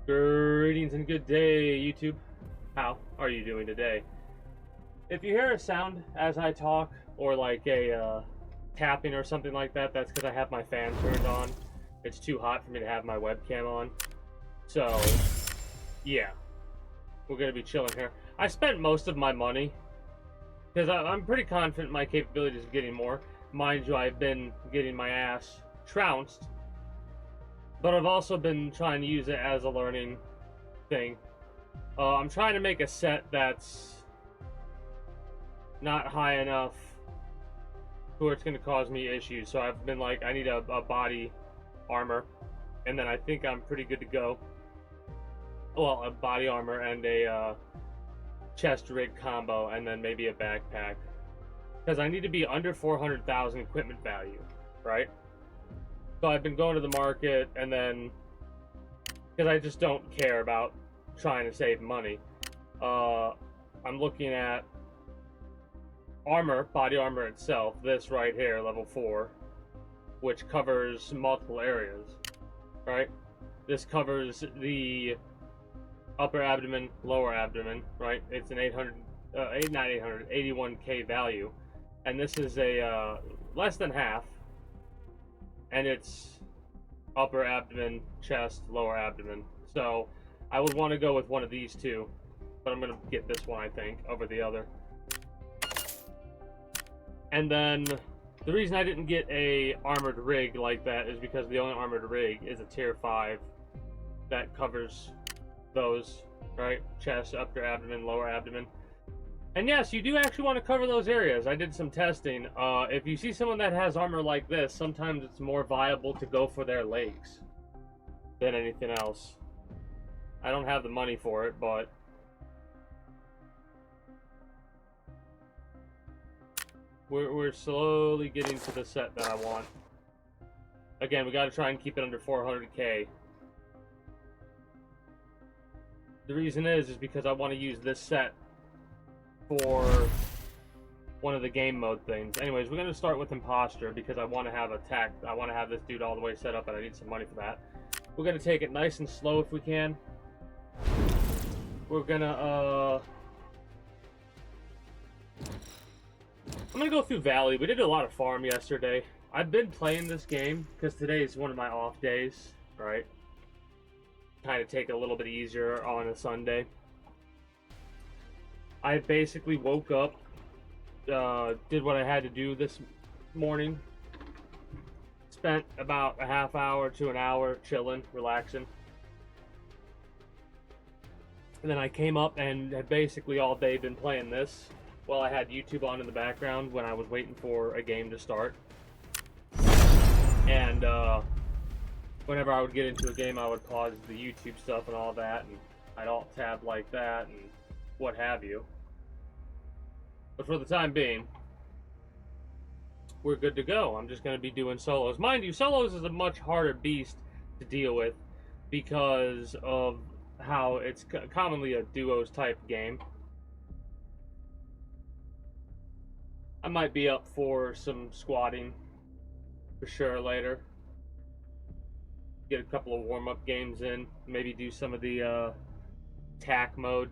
Greetings and good day, YouTube. How are you doing today? If you hear a sound as I talk, or like a tapping or something like that, that's because I have my fan turned on. It's too hot for me to have my webcam on. So, yeah, we're going to be chilling here. I spent most of my money, because I'm pretty confident in my capabilities of getting more. Mind you, I've been getting my ass trounced, but I've also been trying to use it as a learning thing. I'm trying to make a set that's not high enough to where it's going to cause me issues. So I've been like, I need a body armor, and then I think I'm pretty good to go. Well, a body armor and a chest rig combo, and then maybe a backpack. Because I need to be under 400,000 equipment value, right? So I've been going to the market, and then because I just don't care about trying to save money, I'm looking at armor, body armor itself, this right here, level 4, which covers multiple areas, right? This covers the upper abdomen, lower abdomen, right? It's an 81k value, and this is a less than half, and it's upper abdomen, chest, lower abdomen. So I would want to go with one of these two, but I'm gonna get this one, I think, over the other. And then the reason I didn't get a armored rig like that is because the only armored rig is a tier 5 that covers those, right? Chest, upper abdomen, lower abdomen. And yes, you do actually want to cover those areas. I did some testing. If you see someone that has armor like this, sometimes it's more viable to go for their legs than anything else. I don't have the money for it, but we're slowly getting to the set that I want. Again, we got to try and keep it under 400k. The reason is because I want to use this set for one of the game mode things. Anyways, we're going to start with imposter because I want to have attack. I want to have this dude all the way set up, and I need some money for that. We're going to take it nice and slow if we can. We're going to I'm going to go through Valley. We did a lot of farm yesterday. I've been playing this game because today is one of my off days, right? Kind of take it a little bit easier on a Sunday. I basically woke up, did what I had to do this morning, spent about a half hour to an hour chilling, relaxing, and then I came up and had basically all day been playing this while I had YouTube on in the background when I was waiting for a game to start. And whenever I would get into a game, I would pause the YouTube stuff and all that, and I'd alt tab like that and what have you. But for the time being, we're good to go. I'm just going to be doing solos. Mind you, solos is a much harder beast to deal with because of how it's commonly a duos type game. I might be up for some squatting for sure later. Get a couple of warm-up games in. Maybe do some of the tack mode.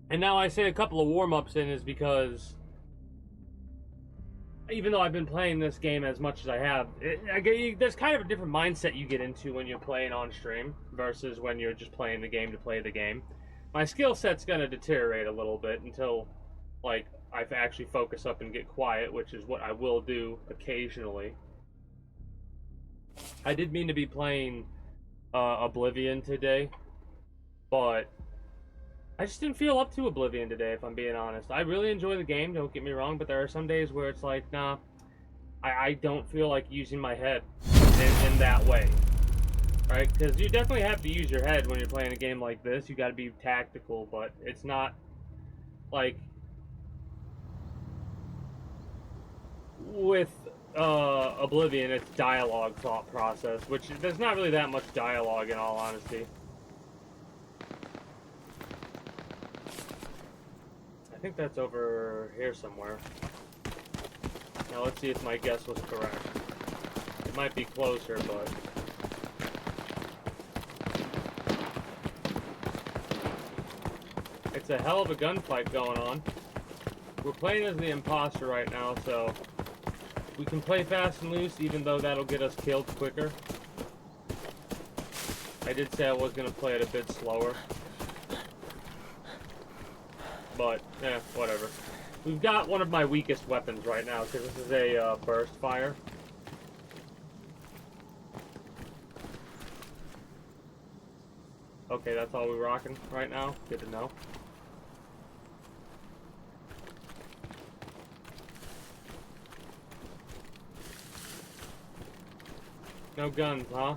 And now I say a couple of warm-ups in is because even though I've been playing this game as much as I have, there's kind of a different mindset you get into when you're playing on stream versus when you're just playing the game to play the game. My skill set's going to deteriorate a little bit until, like, I actually focus up and get quiet, which is what I will do occasionally. I did mean to be playing Oblivion today, but I just didn't feel up to Oblivion today, if I'm being honest. I really enjoy the game, don't get me wrong, but there are some days where it's like, nah, I don't feel like using my head in that way. Right? Because you definitely have to use your head when you're playing a game like this. You got to be tactical, but it's not like with Oblivion, it's dialogue thought process, which there's not really that much dialogue in all honesty. I think that's over here somewhere. Now let's see if my guess was correct. It might be closer, but... It's a hell of a gunfight going on. We're playing as the imposter right now, so... We can play fast and loose, even though that'll get us killed quicker. I did say I was going to play it a bit slower. But, whatever. We've got one of my weakest weapons right now, because this is a burst fire. Okay, that's all we're rocking right now. Good to know. No guns, huh?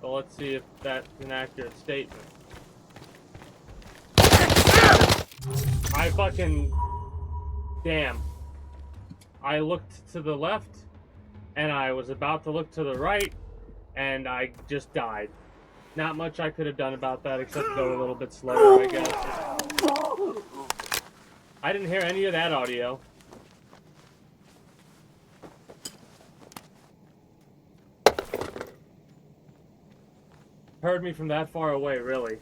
Well, let's see if that's an accurate statement. I fucking... Damn. I looked to the left, and I was about to look to the right, and I just died. Not much I could have done about that except go a little bit slower, I guess. I didn't hear any of that audio. Heard me from that far away, really.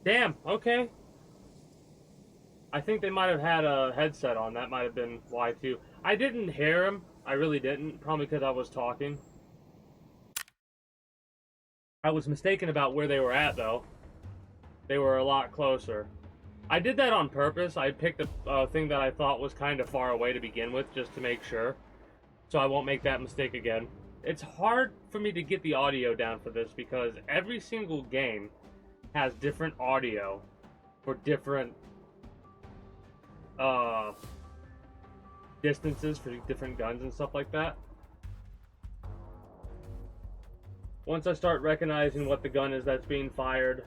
Damn, okay. I think they might have had a headset on. That might have been why, too. I didn't hear him. I really didn't. Probably because I was talking. I was mistaken about where they were at, though. They were a lot closer. I did that on purpose. I picked a thing that I thought was kind of far away to begin with, just to make sure. So I won't make that mistake again. It's hard for me to get the audio down for this, because every single game has different audio for different distances for different guns and stuff like that. Once I start recognizing what the gun is that's being fired,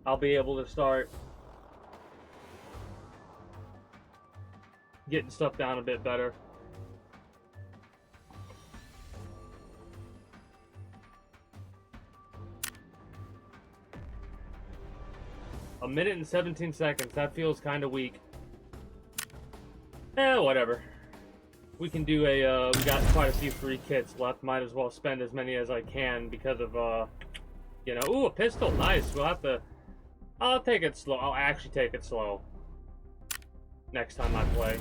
I'll be able to start getting stuff down a bit better. A minute and 17 seconds. That feels kind of weak. Whatever. We can do a, we got quite a few free kits left. Might as well spend as many as I can because of, you know, ooh, a pistol. Nice. We'll have to, I'll take it slow. I'll actually take it slow next time I play.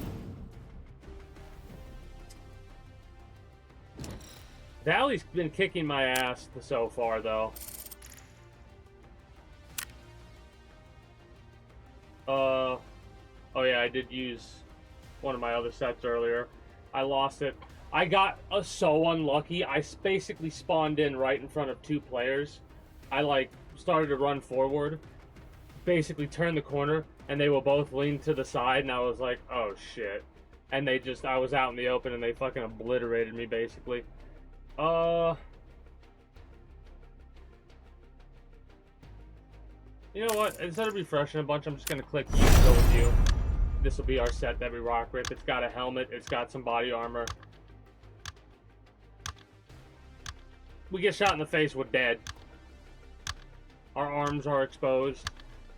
Valley's been kicking my ass so far, though. Oh yeah, I did use one of my other sets earlier. I lost it. I got so unlucky. I basically spawned in right in front of two players. I like started to run forward, basically turned the corner, and they were both leaned to the side, and I was like, oh shit. And they just, I was out in the open, and they fucking obliterated me, basically. You know what? Instead of refreshing a bunch, I'm just gonna click use to go with you. This will be our set that we rock with. It's got a helmet. It's got some body armor. We get shot in the face, we're dead. Our arms are exposed.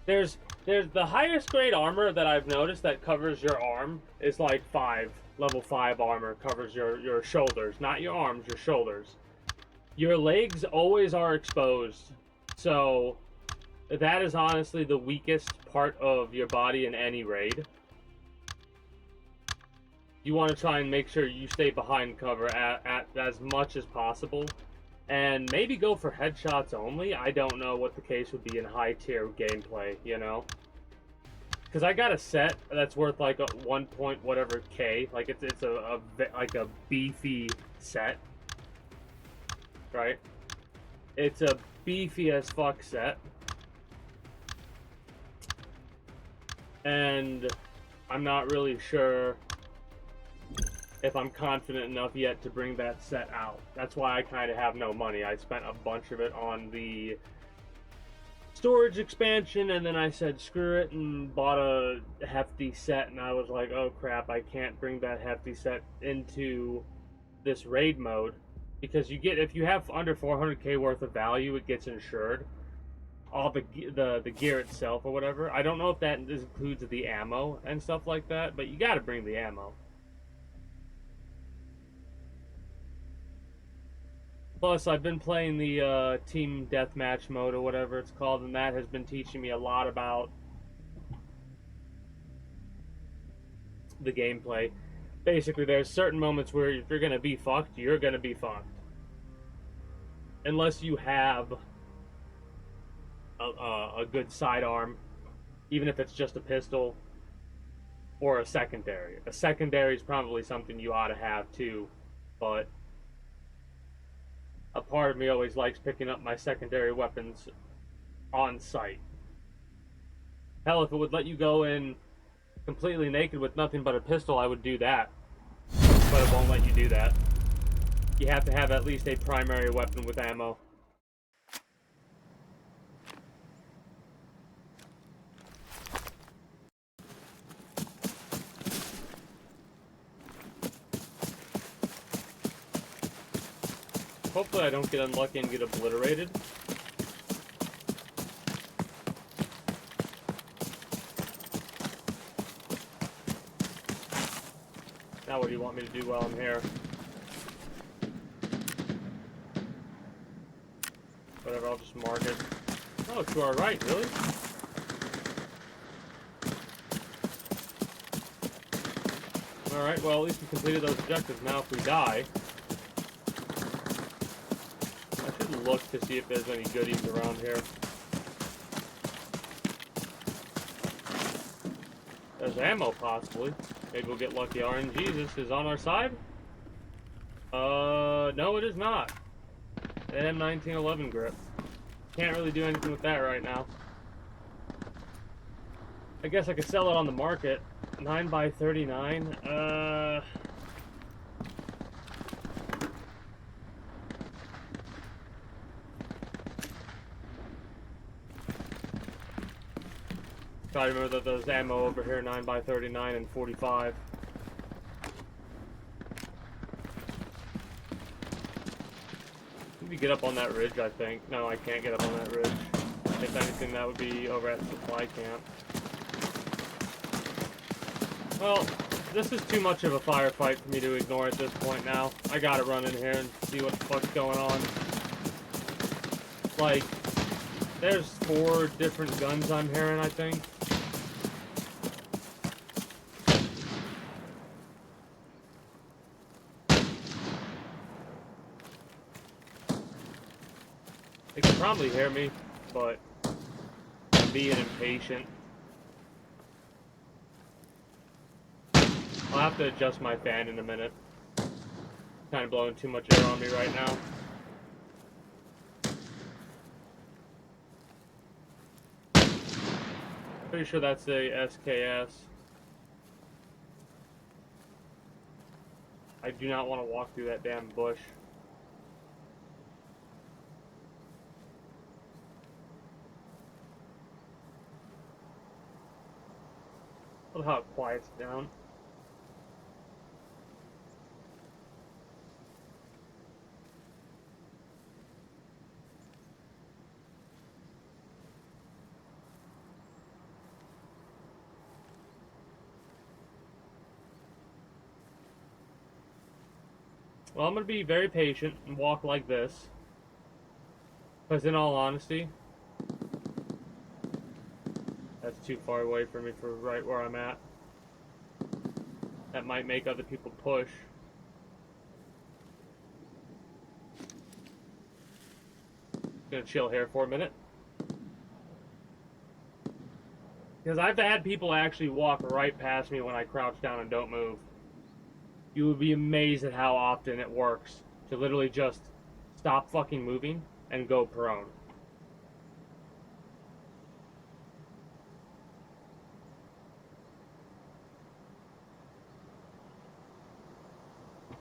There's the highest grade armor that I've noticed that covers your arm is like 5. Level 5 armor covers your shoulders. Not your arms, your shoulders. Your legs always are exposed. So that is honestly the weakest part of your body in any raid. You want to try and make sure you stay behind cover at as much as possible. And maybe go for headshots only. I don't know what the case would be in high tier gameplay, you know? Because I got a set that's worth like a 1 point whatever K. Like it's a beefy set. Right? It's a beefy as fuck set. And I'm not really sure if I'm confident enough yet to bring that set out. That's why I kind of have no money. I spent a bunch of it on the storage expansion, and then I said screw it and bought a hefty set, and I was like, oh crap, I can't bring that hefty set into this raid mode. because you get, if you have under 400k worth of value, it gets insured. All the gear itself or whatever. I don't know if that includes the ammo and stuff like that, but you got to bring the ammo. Plus, I've been playing the team deathmatch mode or whatever it's called, and that has been teaching me a lot about the gameplay. Basically, there's certain moments where if you're gonna be fucked, you're gonna be fucked. Unless you have a good sidearm, even if it's just a pistol or a secondary. A secondary is probably something you ought to have too, but a part of me always likes picking up my secondary weapons on sight. Hell, if it would let you go in completely naked with nothing but a pistol, I would do that. But it won't let you do that. You have to have at least a primary weapon with ammo. Hopefully I don't get unlucky and get obliterated. Now what do you want me to do while I'm here? Whatever, I'll just mark it. Oh, to our right, really? Alright, well at least we completed those objectives. Now if we die, I should look to see if there's any goodies around here. There's ammo, possibly. Maybe we'll get lucky. RNG is on our side? No it is not. An M1911 grip. Can't really do anything with that right now. I guess I could sell it on the market. 9x39. Try to remember that there's ammo over here, 9x39 and 45. Maybe get up on that ridge, I think. No, I can't get up on that ridge. If anything, that would be over at the supply camp. Well, this is too much of a firefight for me to ignore at this point now. I gotta run in here and see what the fuck's going on. Like, there's 4 different guns I'm hearing, I think. They can probably hear me, but I'm being impatient. I'll have to adjust my fan in a minute. Kind of blowing too much air on me right now. Pretty sure that's a SKS. I do not want to walk through that damn bush. Look how it quiets down. Well, I'm going to be very patient and walk like this. Because in all honesty, that's too far away for me for right where I'm at. That might make other people push. Gonna chill here for a minute. Because I've had people actually walk right past me when I crouch down and don't move. You would be amazed at how often it works to literally just stop fucking moving and go prone.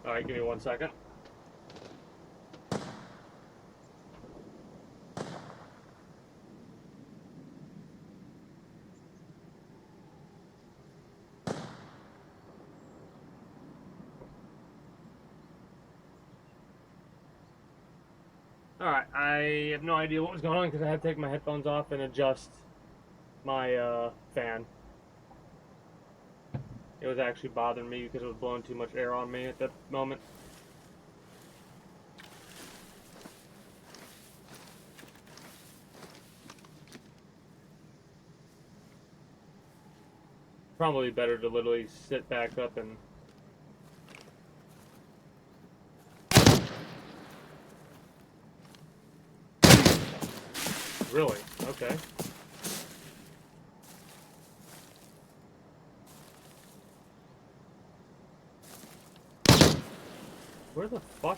Alright, give me 1 second. Alright, I have no idea what was going on because I had to take my headphones off and adjust my fan. It was actually bothering me because it was blowing too much air on me at that moment. Probably better to literally sit back up and... Really? Okay. Where the fuck?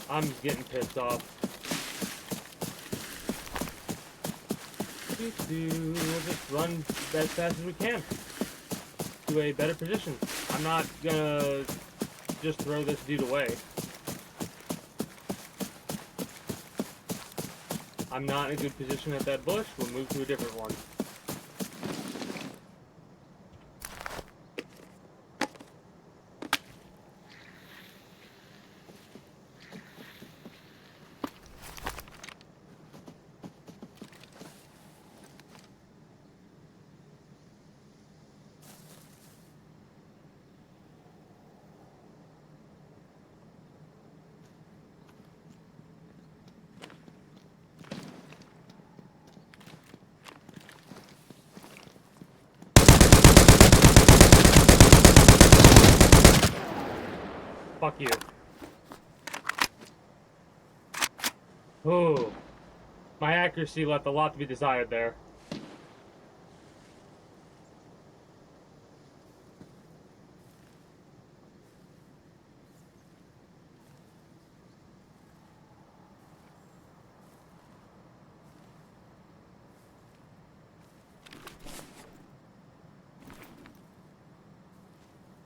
I'm getting pissed off. We'll just run as fast as we can to a better position. I'm not gonna just throw this dude away. I'm not in a good position at that bush. We'll move to a different one. Fuck you. Oh, my accuracy left a lot to be desired there.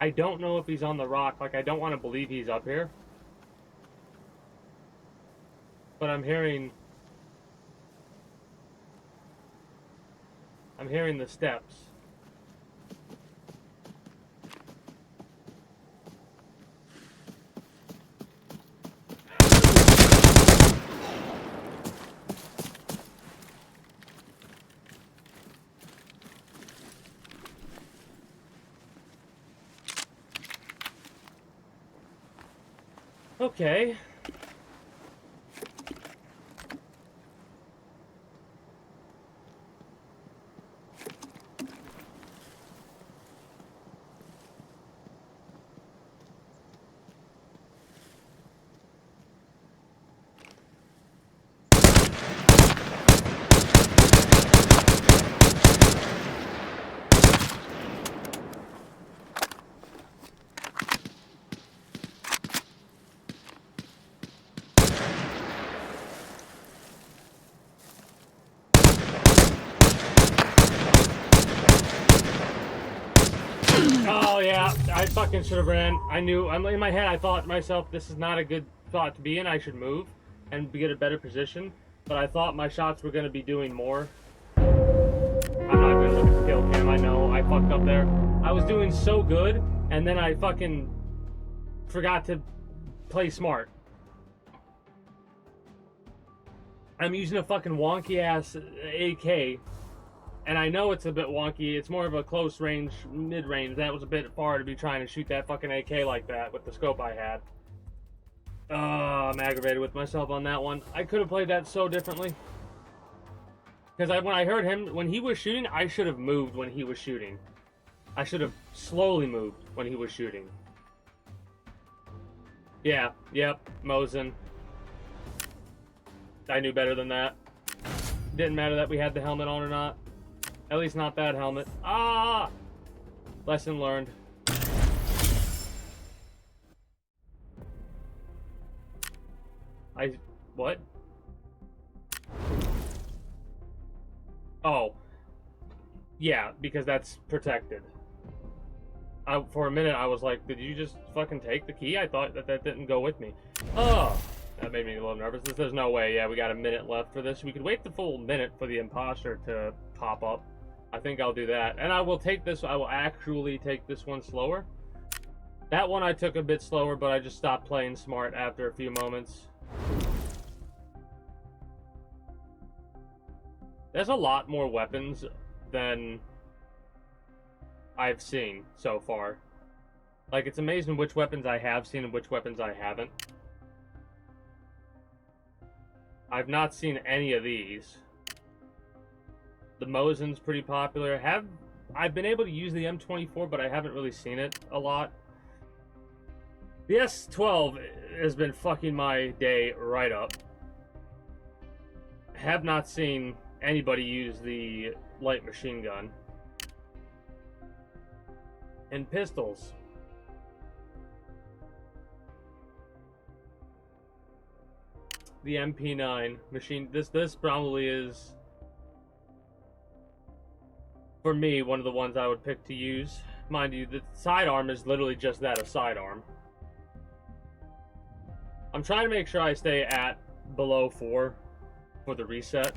I don't know if he's on the rock. Like, I don't want to believe he's up here. But I'm hearing the steps. Okay. Oh yeah, I fucking should have ran. I knew, in my head I thought to myself, this is not a good spot to be in. I should move and get a better position. But I thought my shots were going to be doing more. I'm not going to look at the kill cam. I know I fucked up there. I was doing so good, and then I fucking forgot to play smart. I'm using a fucking wonky ass AK. And I know it's a bit wonky. It's more of a close range, mid range. That was a bit far to be trying to shoot that fucking AK like that with the scope I had. I'm aggravated with myself on that one. I could have played that so differently. Because when I heard him, when he was shooting, I should have moved when he was shooting. I should have slowly moved when he was shooting. Yeah, yep, Mosin. I knew better than that. Didn't matter that we had the helmet on or not. At least not that helmet. Ah! Lesson learned. What? Oh. Yeah, because that's protected. For a minute I was like, did you just fucking take the key? I thought that didn't go with me. Oh! That made me a little nervous. There's no way. Yeah, we got a minute left for this. We could wait the full minute for the imposter to pop up. I think I'll do that. And I will take this. I will actually take this one slower. That one I took a bit slower, but I just stopped playing smart after a few moments. There's a lot more weapons than I've seen so far. Like, it's amazing which weapons I have seen and which weapons I haven't. I've not seen any of these. The Mosin's pretty popular. I've been able to use the M24, but I haven't really seen it a lot. The S12 has been fucking my day right up. Have not seen anybody use the light machine gun. And pistols. The MP9 machine. This probably is, for me, one of the ones I would pick to use. Mind you, the sidearm is literally just that, a sidearm. I'm trying to make sure I stay at below 4 for the reset.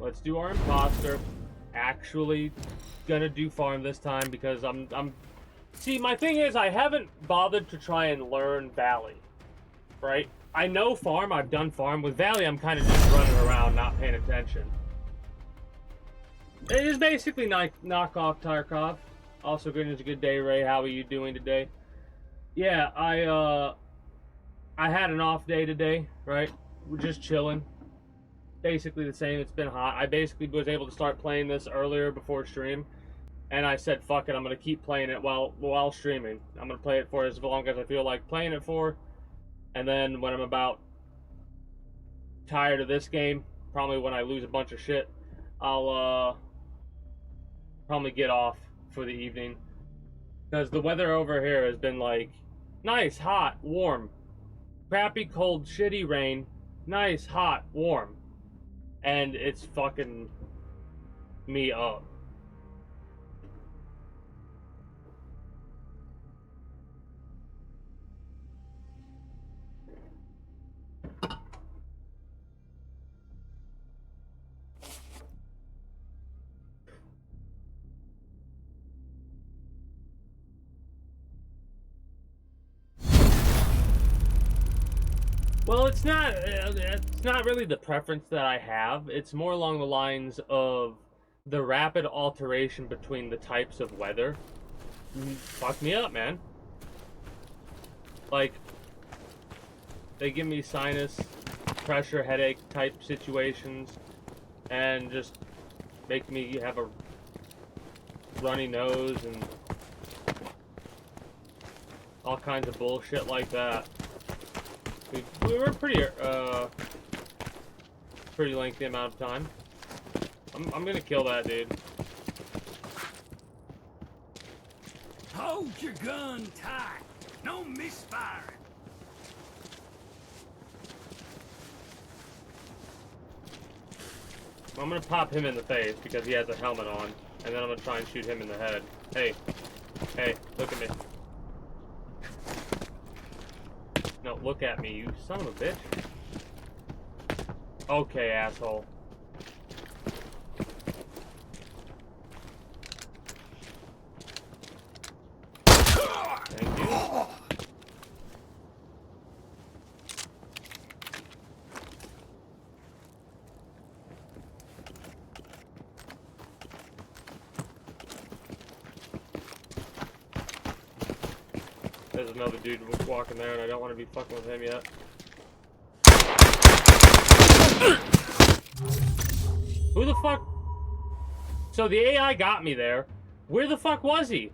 Let's do our imposter. Actually gonna do farm this time because see, my thing is I haven't bothered to try and learn Valley, right? I know farm, I've done farm. With Valley, I'm kind of just running around, not paying attention. It is basically knockoff Tarkov. Also, good day, Ray. How are you doing today? Yeah, I had an off day today, right? We're just chilling. Basically the same. It's been hot. I basically was able to start playing this earlier before stream, and I said, "Fuck it, I'm gonna keep playing it while streaming. I'm gonna play it for as long as I feel like playing it for, and then when I'm about tired of this game, probably when I lose a bunch of shit, I'll probably get off for the evening, because the weather over here has been like nice, hot, warm, crappy, cold, shitty rain, nice, hot, warm, and it's fucking me up." Well, it's not really the preference that I have. It's more along the lines of the rapid alteration between the types of weather. Fuck me up, man. Like, they give me sinus, pressure, headache type situations, and just make me have a runny nose and all kinds of bullshit like that. We were pretty lengthy amount of time. I'm gonna kill that dude. Hold your gun tight. No misfiring. I'm gonna pop him in the face because he has a helmet on, and then I'm gonna try and shoot him in the head. Hey, look at me. No, look at me, you son of a bitch. Okay, asshole. Thank you. There's another dude walking there, and I don't want to be fucking with him yet. Who the fuck? So the AI got me there. Where the fuck was he?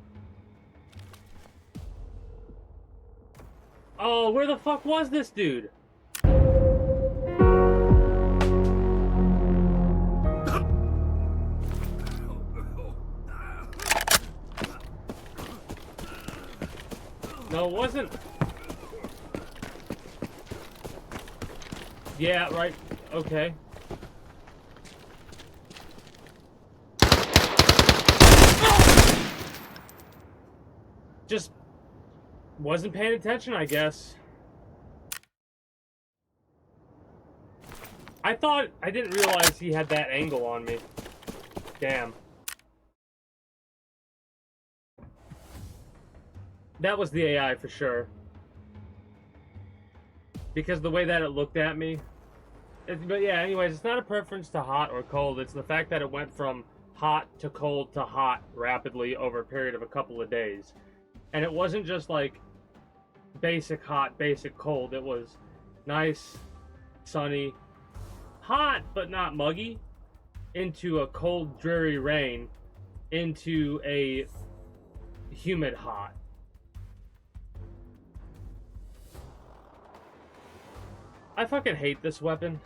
Oh, where the fuck was this dude? No, it wasn't. Yeah, right. Okay. Just wasn't paying attention, I guess. I didn't realize he had that angle on me. Damn. That was the AI for sure. Because the way that it looked at me. But yeah, anyways, it's not a preference to hot or cold. It's the fact that it went from hot to cold to hot rapidly over a period of a couple of days. And it wasn't just like basic hot, basic cold. It was nice, sunny, hot but not muggy, into a cold, dreary rain, into a humid hot. I fucking hate this weapon,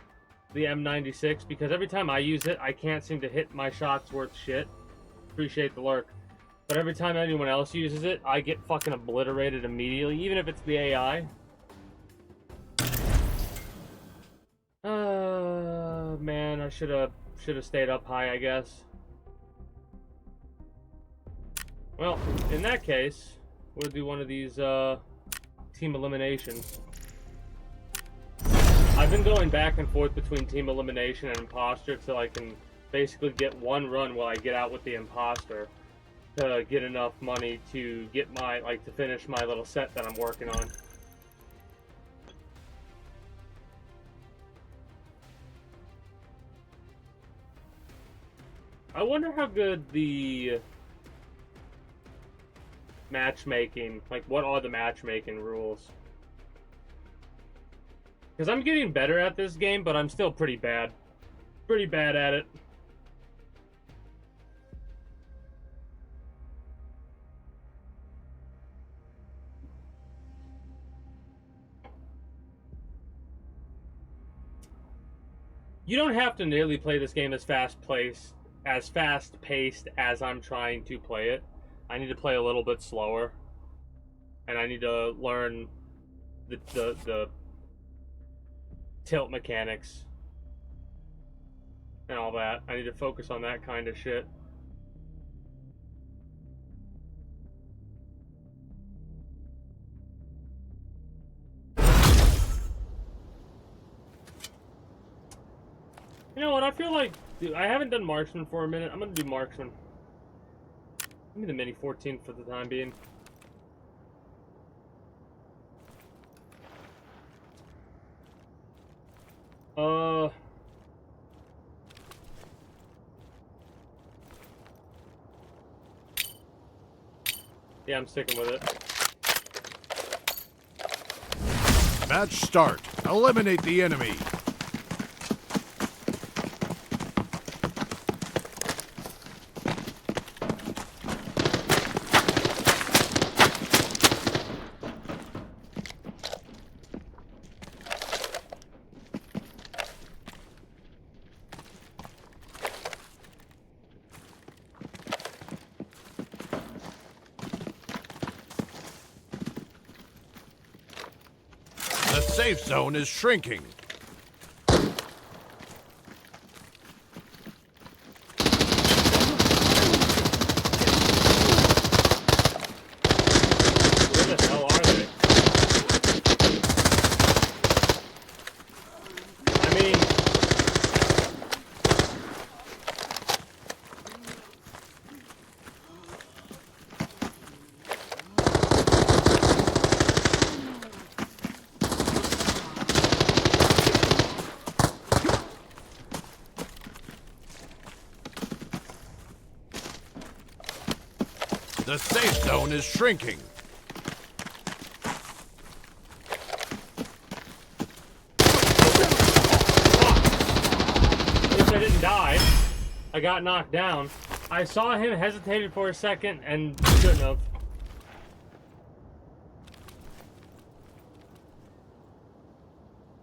the M96, because every time I use it, I can't seem to hit my shots worth shit. Appreciate the lurk. But every time anyone else uses it, I get fucking obliterated immediately, even if it's the AI. Man, I should have stayed up high, I guess. Well, in that case, we'll do one of these team eliminations. I've been going back and forth between team elimination and imposter so I can basically get one run while I get out with the imposter to get enough money to get my, to finish my little set that I'm working on. I wonder how good the matchmaking, what are the matchmaking rules? Because I'm getting better at this game, but I'm still pretty bad. Pretty bad at it. You don't have to nearly play this game as fast-paced as I'm trying to play it. I need to play a little bit slower. And I need to learn the tilt mechanics and all that. I need to focus on that kind of shit. You know what? I feel like, dude, I haven't done marksman for a minute. I'm gonna do marksman. Give me the mini 14 for the time being. Yeah, I'm sticking with it. Match start. Eliminate the enemy. The safe zone is shrinking. Where the hell are they? I mean... The safe zone is shrinking. At least I didn't die. I got knocked down. I saw him hesitated for a second and shouldn't have.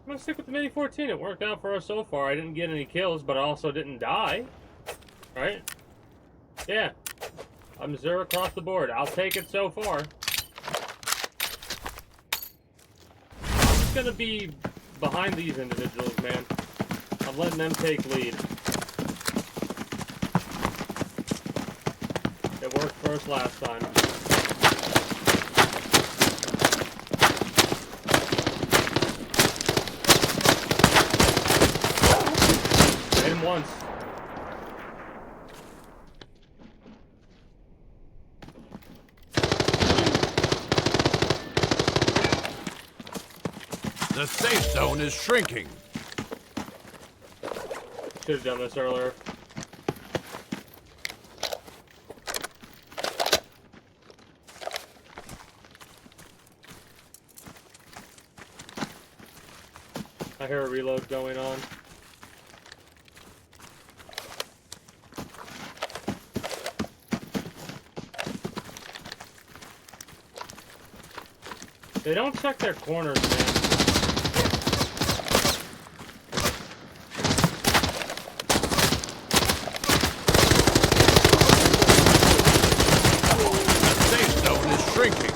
I'm gonna stick with the Mini 14. It worked out for us so far. I didn't get any kills, but I also didn't die. Right? Yeah. I'm 0 across the board. I'll take it so far. I'm just gonna be behind these individuals, man. I'm letting them take lead. It worked for us last time. Hit him once. The safe zone is shrinking. Should have done this earlier. I hear a reload going on. They don't check their corners, man. The safe zone is shrinking.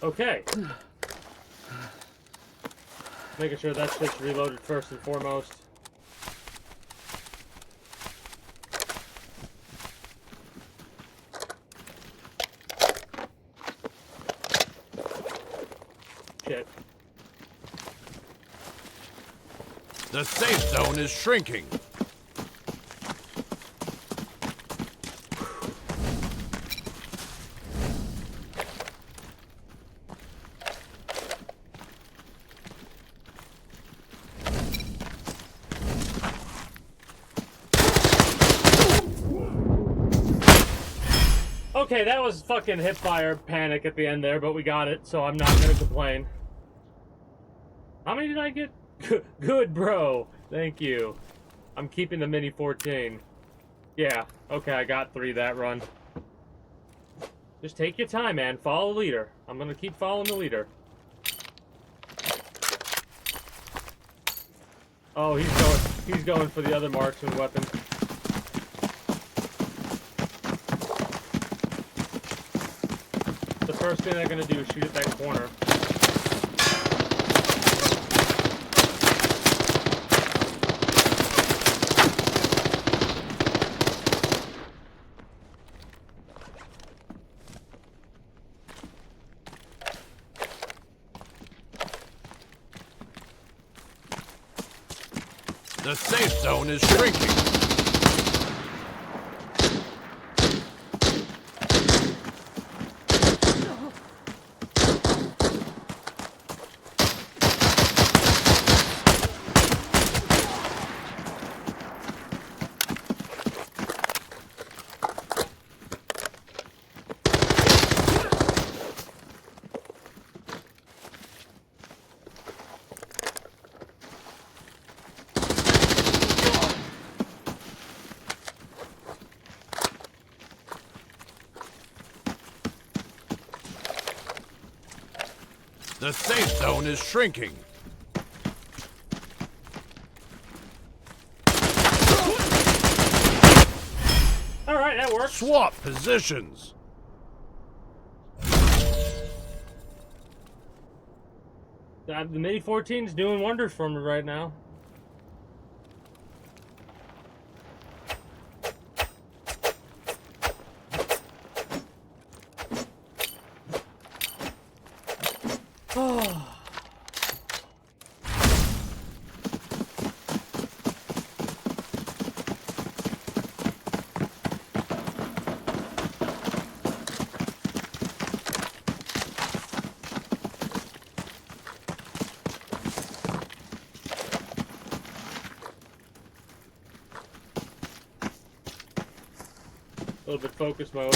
Okay. Making sure that shit's reloaded first and foremost. Shit. The safe zone is shrinking. Okay, that was fucking hipfire panic at the end there, but we got it, so I'm not gonna complain. How many did I get? Good, bro. Thank you. I'm keeping the Mini 14. Yeah, okay, I got 3 that run. Just take your time, man. Follow the leader. I'm gonna keep following the leader. Oh, he's going for the other marksman weapon. The first thing they're gonna do is shoot at that corner. The safe zone is shrinking. The safe zone is shrinking. Alright, that works. Swap positions. The Mini 14's doing wonders for me right now. Oh. A little bit focus mode.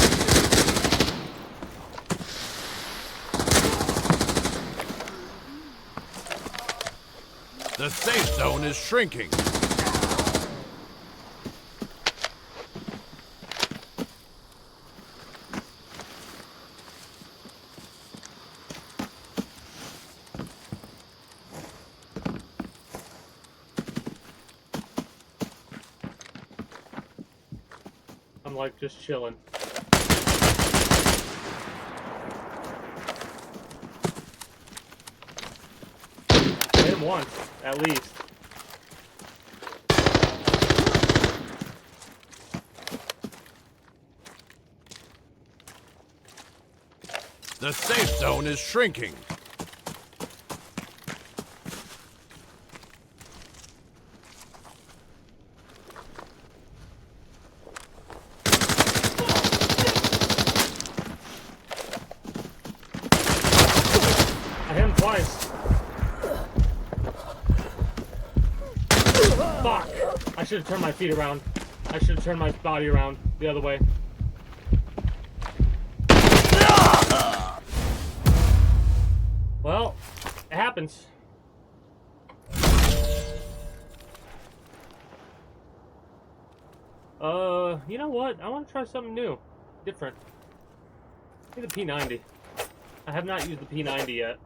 The safe zone is shrinking. I'm like just chilling. Hit him once, at least. The safe zone is shrinking. I hit him twice. Fuck! I should have turned my feet around. I should have turned my body around the other way. Well, it happens. You know what? I want to try something new. Different. I think the P90. I have not used the P90 yet.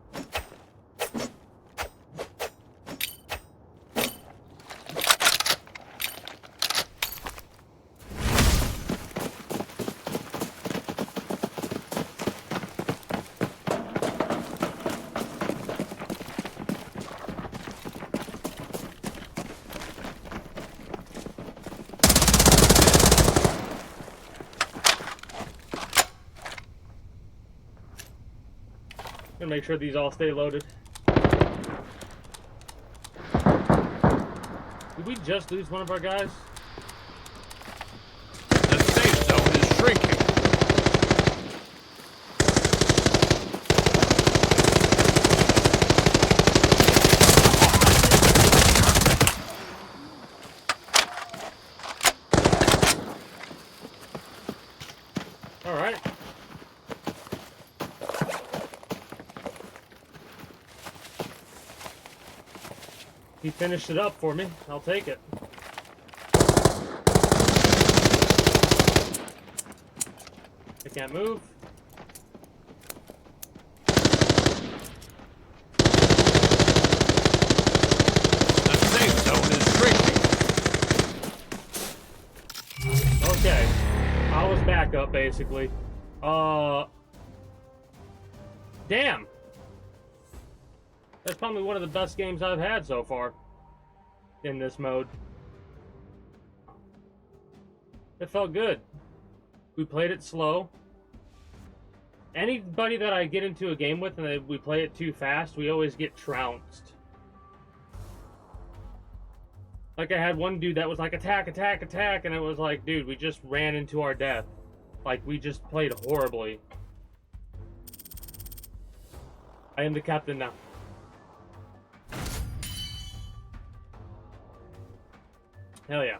Gonna make sure these all stay loaded. Did we just lose one of our guys? The safe zone is shrinking. All right. He finished it up for me. I'll take it. I can't move. The safe zone is shrinking. Okay. I was back up, basically. Damn. That's probably one of the best games I've had so far in this mode. It felt good. We played it slow. Anybody that I get into a game with and we play it too fast, we always get trounced. Like I had one dude that was like, attack, attack, attack, and it was like, dude, we just ran into our death. Like, we just played horribly. I am the captain now. Hell yeah.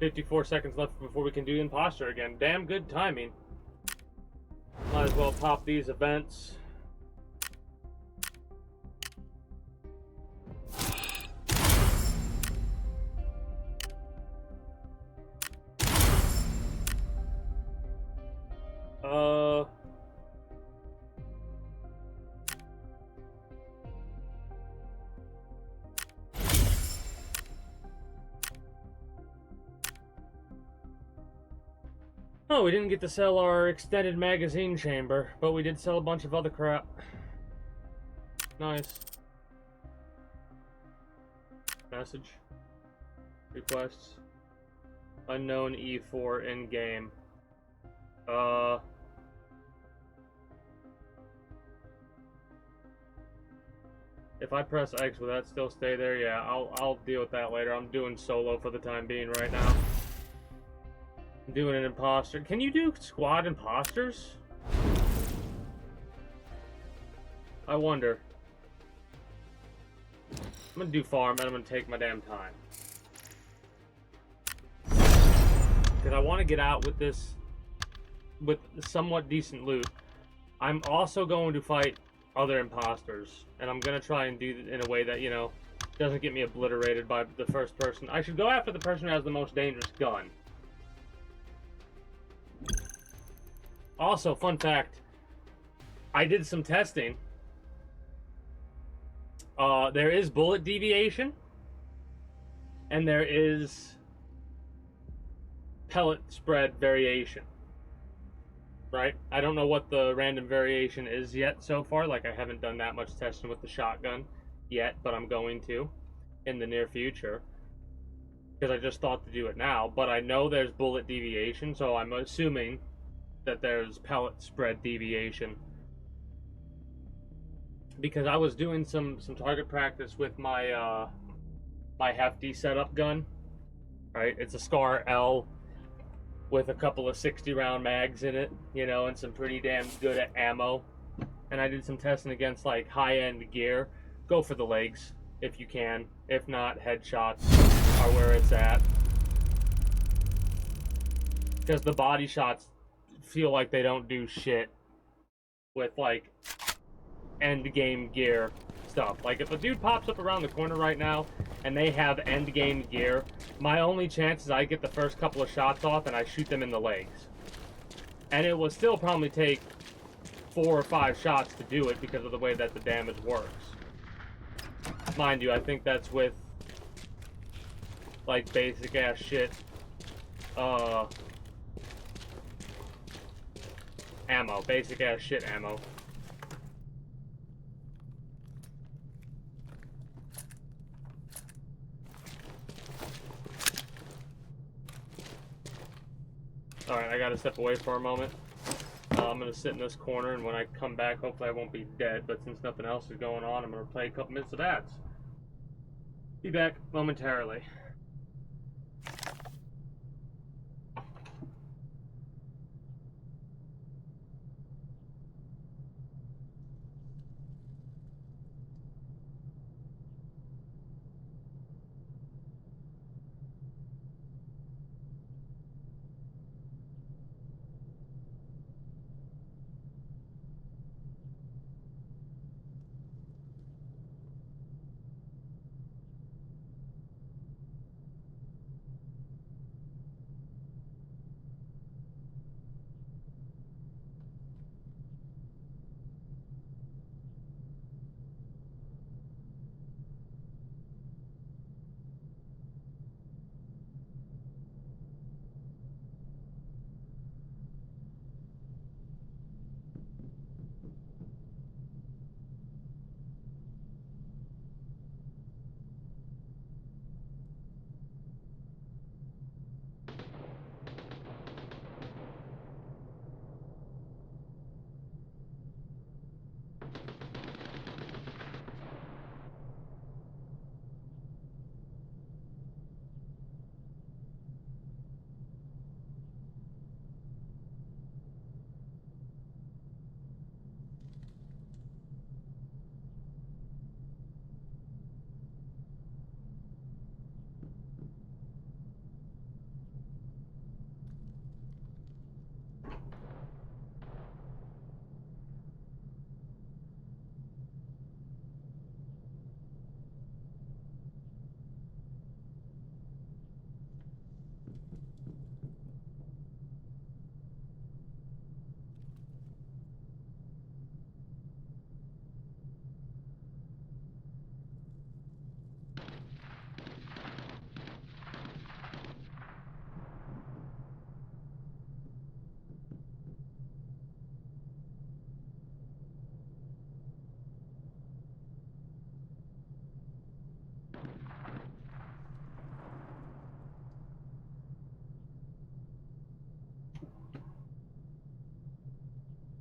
"54 seconds left before we can do imposter again." Damn good timing. Might as well pop these events. Oh, we didn't get to sell our extended magazine chamber, but we did sell a bunch of other crap. Nice. Message. Requests. Unknown E4 in-game. If I press X, will that still stay there? Yeah, I'll deal with that later. I'm doing solo for the time being right now. I'm doing an imposter. Can you do squad imposters? I wonder. I'm gonna do farm and I'm gonna take my damn time. Because I want to get out with this, with somewhat decent loot. I'm also going to fight other imposters. And I'm gonna try and do it in a way that, you know, doesn't get me obliterated by the first person. I should go after the person who has the most dangerous gun. Also, fun fact, I did some testing. There is bullet deviation, and there is pellet spread variation. Right? I don't know what the random variation is yet so far. Like, I haven't done that much testing with the shotgun yet, but I'm going to in the near future. because I just thought to do it now, but I know there's bullet deviation, so I'm assuming that there's pellet spread deviation. Because I was doing some target practice with my my hefty setup gun, right? It's a Scar L with a couple of 60 round mags in it, you know, and some pretty damn good at ammo. And I did some testing against like high-end gear. Go for the legs if you can. If not, headshots are where it's at. Because the body shots feel like they don't do shit with like end game gear stuff. Like if a dude pops up around the corner right now and they have end game gear, my only chance is I get the first couple of shots off and I shoot them in the legs. And it will still probably take 4 or 5 shots to do it because of the way that the damage works. Mind you, I think that's with like basic ass shit. Ammo. Basic ass shit ammo. Alright, I gotta step away for a moment. I'm gonna sit in this corner, and when I come back, hopefully I won't be dead, but since nothing else is going on, I'm gonna play a couple minutes of ads. Be back momentarily.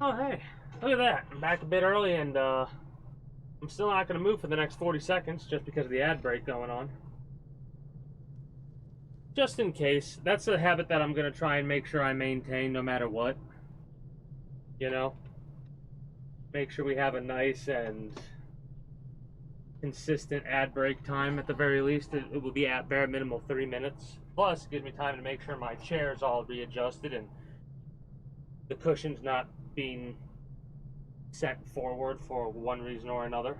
Oh, hey, look at that. I'm back a bit early, and I'm still not going to move for the next 40 seconds just because of the ad break going on. Just in case. That's a habit that I'm going to try and make sure I maintain no matter what. You know? Make sure we have a nice and consistent ad break time at the very least. It will be at bare minimum 3 minutes. Plus, it gives me time to make sure my chair's all readjusted and the cushion's not being sent forward for one reason or another.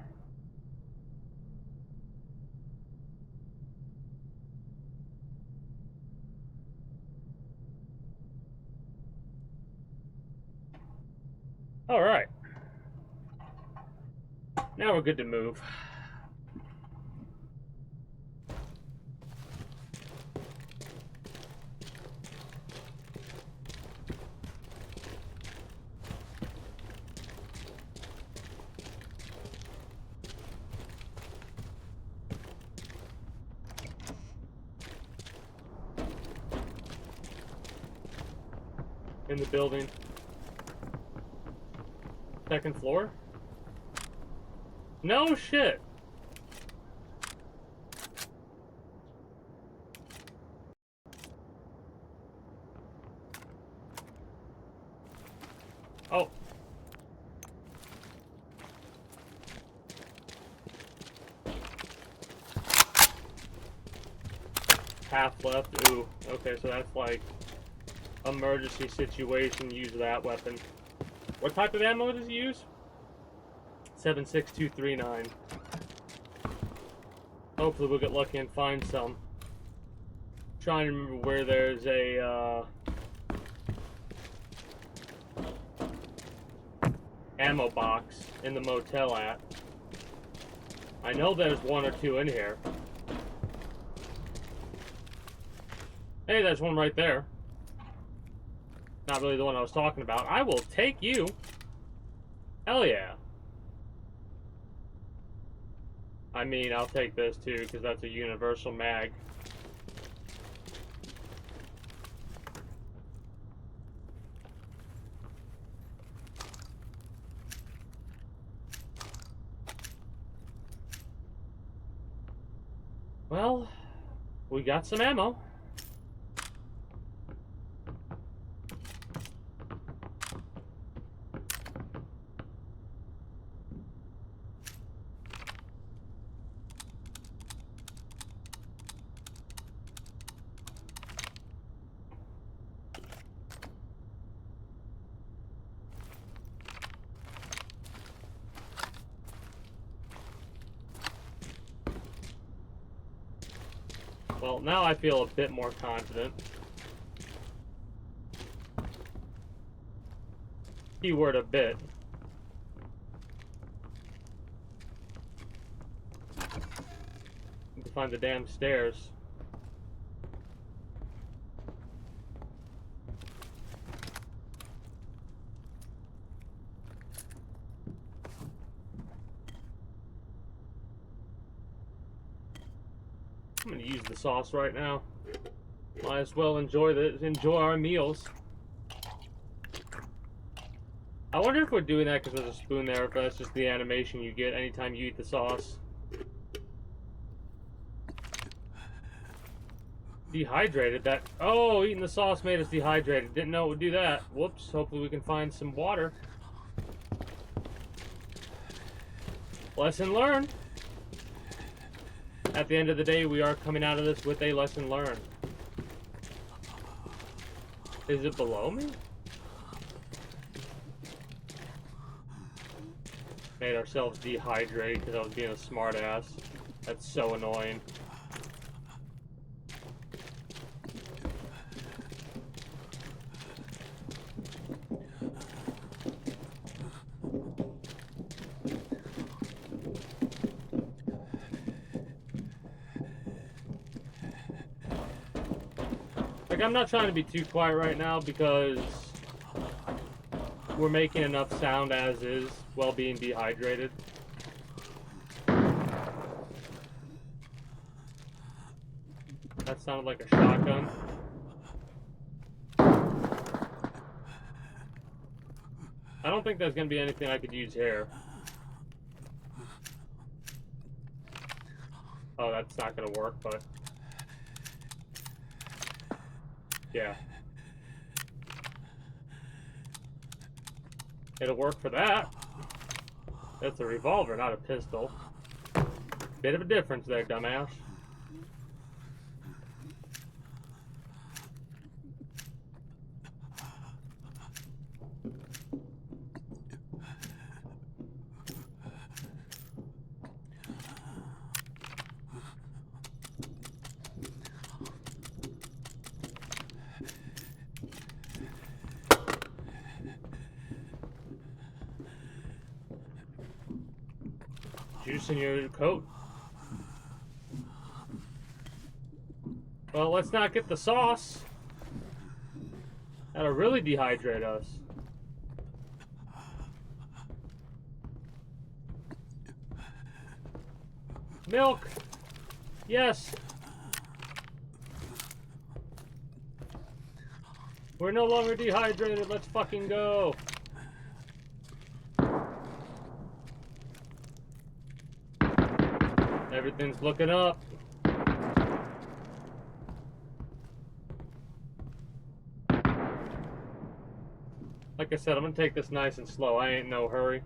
All right. Now we're good to move. in the building. Second floor? No shit. Oh. Half left. Ooh. Okay, so that's like emergency situation. Use that weapon. What type of ammo does he use? 7.6239. Hopefully we'll get lucky and find some. Trying to remember where there's a ammo box in the motel at. I know there's one or two in here. Hey, there's one right there. Not really the one I was talking about. I will take you. Hell yeah. I mean, I'll take this too, because that's a universal mag. Well, we got some ammo. Well, now I feel a bit more confident. Keyword a bit. Need to find the damn stairs. I'm gonna use the sauce right now. Might as well enjoy our meals. I wonder if we're doing that because there's a spoon there, if that's just the animation you get anytime you eat the sauce. Dehydrated that. Oh, eating the sauce made us dehydrated. Didn't know it would do that. Whoops. Hopefully we can find some water. Lesson learned. At the end of the day, we are coming out of this with a lesson learned. Is it below me? Made ourselves dehydrate because I was being a smartass. That's so annoying. Like, I'm not trying to be too quiet right now because we're making enough sound as is while being dehydrated. That sounded like a shotgun. I don't think there's gonna be anything I could use here. Oh, that's not gonna work, but yeah. It'll work for that. That's a revolver, not a pistol. Bit of a difference there, dumbass. Juice in your coat. Well, let's not get the sauce. That'll really dehydrate us. Milk! Yes! We're no longer dehydrated. Let's fucking go. Everything's looking up. Like I said, I'm gonna take this nice and slow. I ain't in no hurry.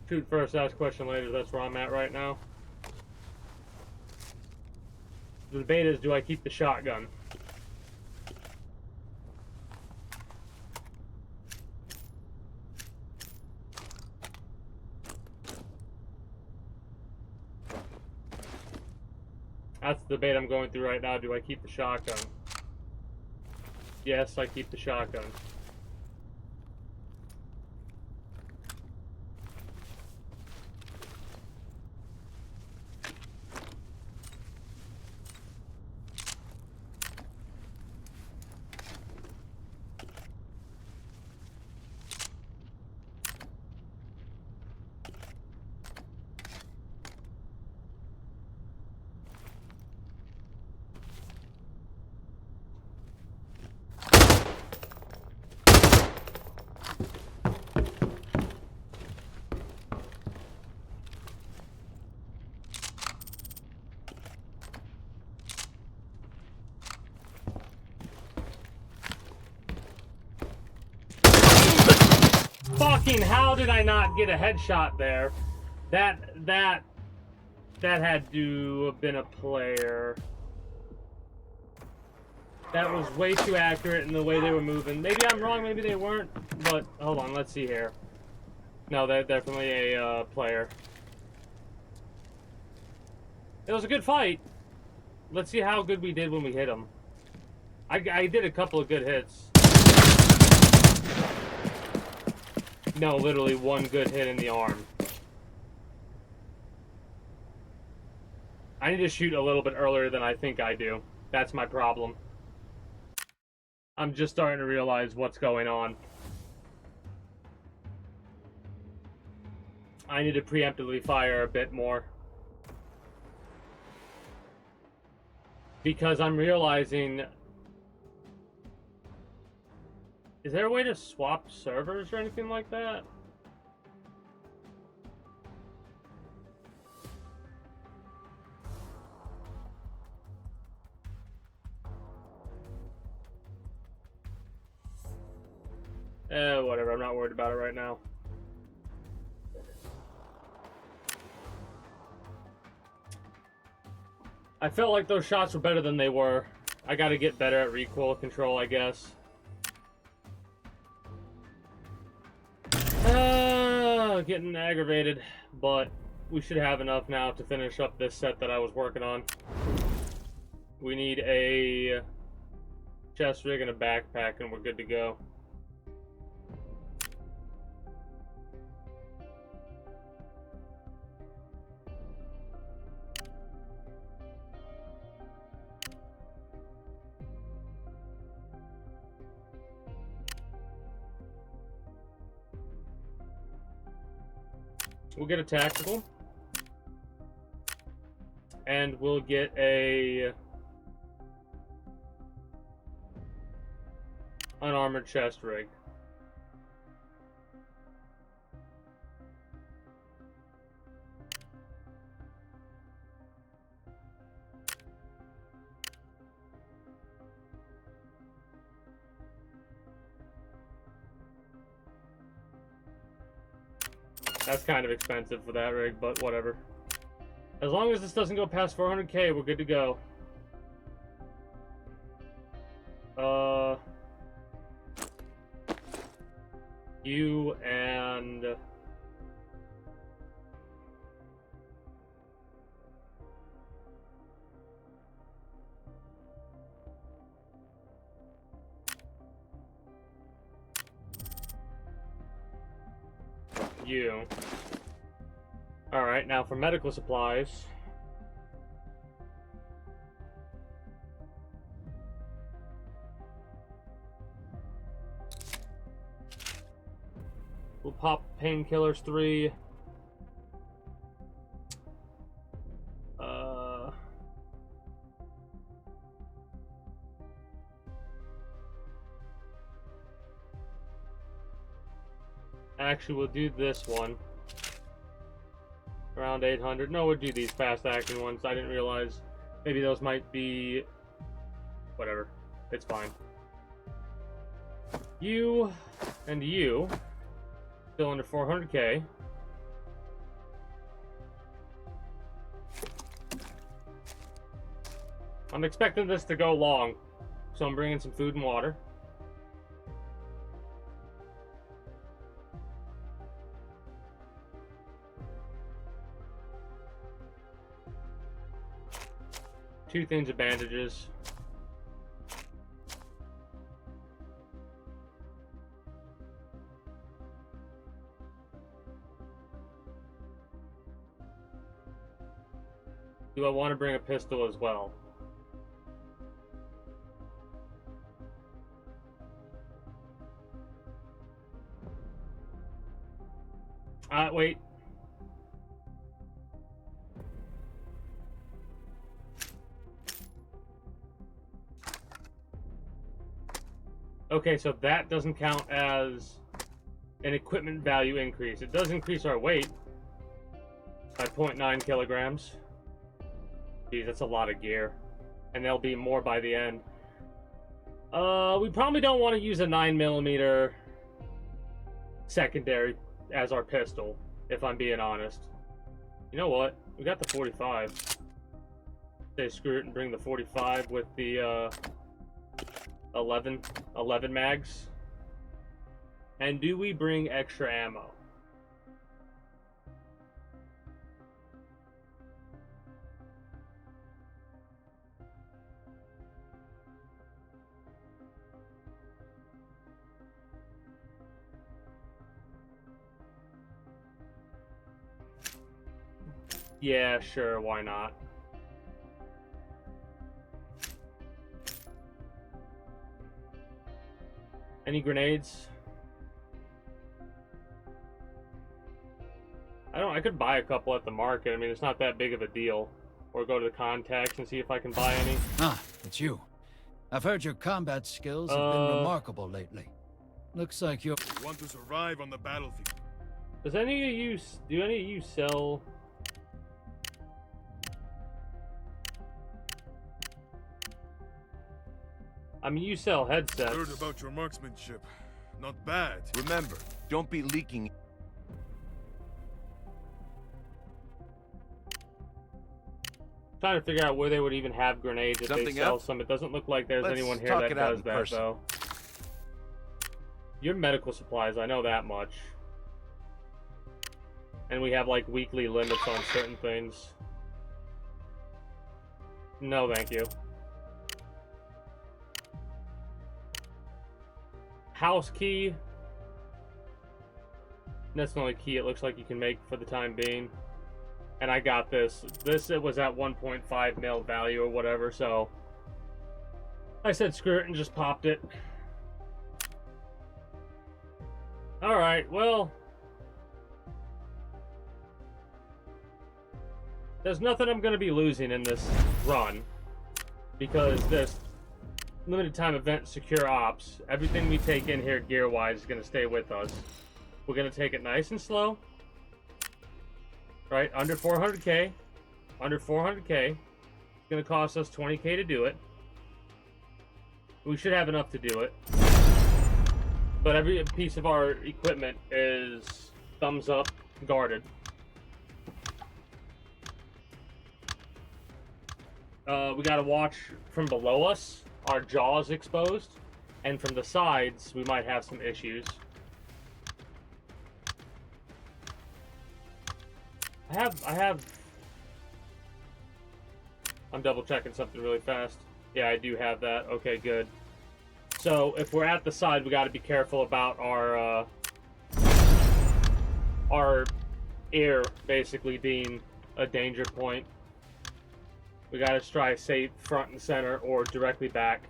Shoot first, ask question later. That's where I'm at right now. The debate is, do I keep the shotgun? That's the debate I'm going through right now. Do I keep the shotgun? Yes, I keep the shotgun. Fucking how did I not get a headshot there? That had to have been a player. That was way too accurate in the way they were moving. Maybe I'm wrong, maybe they weren't, but hold on, let's see here. No, they're definitely a player. It was a good fight. Let's see how good we did when we hit him. I did a couple of good hits. No, literally one good hit in the arm. I need to shoot a little bit earlier than I think I do. That's my problem. I'm just starting to realize what's going on. I need to preemptively fire a bit more. Because I'm realizing... Is there a way to swap servers or anything like that? Whatever, I'm not worried about it right now. I felt like those shots were better than they were. I gotta get better at recoil control, I guess. Getting aggravated, but we should have enough now to finish up this set that I was working on. We need a chest rig and a backpack and we're good to go. We'll get a tactical, and we'll get a unarmored chest rig. That's kind of expensive for that rig, but whatever. As long as this doesn't go past 400k, we're good to go. You and... you. Alright, now for medical supplies. We'll pop painkillers 3. Actually, we'll do this one. Around 800. No, we'll do these fast acting ones. I didn't realize. Maybe those might be... Whatever. It's fine. You and you. Still under 400k. I'm expecting this to go long. So I'm bringing some food and water. Two things of bandages. Do I want to bring a pistol as well? Wait. Okay, so that doesn't count as an equipment value increase. It does increase our weight by 0.9 kilograms. Geez, that's a lot of gear. And there'll be more by the end. We probably don't want to use a 9mm secondary as our pistol, if I'm being honest. You know what? We got the 45. Say screw it and bring the 45 with the 11 mags. And do we bring extra ammo? Yeah, sure, why not? Any grenades? I could buy a couple at the market. I mean, it's not that big of a deal. Or go to the contacts and see if I can buy any. Ah, it's you. I've heard your combat skills have been remarkable lately. Looks like you're... You want to survive on the battlefield. Do any of you sell... I mean, you sell headsets. Heard about your marksmanship. Not bad. Remember, don't be leaking. Trying to figure out where they would even have grenades if Something they sell else? some. It doesn't look like there's Let's anyone here talk that it out does in that, person. though. Your medical supplies, I know that much. And we have, like, weekly limits on certain things. No, thank you. House key. That's the only key it looks like you can make for the time being. And I got this. It was at 1.5 mil value or whatever, so I said screw it and just popped it. Alright, well, there's nothing I'm going to be losing in this run, because this limited time event secure ops, everything we take in here gear wise is going to stay with us. We're going to take it nice and slow. Right, under 400k. Under 400k. It's going to cost us 20k to do it. We should have enough to do it. But every piece of our equipment is thumbs up guarded. We gotta watch from below us. Our jaw's exposed. And from the sides, we might have some issues. I'm double checking something really fast. Yeah, I do have that. Okay, good. So if we're at the side, we got to be careful about our ear basically being a danger point. We got to try safe front and center or directly back,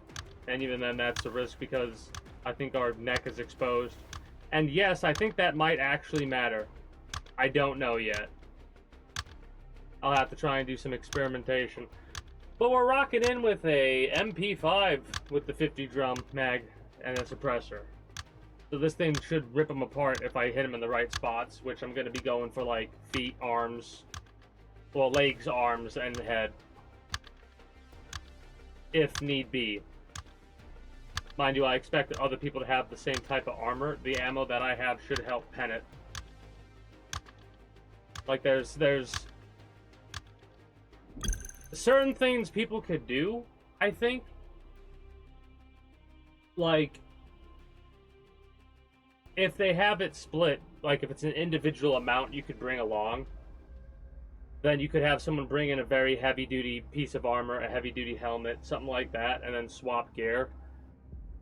and even then, that's a risk because I think our neck is exposed. And yes, I think that might actually matter. I don't know yet. I'll have to try and do some experimentation. But we're rocking in with a MP5 with the 50 drum mag and a suppressor. So this thing should rip them apart if I hit them in the right spots, which I'm going to be going for like feet, arms, well, legs, arms, and head. If need be. Mind you, I expect other people to have the same type of armor. The ammo that I have should help pen it. Like there's certain things people could do, I think. Like, if they have it split, like if it's an individual amount you could bring along, then you could have someone bring in a very heavy-duty piece of armor, a heavy-duty helmet, something like that, and then swap gear.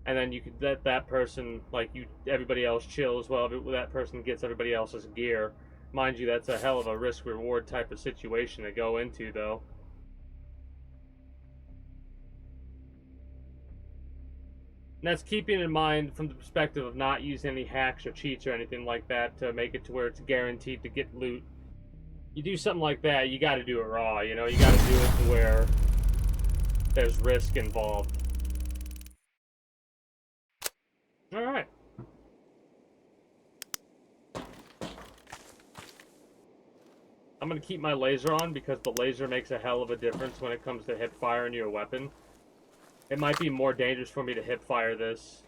And then you could let that person, like, everybody else chills while that person gets everybody else's gear. Mind you, that's a hell of a risk-reward type of situation to go into, though. And that's keeping in mind from the perspective of not using any hacks or cheats or anything like that to make it to where it's guaranteed to get loot. You do something like that, you gotta do it raw, you know? You gotta do it to where there's risk involved. Alright. I'm gonna keep my laser on because the laser makes a hell of a difference when it comes to hip firing your weapon. It might be more dangerous for me to hip fire this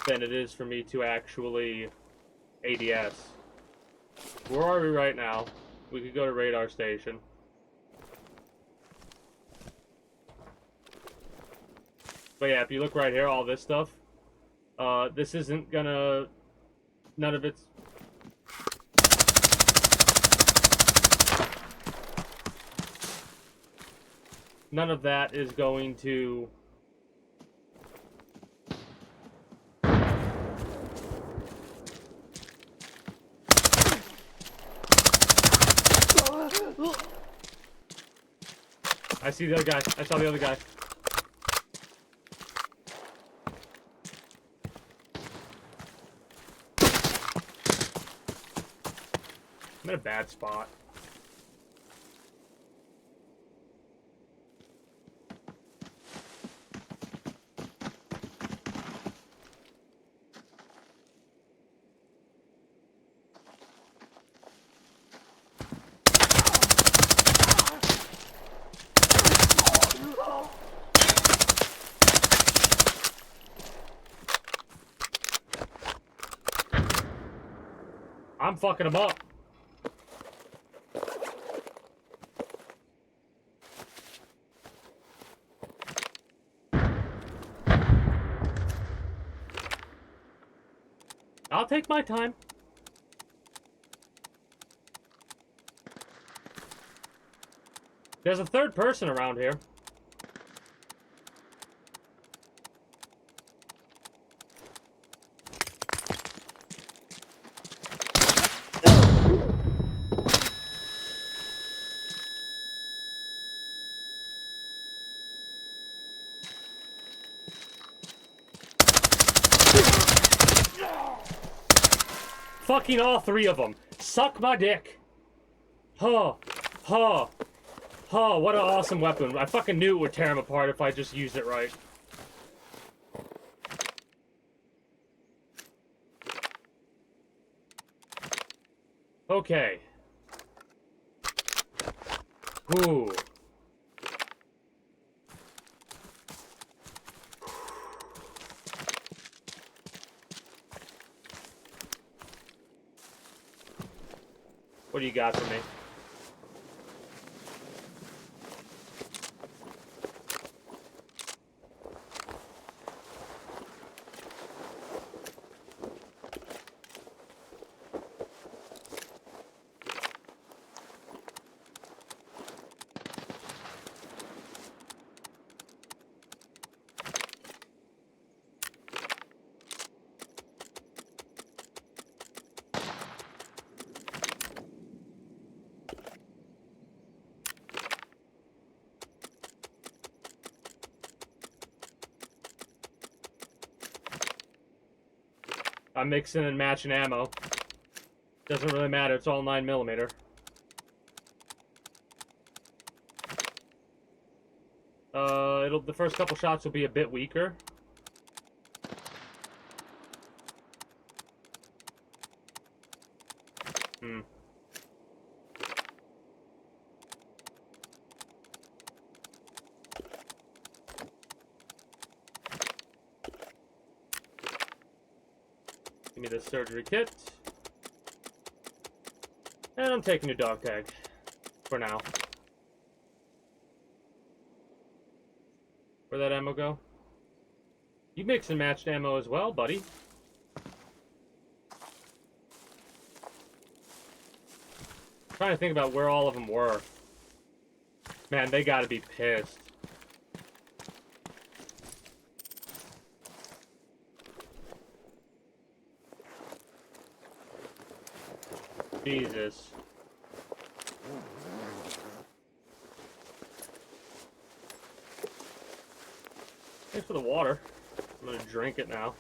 than it is for me to actually ADS. Where are we right now? We could go to radar station. But yeah, if you look right here, all this stuff, this isn't gonna, none of it's, none of that is going to I see the other guy. I saw the other guy. I'm in a bad spot. I'm fucking him up. I'll take my time. There's a third person around here. Fucking all three of them. Suck my dick. Huh. Huh. Huh, what an awesome weapon. I fucking knew it would tear him apart if I just used it right. Okay. Ooh. What do you got for me? I'm mixing and matching ammo. Doesn't really matter, it's all 9mm. The first couple shots will be a bit weaker. Give me the surgery kit. And I'm taking a dog tag. For now. Where'd that ammo go? You mix and matched ammo as well, buddy. Trying to think about where all of them were. Man, they gotta be pissed. Jesus. Thanks for the water. I'm gonna drink it now.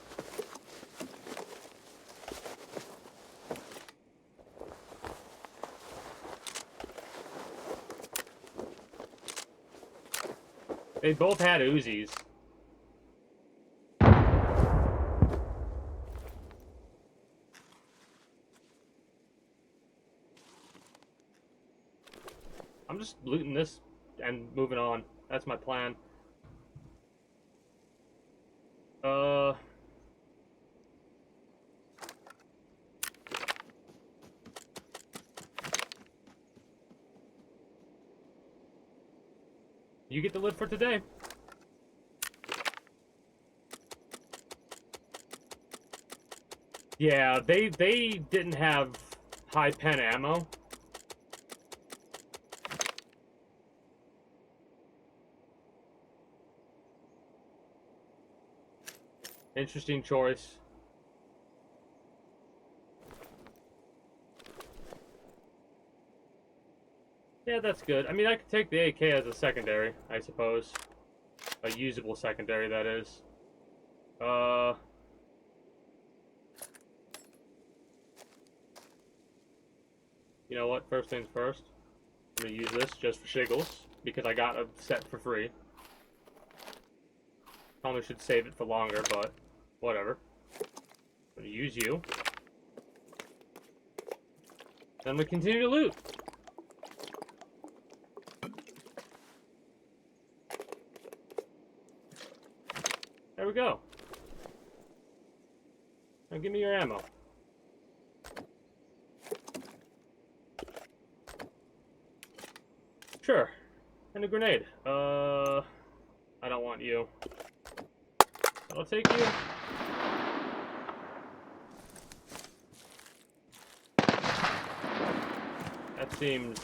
They both had Uzis. I'm just looting this and moving on. That's my plan. You get the lid for today. Yeah, they didn't have high pen ammo. Interesting choice. Yeah, that's good. I mean, I could take the AK as a secondary, I suppose. A usable secondary, that is. You know what? First things first. I'm gonna use this just for shiggles, because I got a set for free. Probably should save it for longer, but whatever. I'm gonna use you. Then we continue to loot. There we go. Now give me your ammo. Sure. And a grenade. I don't want you. I'll take you. That seems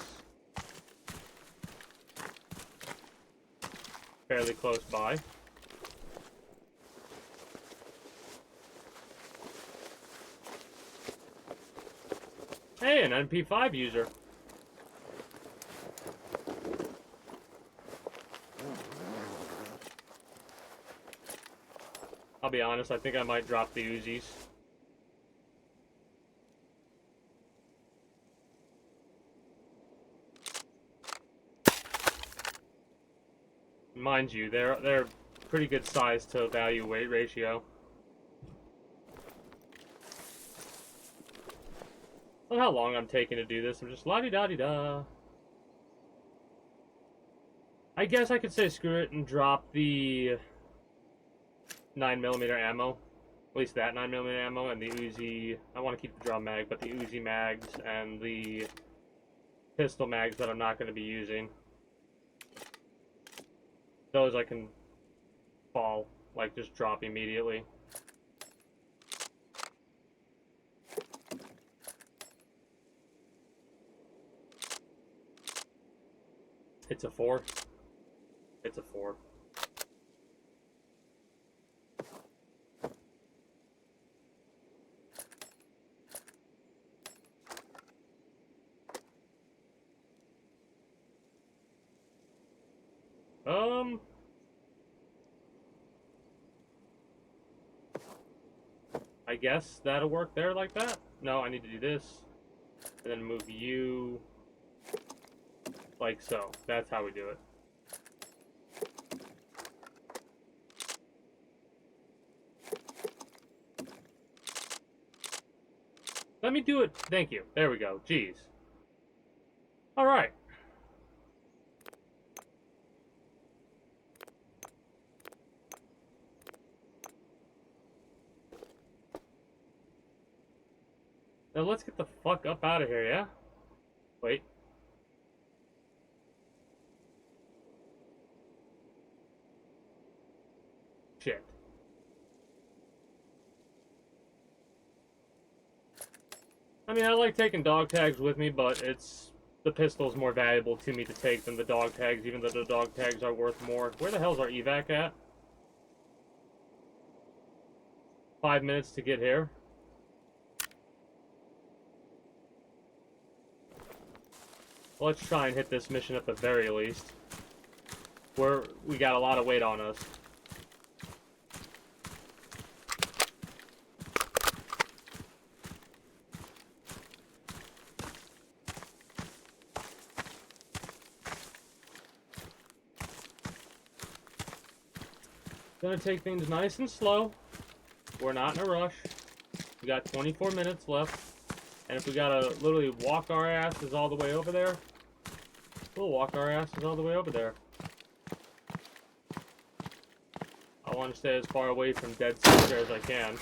fairly close by. Hey, an MP5 user. I'll be honest, I think I might drop the Uzis. Mind you, they're pretty good size to value weight ratio. I don't know how long I'm taking to do this. I'm just la-di-da-di-da. I guess I could say screw it and drop the 9mm ammo. At least that 9mm ammo and the Uzi. I want to keep the drum mag, but the Uzi mags and the pistol mags that I'm not going to be using. Those I can fall, like just drop immediately. It's a 4. It's a 4. I guess that'll work there like that. No, I need to do this. And then move you like so. That's how we do it. Let me do it. Thank you. There we go. Jeez. All right. Now let's get the fuck up out of here, yeah? Wait. Shit. I mean, I like taking dog tags with me, but the pistol's more valuable to me to take than the dog tags, even though the dog tags are worth more. Where the hell's our evac at? 5 minutes to get here. Let's try and hit this mission at the very least. We got a lot of weight on us. Gonna take things nice and slow. We're not in a rush. We got 24 minutes left. And if we gotta literally walk our asses all the way over there, we'll walk our asses all the way over there. I want to stay as far away from dead center as I can.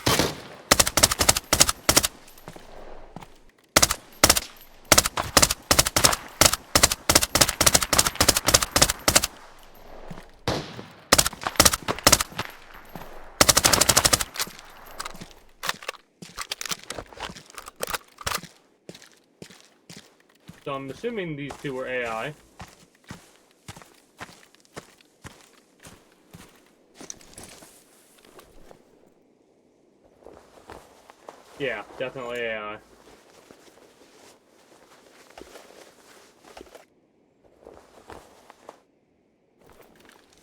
So I'm assuming these two were AI. Yeah, definitely AI.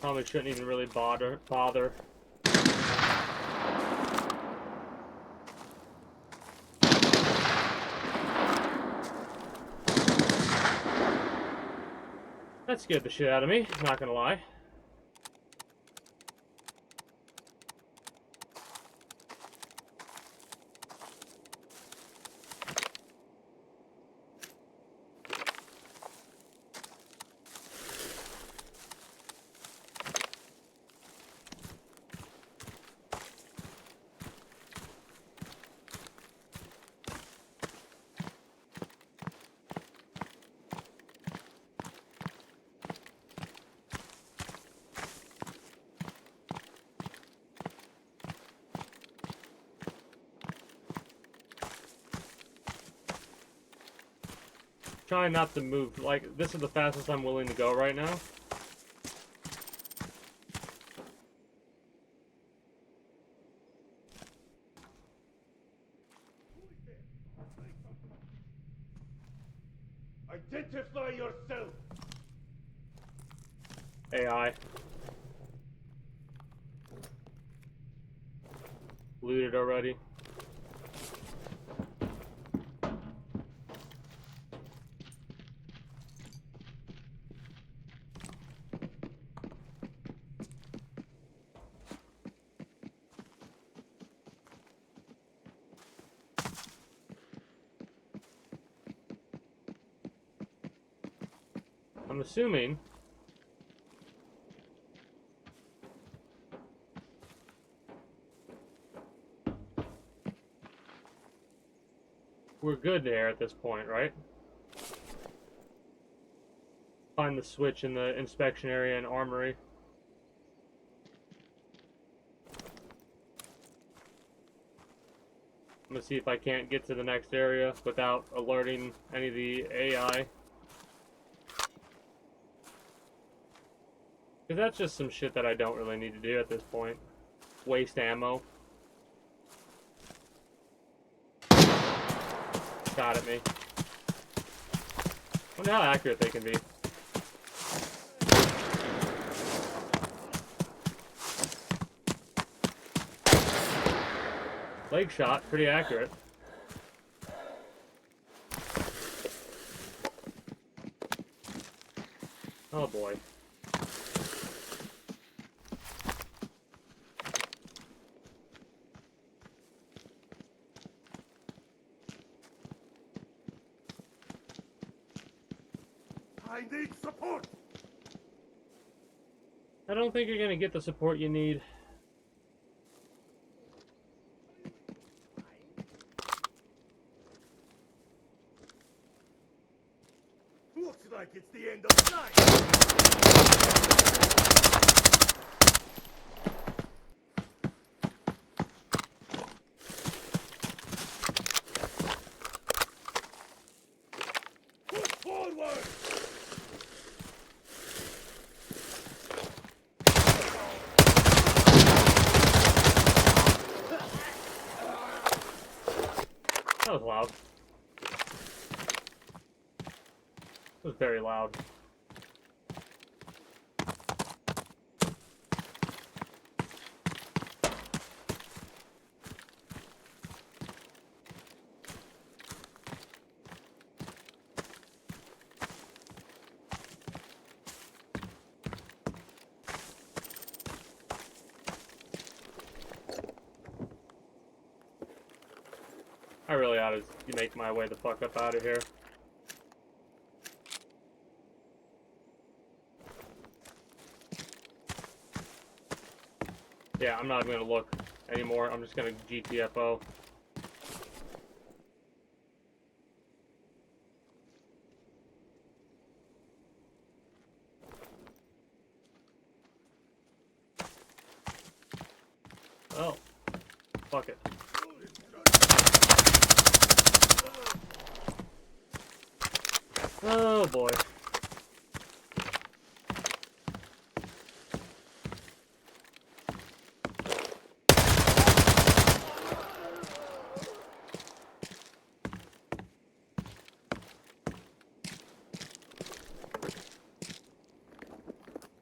Probably shouldn't even really bother. That scared the shit out of me, not gonna lie. Trying not to move. Like, this is the fastest I'm willing to go right now. Identify yourself! AI. Looted already. I'm assuming we're good there at this point, right? find the switch in the inspection area and armory. I'm gonna see if I can't get to the next area without alerting any of the AI. Because that's just some shit that I don't really need to do at this point. Waste ammo. Shot at me. Wonder how accurate they can be. Leg shot, pretty accurate. Oh boy. I need support! I don't think you're gonna get the support you need. Looks like it's the end of the night! Push forward! That was loud. It was very loud. I really ought to make my way the fuck up out of here. Yeah, I'm not even gonna look anymore. I'm just gonna GTFO. Oh, fuck it. Oh boy.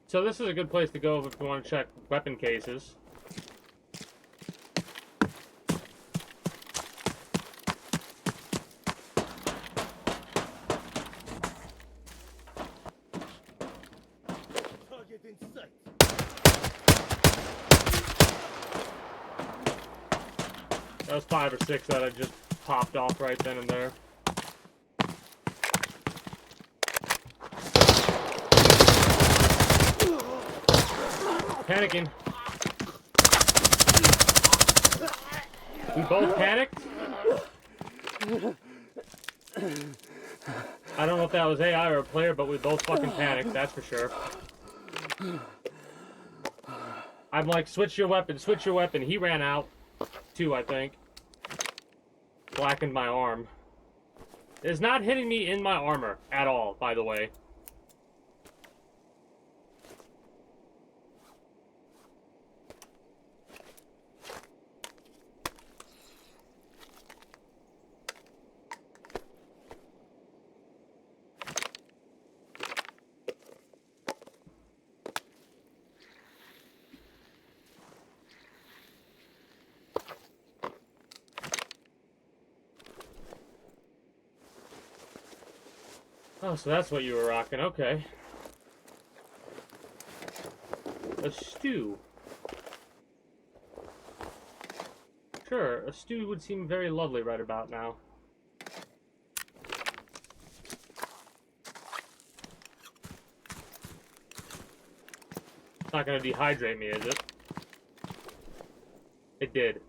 So this is a good place to go if you want to check weapon cases. Target in sight! That was 5 or 6 that I just popped off right then and there. Panicking. We both panicked? I don't know if that was AI or a player, but we both fucking panicked, that's for sure. I'm like, switch your weapon, switch your weapon. He ran out. 2, I think. Blackened my arm. It is not hitting me in my armor at all, by the way. Oh, so that's what you were rocking. Okay. A stew. Sure, a stew would seem very lovely right about now. It's not gonna dehydrate me, is it? It did.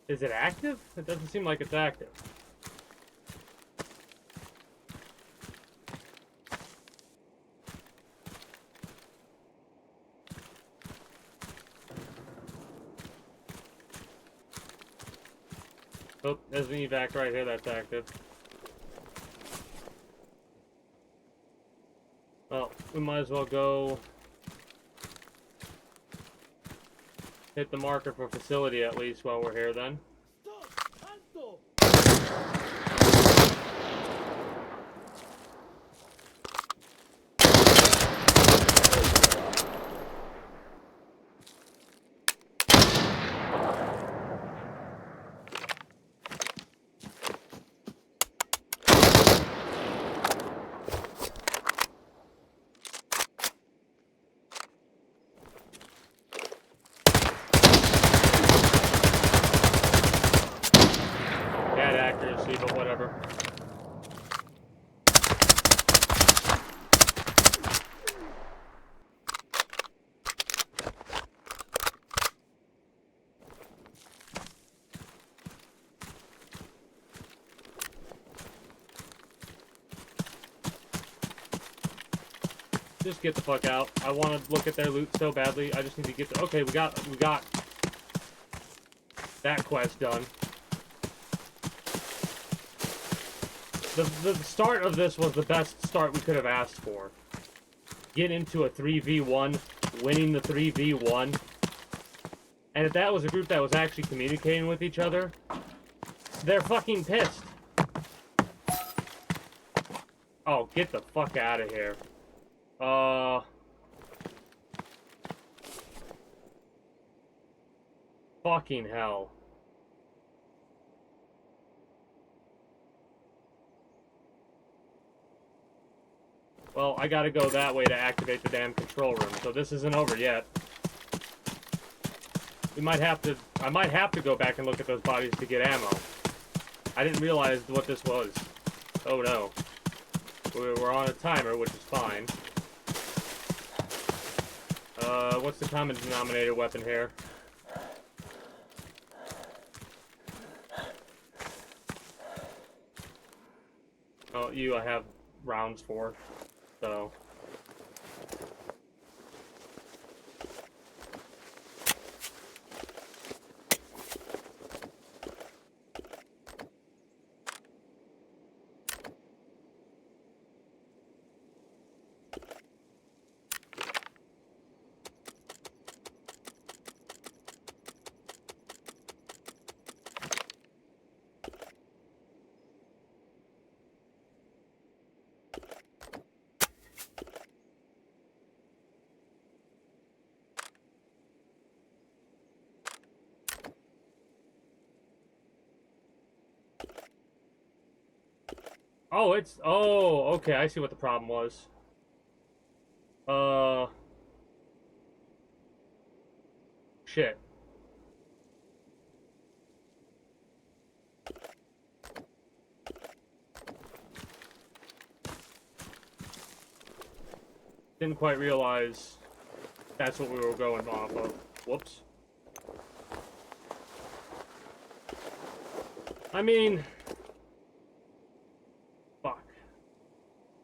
Is it active? It doesn't seem like it's active. Oh, there's an evac right here that's active. Well, we might as well go hit the marker for facility at least while we're here then. Stop! Alto! Bad accuracy, but whatever. Just get the fuck out. I want to look at their loot so badly. I just need to get the... Okay, we got that quest done. The start of this was the best start we could have asked for. Get into a 3v1, winning the 3v1. And if that was a group that was actually communicating with each other, they're fucking pissed. Oh, get the fuck out of here. Fucking hell. Well, I gotta go that way to activate the damn control room, so this isn't over yet. I might have to go back and look at those bodies to get ammo. I didn't realize what this was. Oh no. We're on a timer, which is fine. What's the common denominator weapon here? Oh, I have rounds for, so... Oh, it's... Oh, okay, I see what the problem was. Shit. Didn't quite realize that's what we were going off of. Whoops. I mean... Fuck.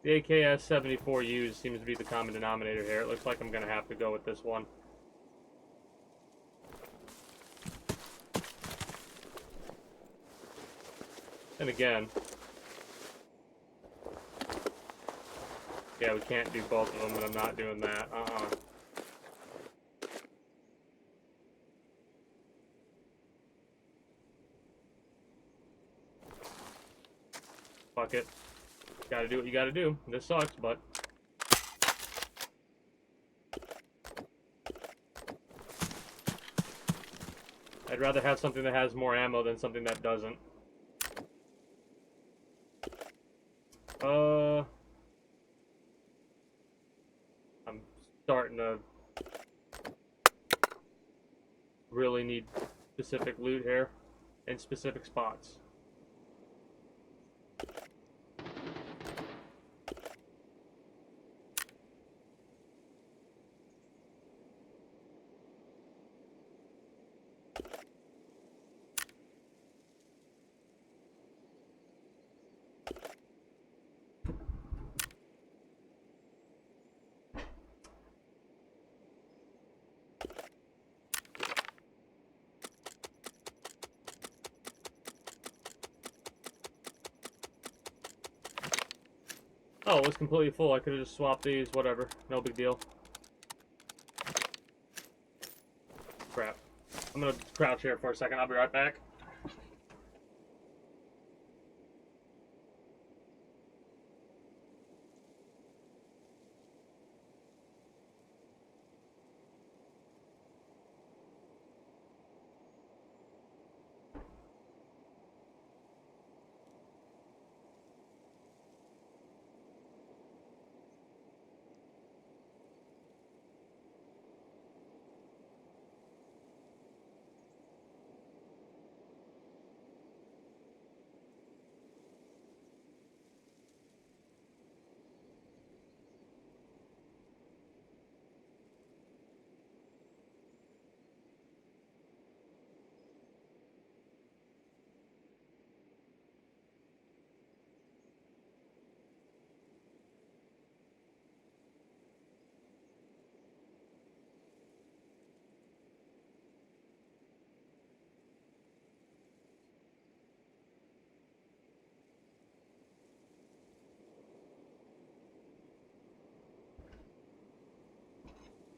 The AKS-74 used seems to be the common denominator here. It looks like I'm gonna have to go with this one. And again... Yeah, we can't do both of them, and I'm not doing that. Fuck it. Gotta do what you gotta do. This sucks, but... I'd rather have something that has more ammo than something that doesn't. I'm starting to really need specific loot here in specific spots. Oh, it was completely full. I could have just swapped these. Whatever. No big deal. Crap. I'm gonna crouch here for a second. I'll be right back.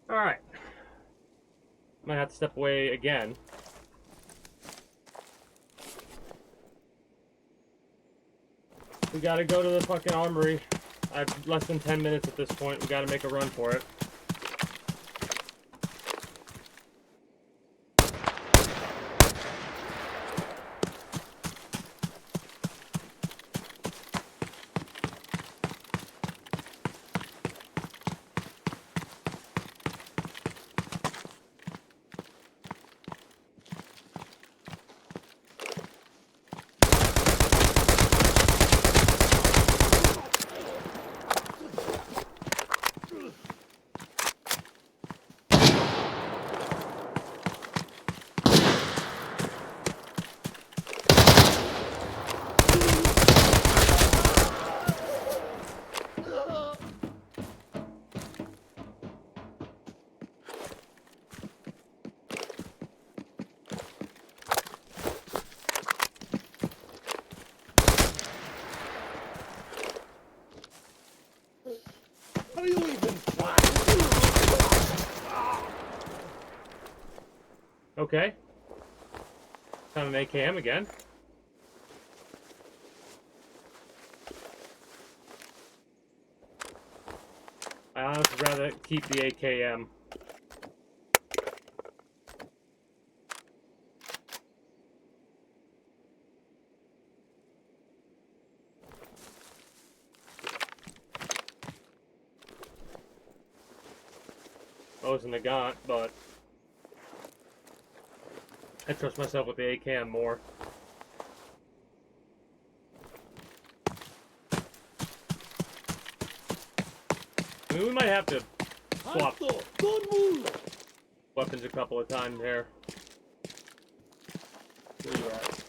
Alright. Might have to step away again. We gotta go to the fucking armory. I have less than 10 minutes at this point. We gotta make a run for it. Are you even trying? Okay. Found an AKM again. I honestly rather keep the AKM. I was in the Gaunt, but I trust myself with the AKM more. I mean, we might have to swap Alto, don't move! weapons a couple of times here. Where you at?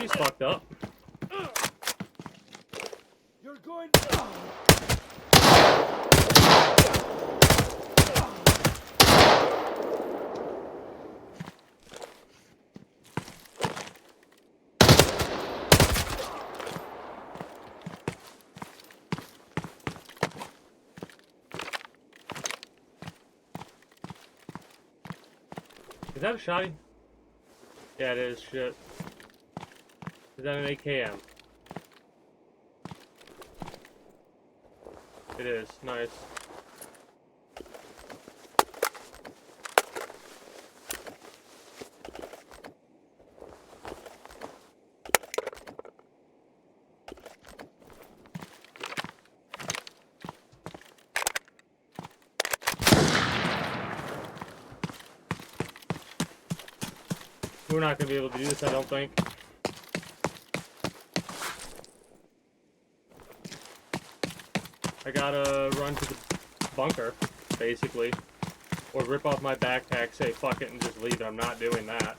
He's fucked up. You're going. Is that a shotty? Yeah, it is. Shit. Is that an AKM? It is. Nice. We're not going to be able to do this, I don't think. I gotta run to the bunker, basically. Or rip off my backpack, say fuck it, and just leave it. I'm not doing that.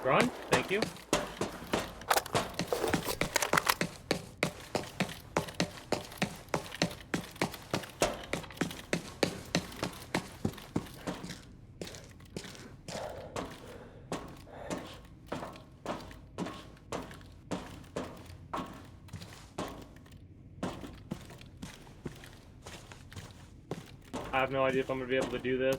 Run. Thank you. I have no idea if I'm gonna be able to do this.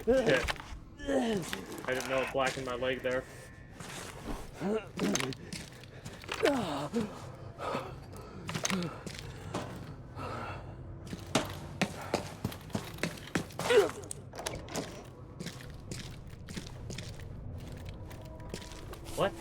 Shit. I didn't know it blackened my leg there. What?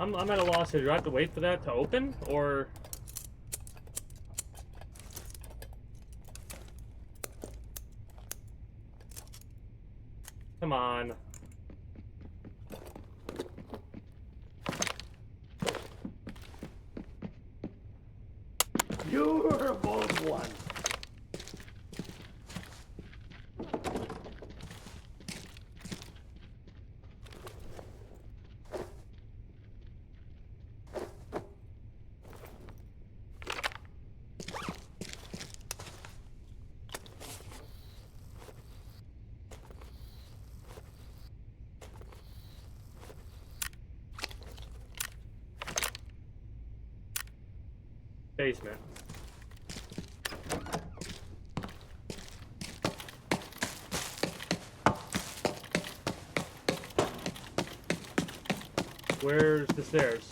I'm at a loss here. Do I have to wait for that to open, or... Come on. You're a bold one. Basement. Where's the stairs?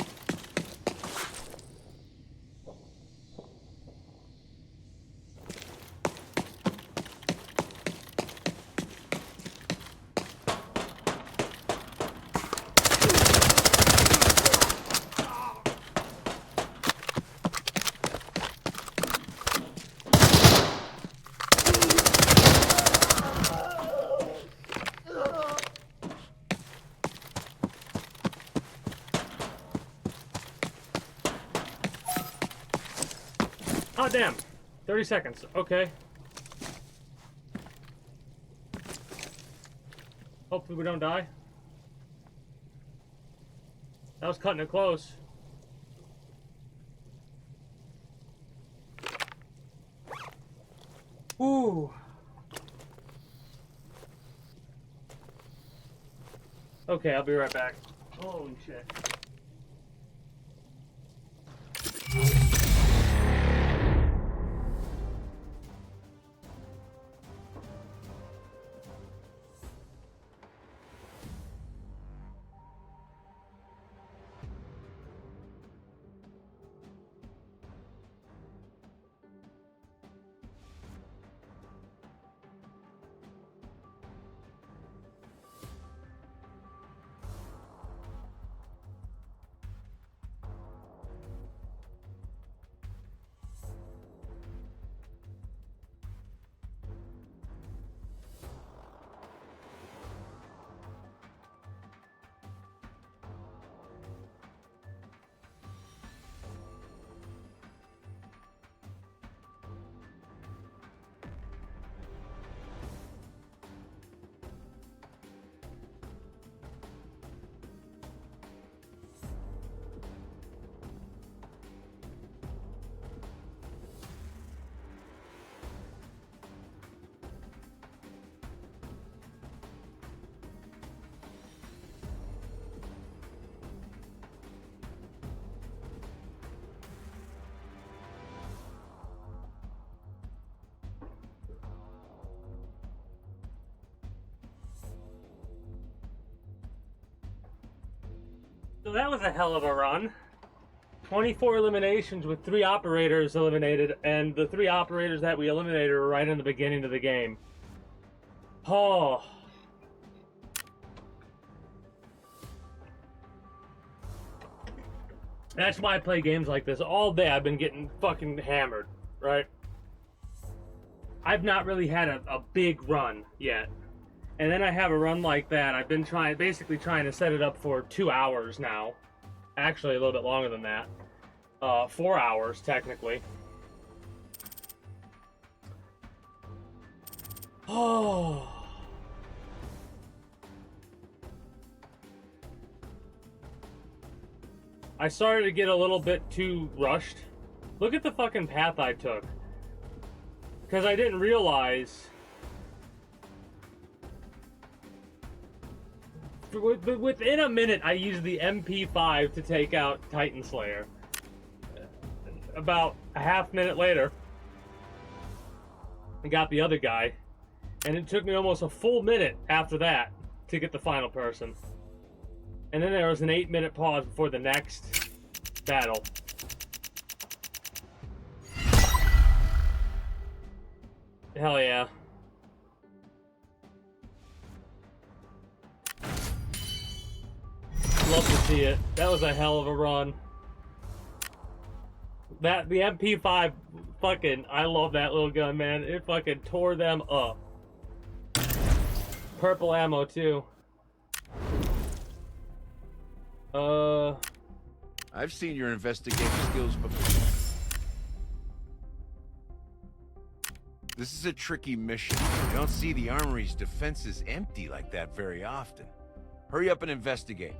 Oh, damn. 30 seconds. Okay. Hopefully we don't die. That was cutting it close. Ooh. Okay, I'll be right back. Holy shit. So that was a hell of a run. 24 eliminations with 3 operators eliminated, and the 3 operators that we eliminated were right in the beginning of the game. Oh. That's why I play games like this. All day I've been getting fucking hammered, right? I've not really had a big run yet. And then I have a run like that. I've been basically trying to set it up for 2 hours now. Actually, a little bit longer than that. 4 hours, technically. Oh. I started to get a little bit too rushed. Look at the fucking path I took. Because I didn't realize... Within a minute, I used the MP5 to take out Titan Slayer. About a half minute later, I got the other guy. And it took me almost a full minute after that to get the final person. And then there was an 8-minute pause before the next battle. Hell yeah. Love to see it. That was a hell of a run. The MP5 fucking, I love that little gun, man. It fucking tore them up. Purple ammo too. I've seen your investigative skills before. This is a tricky mission. You don't see the armory's defenses empty like that very often. Hurry up and investigate.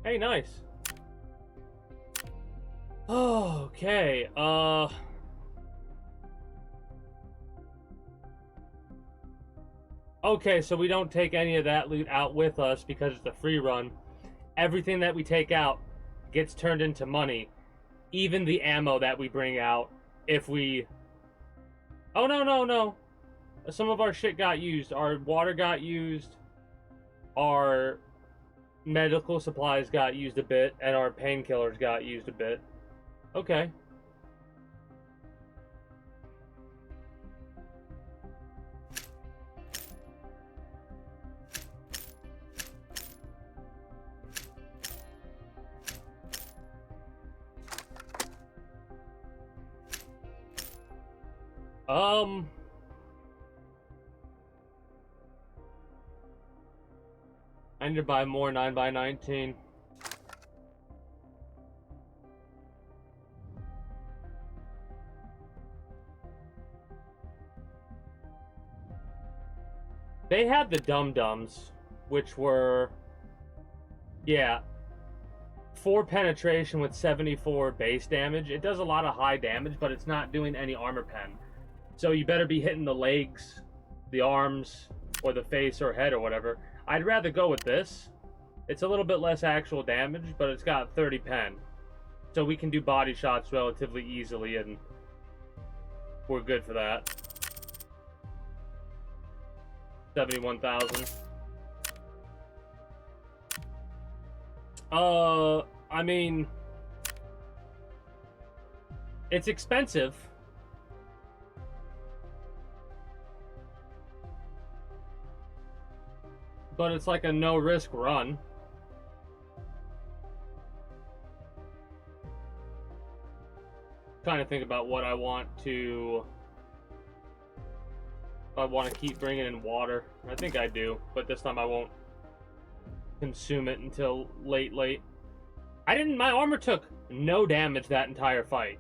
Hey, nice. Okay, okay, so we don't take any of that loot out with us because it's a free run. Everything that we take out gets turned into money. Even the ammo that we bring out, if we... Oh, no. Some of our shit got used. Our water got used. Our medical supplies got used a bit. And our painkillers got used a bit. Okay. I need to buy more 9x19. They had the dum-dums, which were, yeah, 4 penetration with 74 base damage. It does a lot of high damage, but it's not doing any armor pen. So you better be hitting the legs, the arms, or the face or head or whatever. I'd rather go with this. It's a little bit less actual damage, but it's got 30 pen. So we can do body shots relatively easily, and we're good for that. 71,000. I mean, it's expensive. But it's like a no-risk run. Trying to think about what I want to... If I want to keep bringing in water. I think I do, but this time I won't consume it until late. My armor took no damage that entire fight.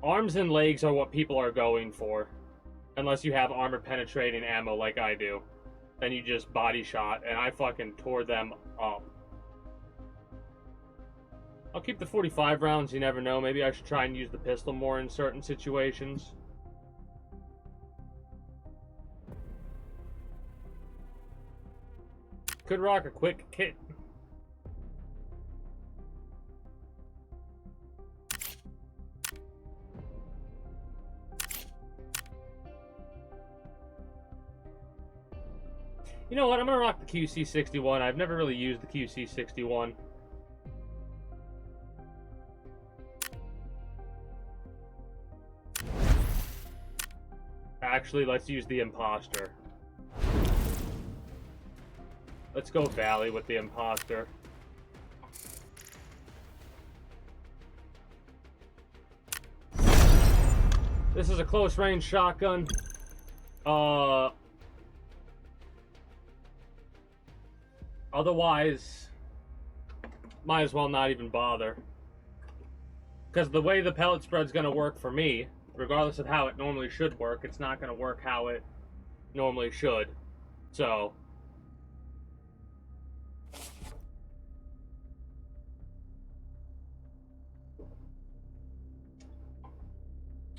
Arms and legs are what people are going for. Unless you have armor penetrating ammo like I do. Then you just body shot, and I fucking tore them up. I'll keep the 45 rounds, you never know. Maybe I should try and use the pistol more in certain situations. Could rock a quick kit. You know what? I'm gonna rock the QC61. I've never really used the QC61. Actually, let's use the Imposter. Let's go Valley with the Imposter. This is a close range shotgun. Otherwise, might as well not even bother. Because the way the pellet spread's gonna work for me, regardless of how it normally should work, it's not gonna work how it normally should. So,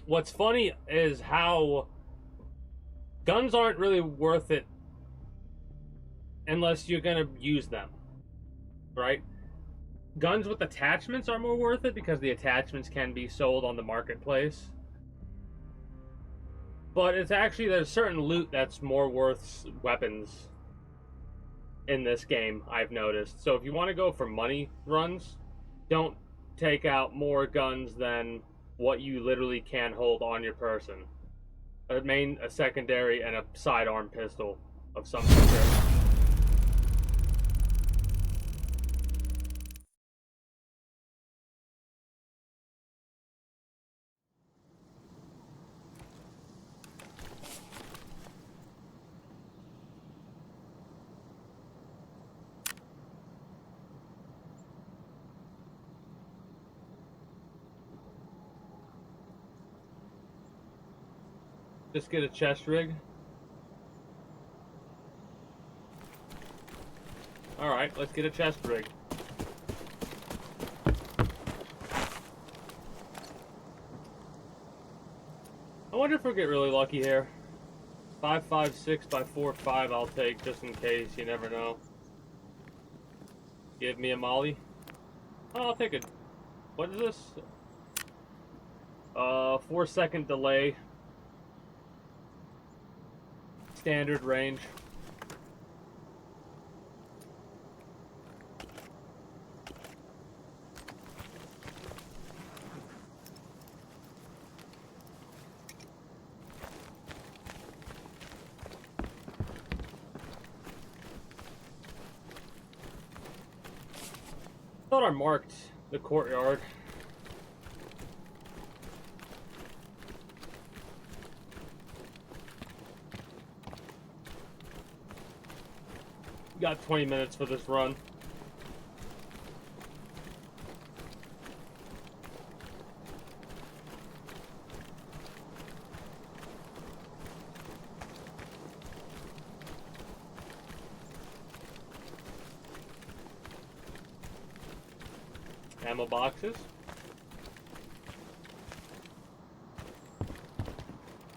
what's funny is how guns aren't really worth it unless you're gonna use them, right? Guns with attachments are more worth it because the attachments can be sold on the marketplace. But it's actually, there's certain loot that's more worth weapons in this game, I've noticed. So if you want to go for money runs, don't take out more guns than what you literally can hold on your person. A secondary, and a sidearm pistol of some sort. Just get a chest rig. Alright, let's get a chest rig. I wonder if we'll get really lucky here. 5.56 by 4.5 I'll take just in case, you never know. Give me a molly. Oh, I'll take it. What is this? 4-second delay. Standard range. Thought I marked the courtyard. Got 20 minutes for this run. Ammo boxes.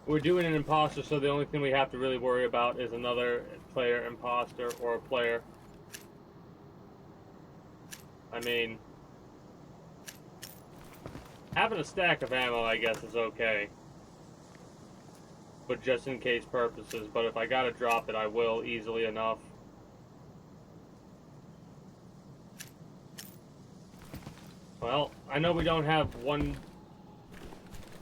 We're doing an imposter, so the only thing we have to really worry about is another player imposter or a player. I mean, having a stack of ammo, I guess, is okay. But just in case purposes, but if I gotta drop it, I will easily enough. Well, I know we don't have one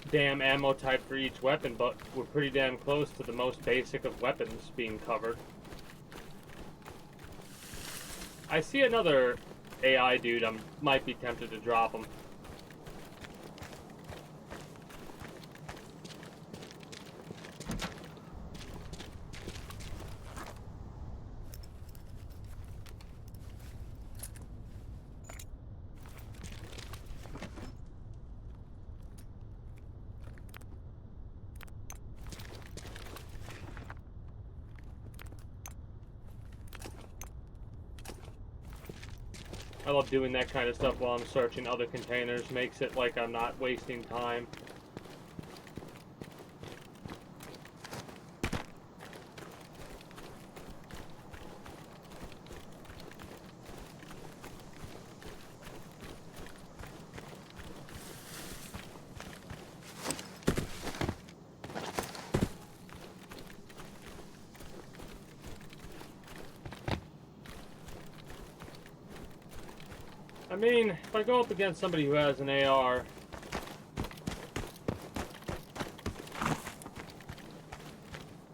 damn ammo type for each weapon, but we're pretty damn close to the most basic of weapons being covered. I see another AI dude. I might be tempted to drop him. I love doing that kind of stuff while I'm searching other containers. Makes it like I'm not wasting time. mean, if I go up against somebody who has an AR,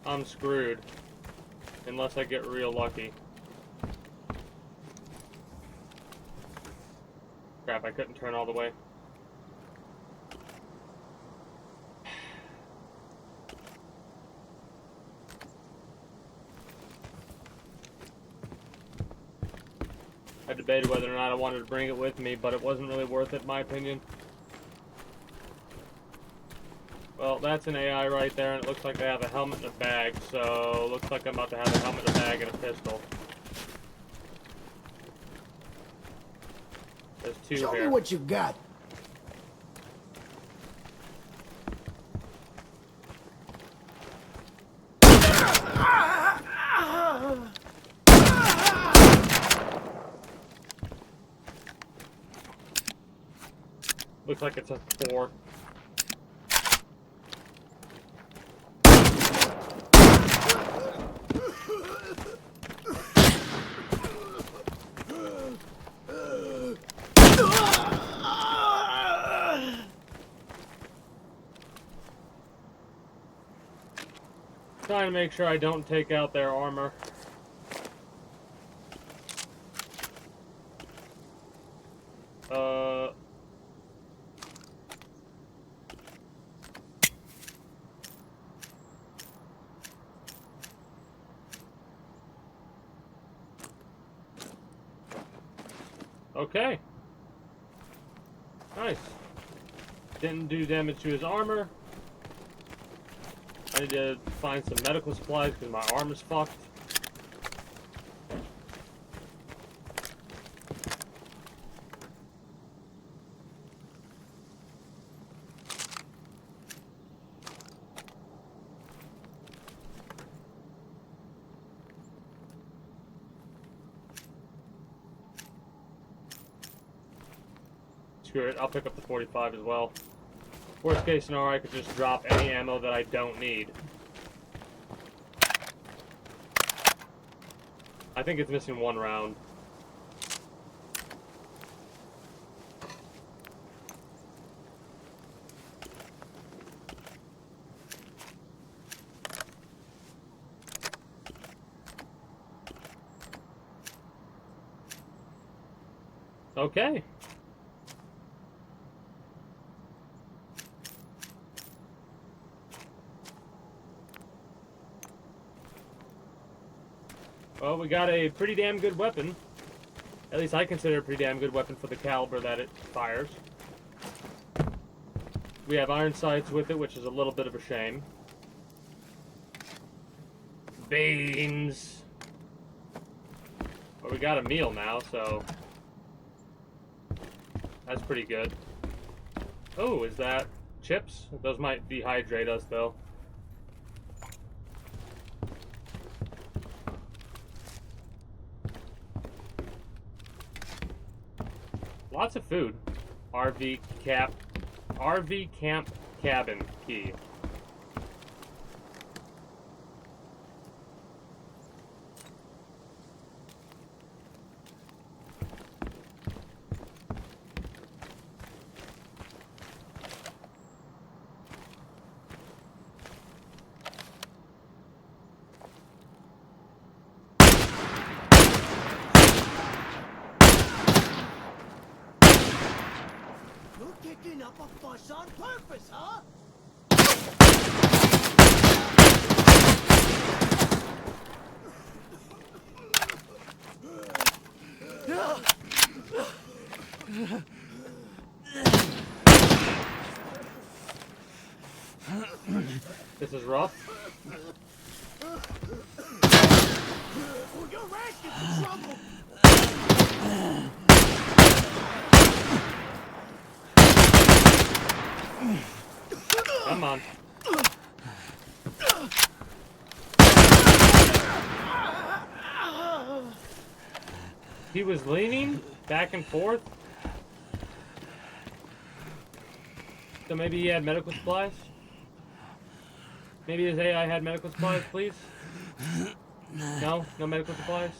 I'm screwed. Unless I get real lucky. Crap, I couldn't turn all the way. I debated whether or not I wanted to bring it with me, but it wasn't really worth it, in my opinion. Well, that's an AI right there, and it looks like they have a helmet and a bag, so looks like I'm about to have a helmet, a bag, and a pistol. There's two Show here. me what you got. Looks like it's a 4. Trying to make sure I don't take out their armor. Okay. Nice. Didn't do damage to his armor. I need to find some medical supplies because my arm is fucked. Screw it, I'll pick up the 45 as well. Worst case scenario, I could just drop any ammo that I don't need. I think it's missing 1 round. Okay. Well, we got a pretty damn good weapon. At least I consider it a pretty damn good weapon for the caliber that it fires. We have iron sights with it, which is a little bit of a shame. Beans! Well, we got a meal now, so... that's pretty good. Oh, is that chips? Those might dehydrate us, though. Lots of food. RV camp cabin key. You're kicking up a fuss on purpose, huh? This is rough. Oh, you're asking for trouble. Come on. He was leaning back and forth. So maybe he had medical supplies? Maybe his AI had medical supplies, please? No? No medical supplies?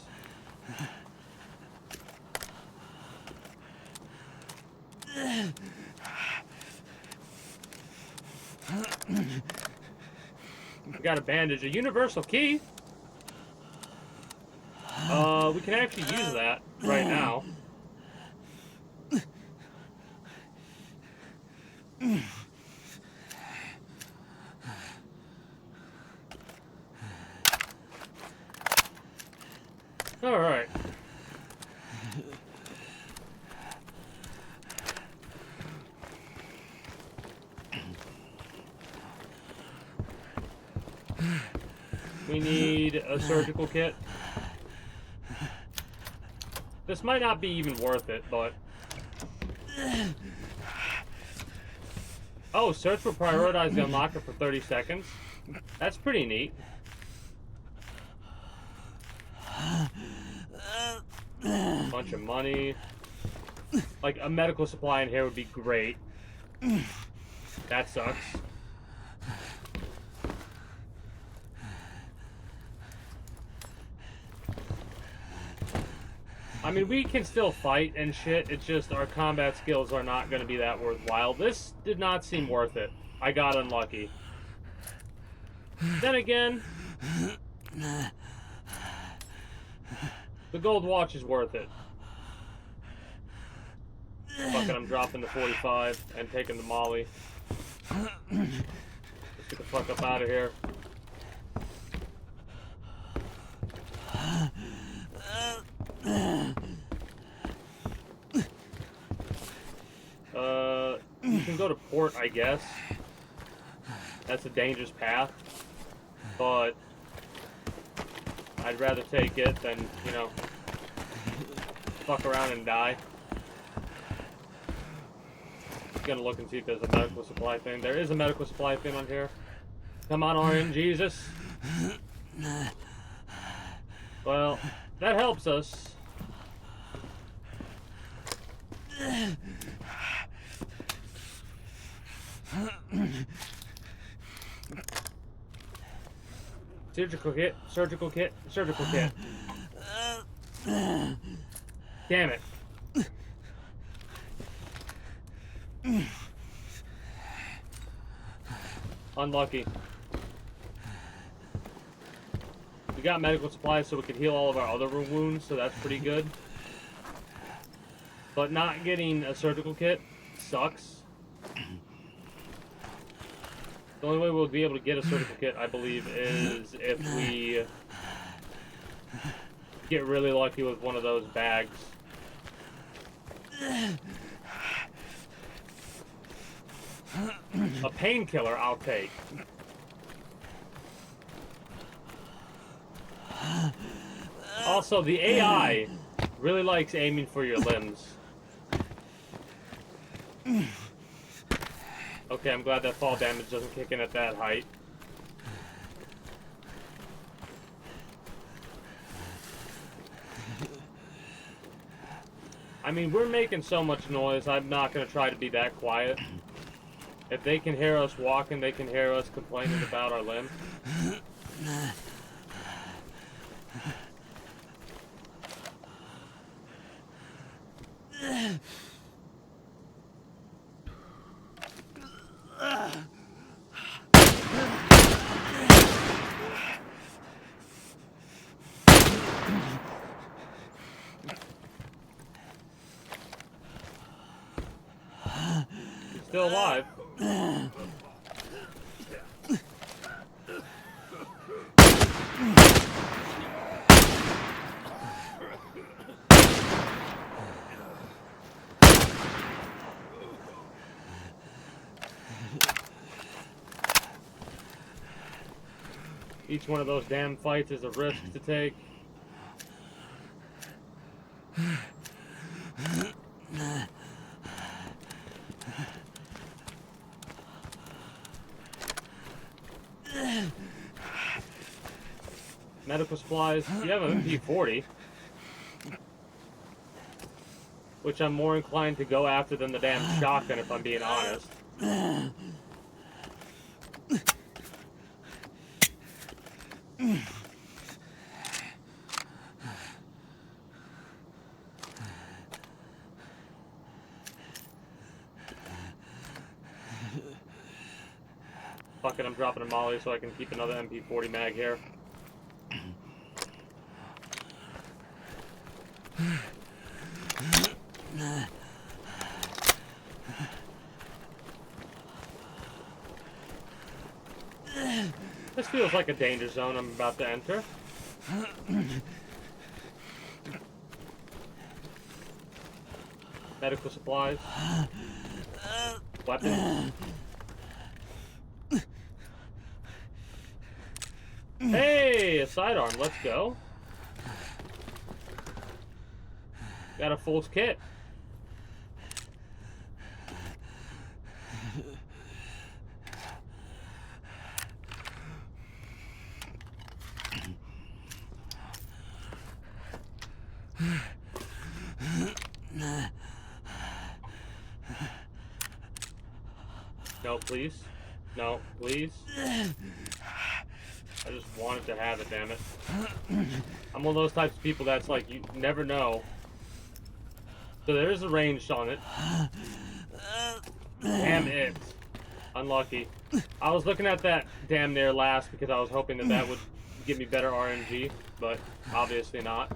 We got a bandage, a universal key. We can actually use that right now. All right. We need a surgical kit. This might not be even worth it, but... Oh, search will prioritize the unlocker for 30 seconds. That's pretty neat. Bunch of money. Like, a medical supply in here would be great. That sucks. I mean, we can still fight and shit, it's just our combat skills are not going to be that worthwhile. This did not seem worth it. I got unlucky. Then again, the gold watch is worth it. Fuck it, I'm dropping the 45 and taking the molly. Let's get the fuck up out of here. You can go to port, I guess. That's a dangerous path. But I'd rather take it than, you know, fuck around and die. Just gonna look and see if there's a medical supply thing. There is a medical supply thing on here. Come on, Orange, Jesus. Well, that helps us. Surgical kit, surgical kit, surgical kit. Damn it. Unlucky. We got medical supplies so we can heal all of our other wounds, so that's pretty good. But not getting a surgical kit sucks. The only way we'll be able to get a surgical kit, I believe, is if we get really lucky with one of those bags. A painkiller, I'll take. Also, the AI really likes aiming for your limbs. Okay, I'm glad that fall damage doesn't kick in at that height. I mean, we're making so much noise, I'm not going to try to be that quiet. If they can hear us walking, they can hear us complaining about our limb. Still alive. Each one of those damn fights is a risk to take. Medical supplies. You have an MP40. Which I'm more inclined to go after than the damn shotgun, if I'm being honest. Fuck it, I'm dropping a molly so I can keep another MP40 mag here. This feels like a danger zone I'm about to enter. Medical supplies. Weapons. Hey, a sidearm, let's go. Got a full kit. No, please. No, please. I just wanted to have it, damn it. I'm one of those types of people that's like, you never know. So there is a range on it. Damn it. Unlucky. I was looking at that damn near last because I was hoping that that would give me better RNG, but obviously not.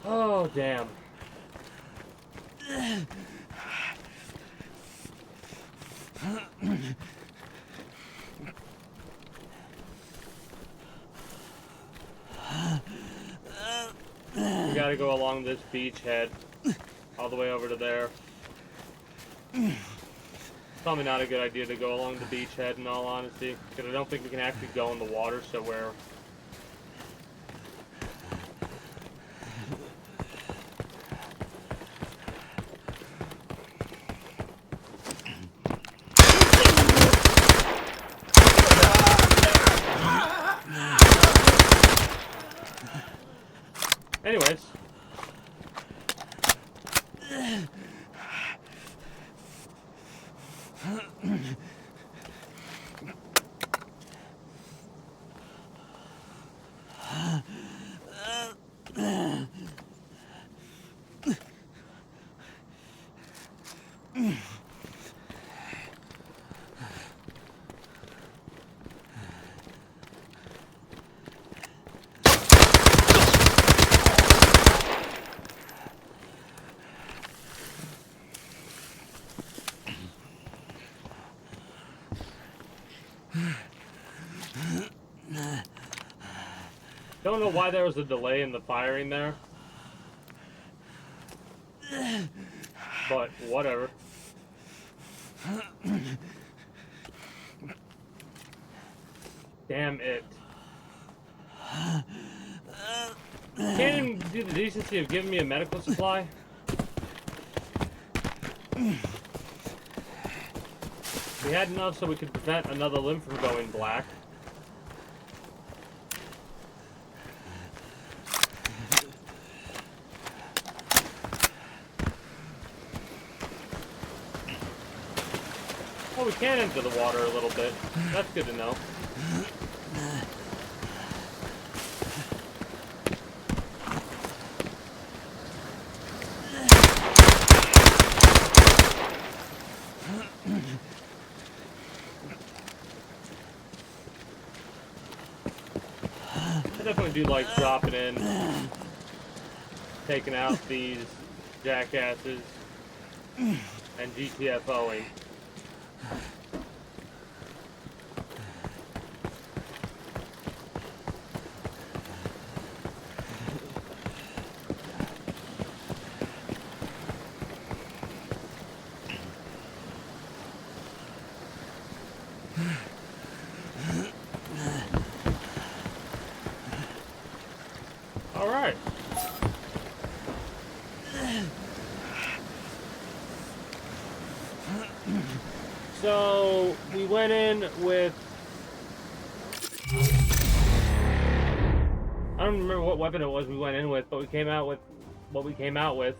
Oh, damn. We gotta go along this beachhead all the way over to there. Probably not a good idea to go along the beachhead in all honesty, because I don't think we can actually go in the water, so we're... Anyways. Don't know why there was a delay in the firing there. But whatever. Damn it. Can't even do the decency of giving me a medical supply. We had enough so we could prevent another limb from going black. Oh, we can enter the water a little bit. That's good to know. I definitely do like dropping in, taking out these jackasses, and GTFOing. Alright. So, we went in with... I don't remember what weapon it was we went in with, but we came out with what we came out with.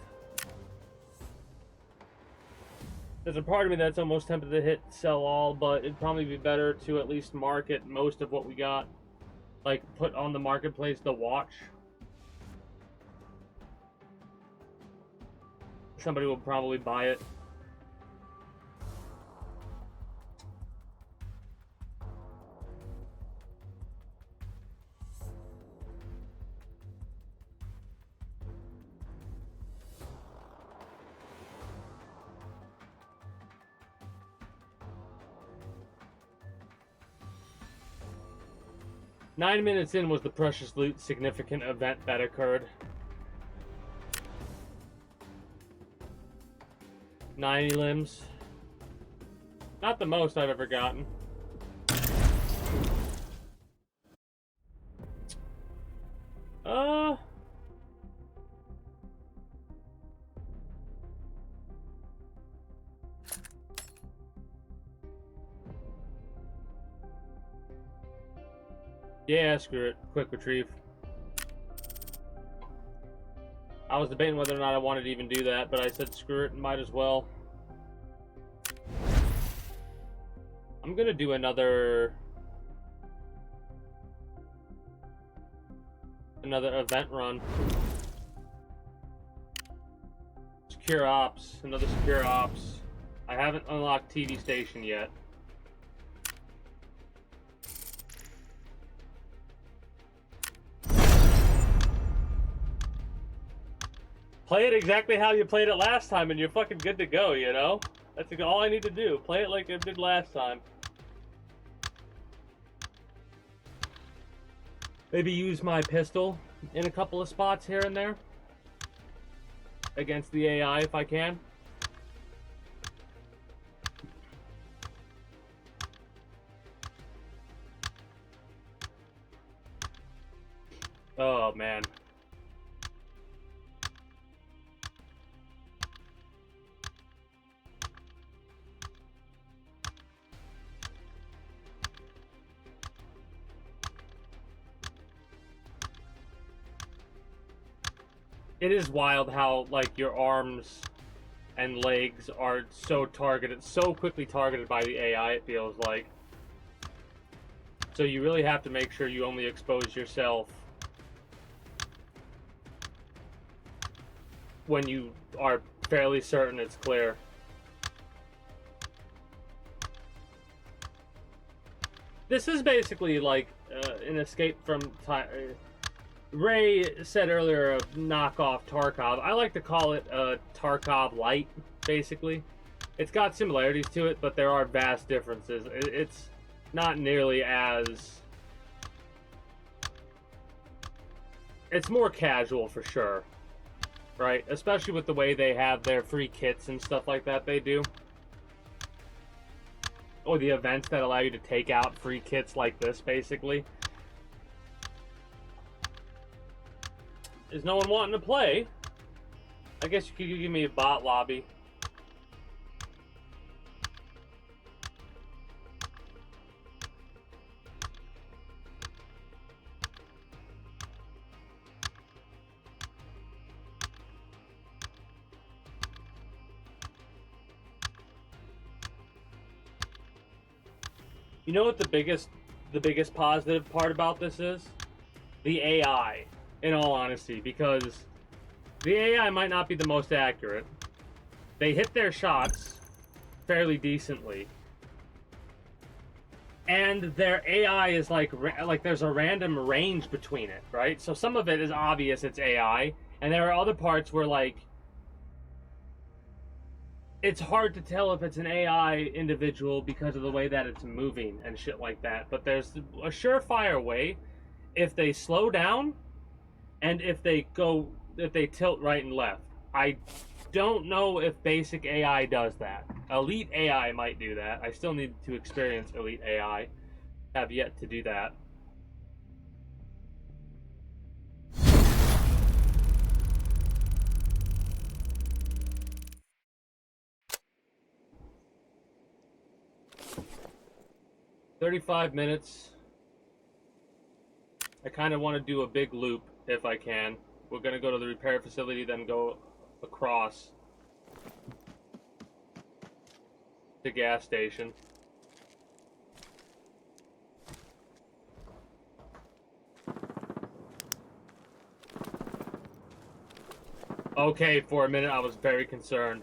There's a part of me that's almost tempted to hit sell all, but it'd probably be better to at least market most of what we got. Like, put on the marketplace the watch. Somebody will probably buy it. Nine minutes in was the precious loot significant event that occurred. 90 limbs. Not the most I've ever gotten. Yeah, screw it. Quick retrieve. I was debating whether or not I wanted to even do that, but I said screw it, might as well. I'm gonna do another event run. Secure ops, another secure ops. I haven't unlocked TV station yet. Play it exactly how you played it last time and you're fucking good to go, you know? That's all I need to do. Play it like I did last time. Maybe use my pistol in a couple of spots here and there. Against the AI if I can. Oh, man. It is wild how, like, your arms and legs are so targeted, so quickly targeted by the AI, it feels like. So you really have to make sure you only expose yourself when you are fairly certain it's clear. This is basically like an escape from time. Ray said earlier a knockoff Tarkov. I like to call it a Tarkov Light, basically. It's got similarities to it, but there are vast differences. It's not nearly as... It's more casual for sure, right? Especially with the way they have their free kits and stuff like that they do. Or the events that allow you to take out free kits like this, basically. Is no one wanting to play? I guess you could give me a bot lobby. You know what the biggest positive part about this is? The AI. In all honesty, because the AI might not be the most accurate. They hit their shots fairly decently. And their AI is like there's a random range between it, right? So some of it is obvious it's AI, and there are other parts where, like, it's hard to tell if it's an AI individual because of the way that it's moving and shit like that. But there's a surefire way, if they slow down, and if they tilt right and left. I don't know if basic AI does that. Elite AI might do that. I still need to experience Elite AI. Have yet to do that. "35 minutes. I kind of want to do a big loop if I can. We're going to go to the repair facility, then go across. the gas station. Okay, for a minute I was very concerned.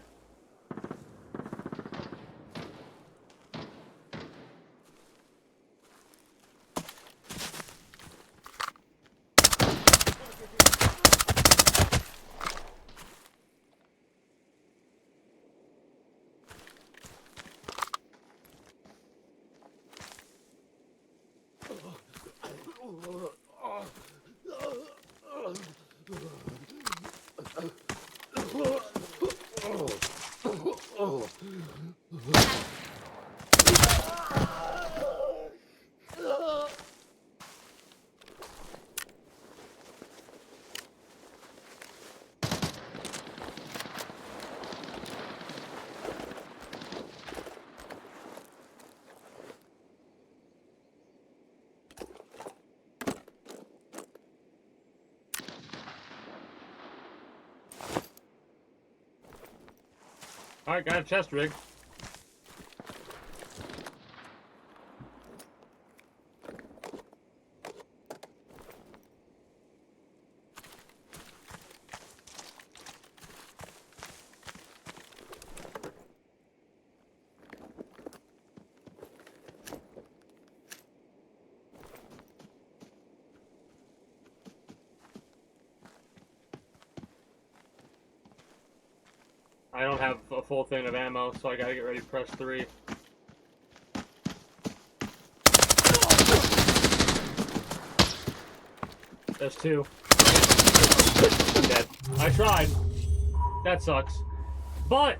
Alright, got a chest rig. I don't have a full thing of ammo, so I gotta get ready to press 3. There's 2. I'm dead. I tried. That sucks. But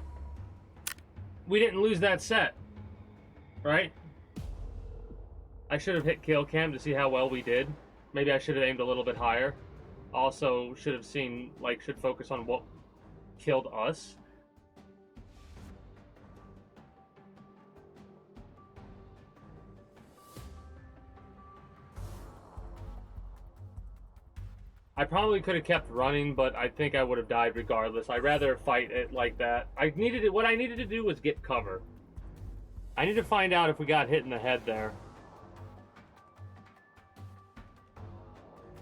we didn't lose that set, right? I should have hit kill cam to see how well we did. Maybe I should have aimed a little bit higher. Also, should have seen, like, should focus on what killed us. I probably could have kept running, but I think I would have died regardless. I'd rather fight it like that. What I needed to do was get cover. I need to find out if we got hit in the head there.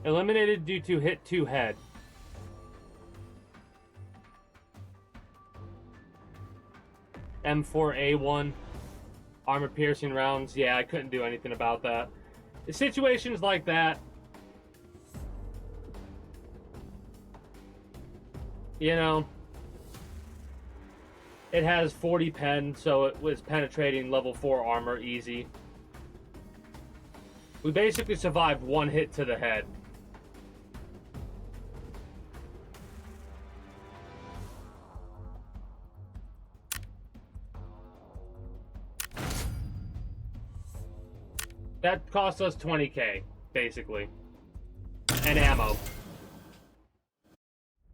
Eliminated due to hit to head. M4A1. Armor piercing rounds. Yeah, I couldn't do anything about that. In situations like that, you know, it has 40 pen, so it was penetrating level 4 armor easy. We basically survived one hit to the head. That cost us 20k, basically. And ammo.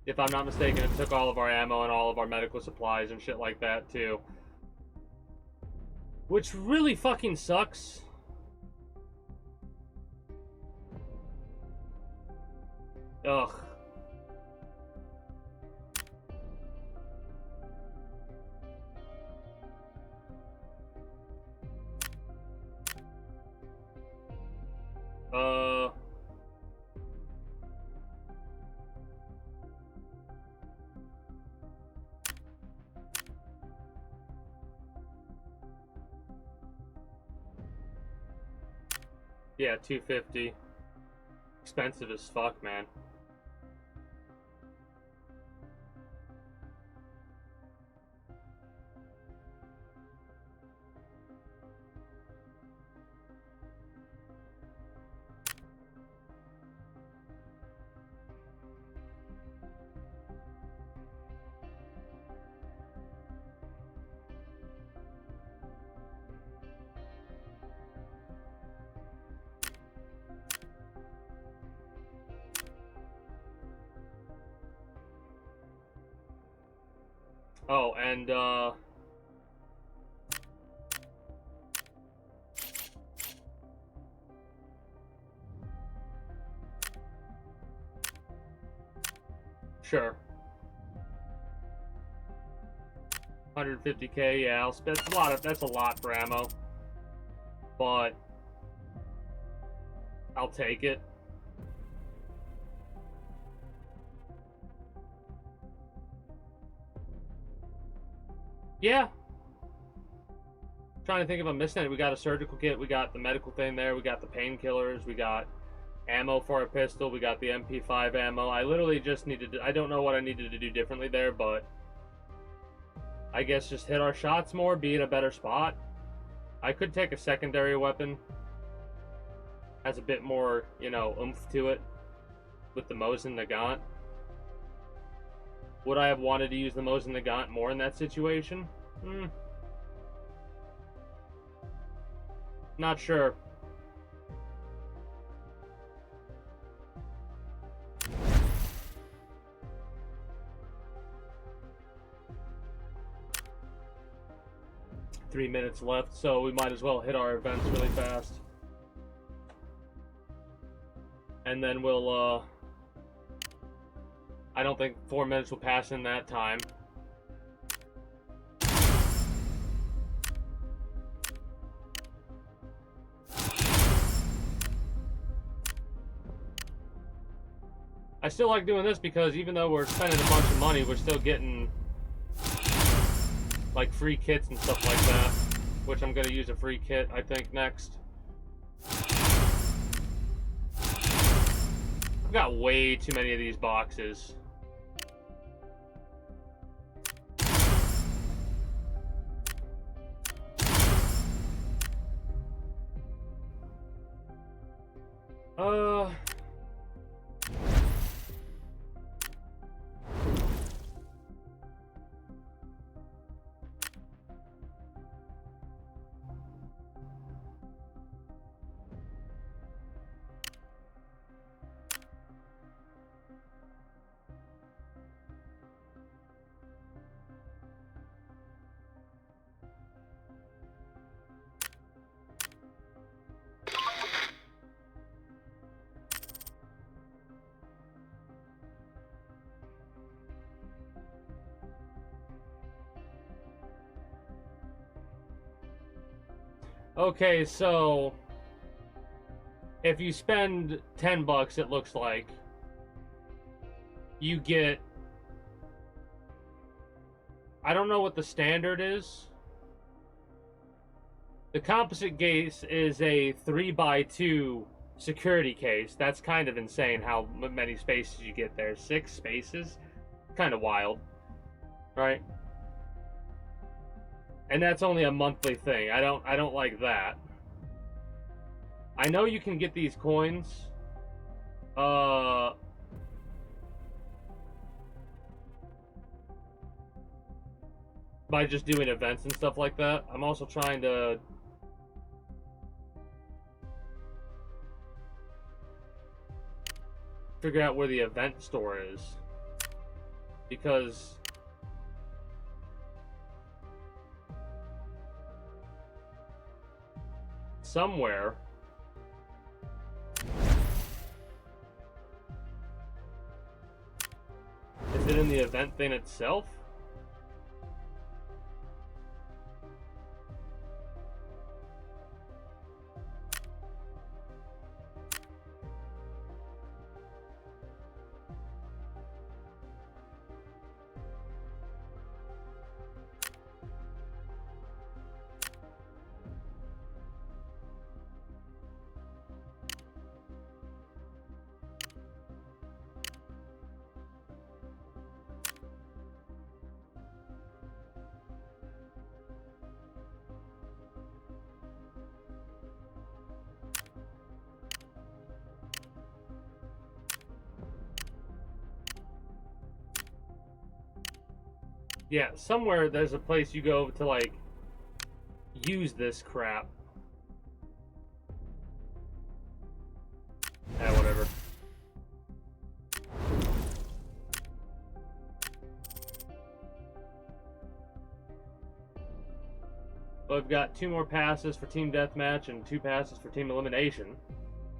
If I'm not mistaken, it took all of our ammo and all of our medical supplies and shit like that, too. Which really fucking sucks. Ugh. Yeah, 250. Expensive as fuck, man. Oh, and, sure. 150k, yeah, I'll spend that's a lot for ammo. But I'll take it. Yeah. Trying to think if I'm missing it. We got a surgical kit, we got the medical thing there, we got the painkillers, we got ammo for a pistol, we got the MP5 ammo. I literally just needed to, I don't know what I needed to do differently there, but I guess just hit our shots more, be in a better spot. I could take a secondary weapon. Has a bit more, you know, oomph to it with the Mosin Nagant. Would I have wanted to use the Mosin Nagant more in that situation? Not sure. Three minutes left, so we might as well hit our events really fast. And then we'll, I don't think 4 minutes will pass in that time. I still like doing this because even though we're spending a bunch of money, we're still getting like free kits and stuff like that, which I'm gonna use a free kit, I think, next. I've got way too many of these boxes. Okay, so if you spend 10 bucks, it looks like you get, I don't know what the standard is. The composite case is a 3x2 security case. That's kind of insane how many spaces you get there. 6 spaces? Kind of wild, right? And that's only a monthly thing. I don't like that. I know you can get these coins. By just doing events and stuff like that. I'm also trying to figure out where the event store is. Because somewhere is it in the event thing itself? Yeah, somewhere there's a place you go to, like, use this crap. Whatever. Well, I've got 2 more passes for Team Deathmatch and 2 passes for Team Elimination.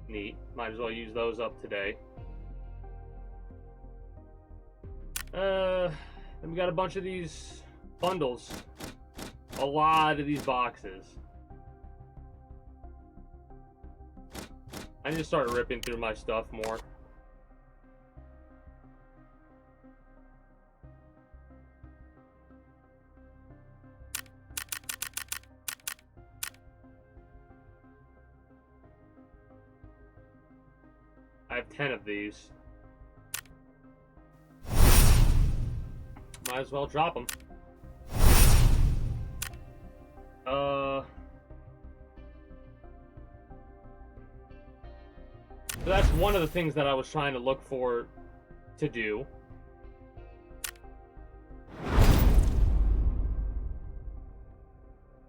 Neat. Might as well use those up today. Then we got a bunch of these Bundles. A lot of these boxes. I need to start ripping through my stuff more. I have 10 of these. Might as well drop them. So that's one of the things that I was trying to look for to do.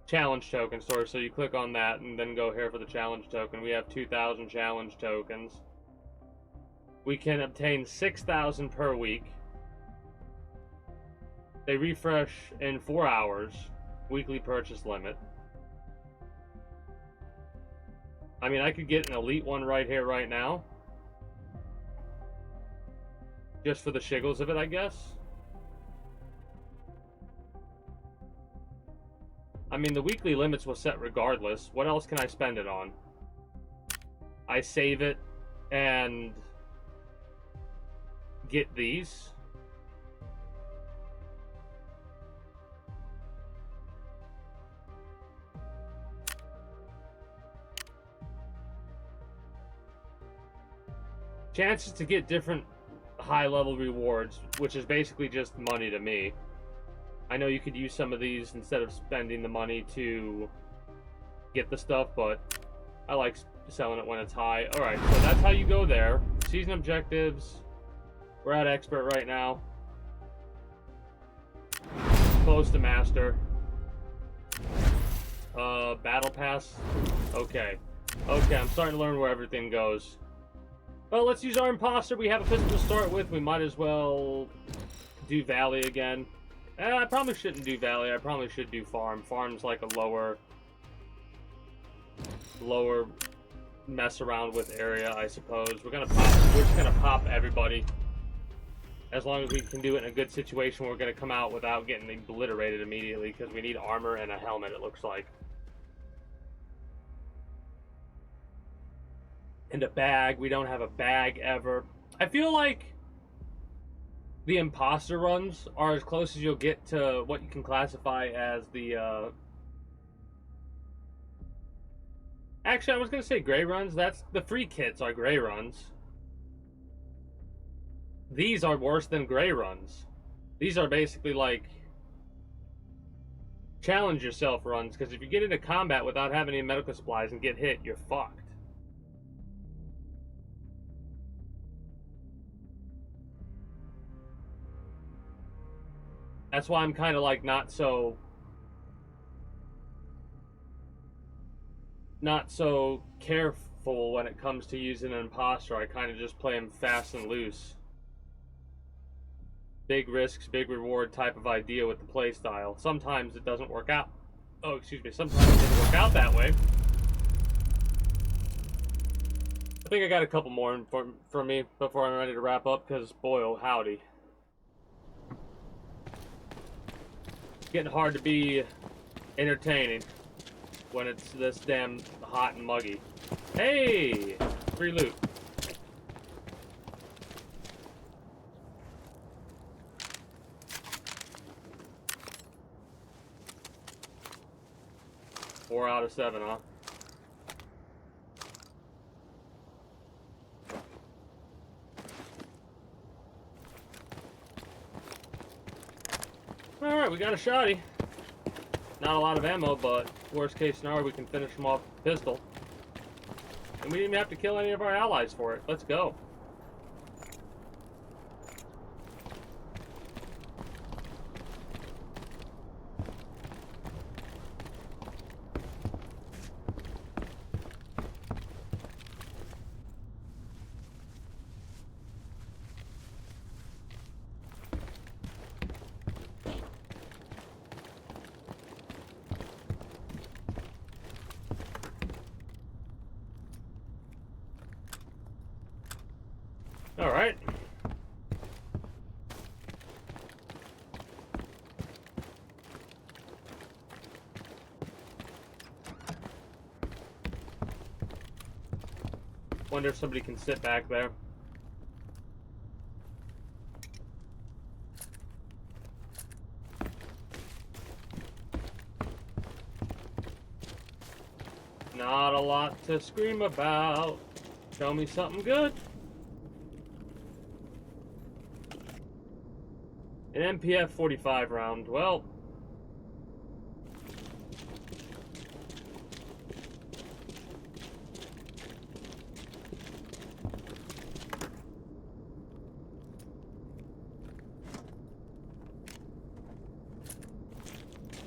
Challenge token store. So you click on that and then go here for the challenge token. We have 2,000 challenge tokens. We can obtain 6,000 per week. They refresh in 4 hours. Weekly purchase limit. I mean, I could get an elite one right here, right now. Just for the shiggles of it, I guess. I mean, the weekly limits will set regardless. What else can I spend it on? I save it and get these. Chances to get different high-level rewards, which is basically just money to me. I know you could use some of these instead of spending the money to get the stuff, but I like selling it when it's high. Alright, so that's how you go there. Season objectives. We're at expert right now. Close to master. Battle pass. Okay. Okay, I'm starting to learn where everything goes. Well, let's use our imposter. We have a pistol to start with. We might as well do Valley again. I probably shouldn't do Valley. I probably should do Farm. Farm's like a lower mess around with area, I suppose. We're just gonna pop everybody. As long as we can do it in a good situation, we're gonna come out without getting obliterated immediately, because we need armor and a helmet, it looks like. And a bag. We don't have a bag ever. I feel like the imposter runs are as close as you'll get to what you can classify as the Actually, I was gonna say gray runs. That's the free kits are gray runs. These are worse than gray runs. These are basically like challenge yourself runs, because if you get into combat without having any medical supplies and get hit, you're fucked. That's why I'm kind of like not so careful when it comes to using an imposter. I kind of just play him fast and loose. Big risks, big reward type of idea with the playstyle. Sometimes it doesn't work out. Oh, excuse me. Sometimes it doesn't work out that way. I think I got a couple more from me before I'm ready to wrap up, because boy, oh howdy. Getting hard to be entertaining when it's this damn hot and muggy. Hey! Free loot. Four out of 7, huh? Alright, we got a shotty. Not a lot of ammo, but worst case scenario, we can finish him off with a pistol. And we didn't even have to kill any of our allies for it. Let's go. All right. Wonder if somebody can sit back there. Not a lot to scream about. Show me something good. An MPF 45 round. Well,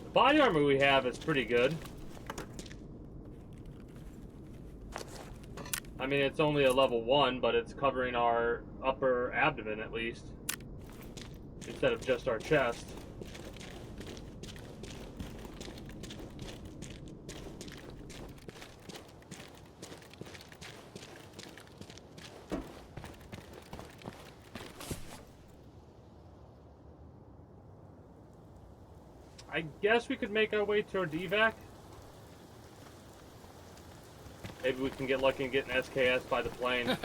the body armor we have is pretty good. I mean, it's only a level 1, but it's covering our upper abdomen at least, instead of just our chest. I guess we could make our way toward evac. Maybe we can get lucky and get an SKS by the plane.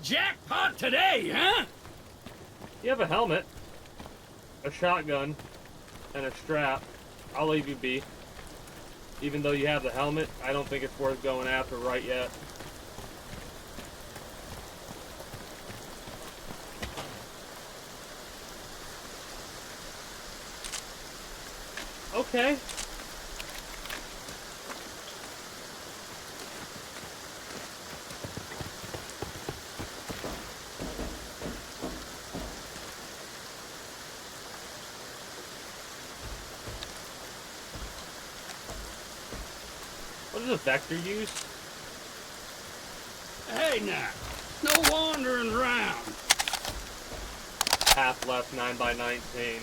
Jackpot today, huh? You have a helmet, a shotgun, and a strap. I'll leave you be. Even though you have the helmet, I don't think it's worth going after right yet. Okay. What does a vector use? Hey now, no wandering around. Half left 9x19.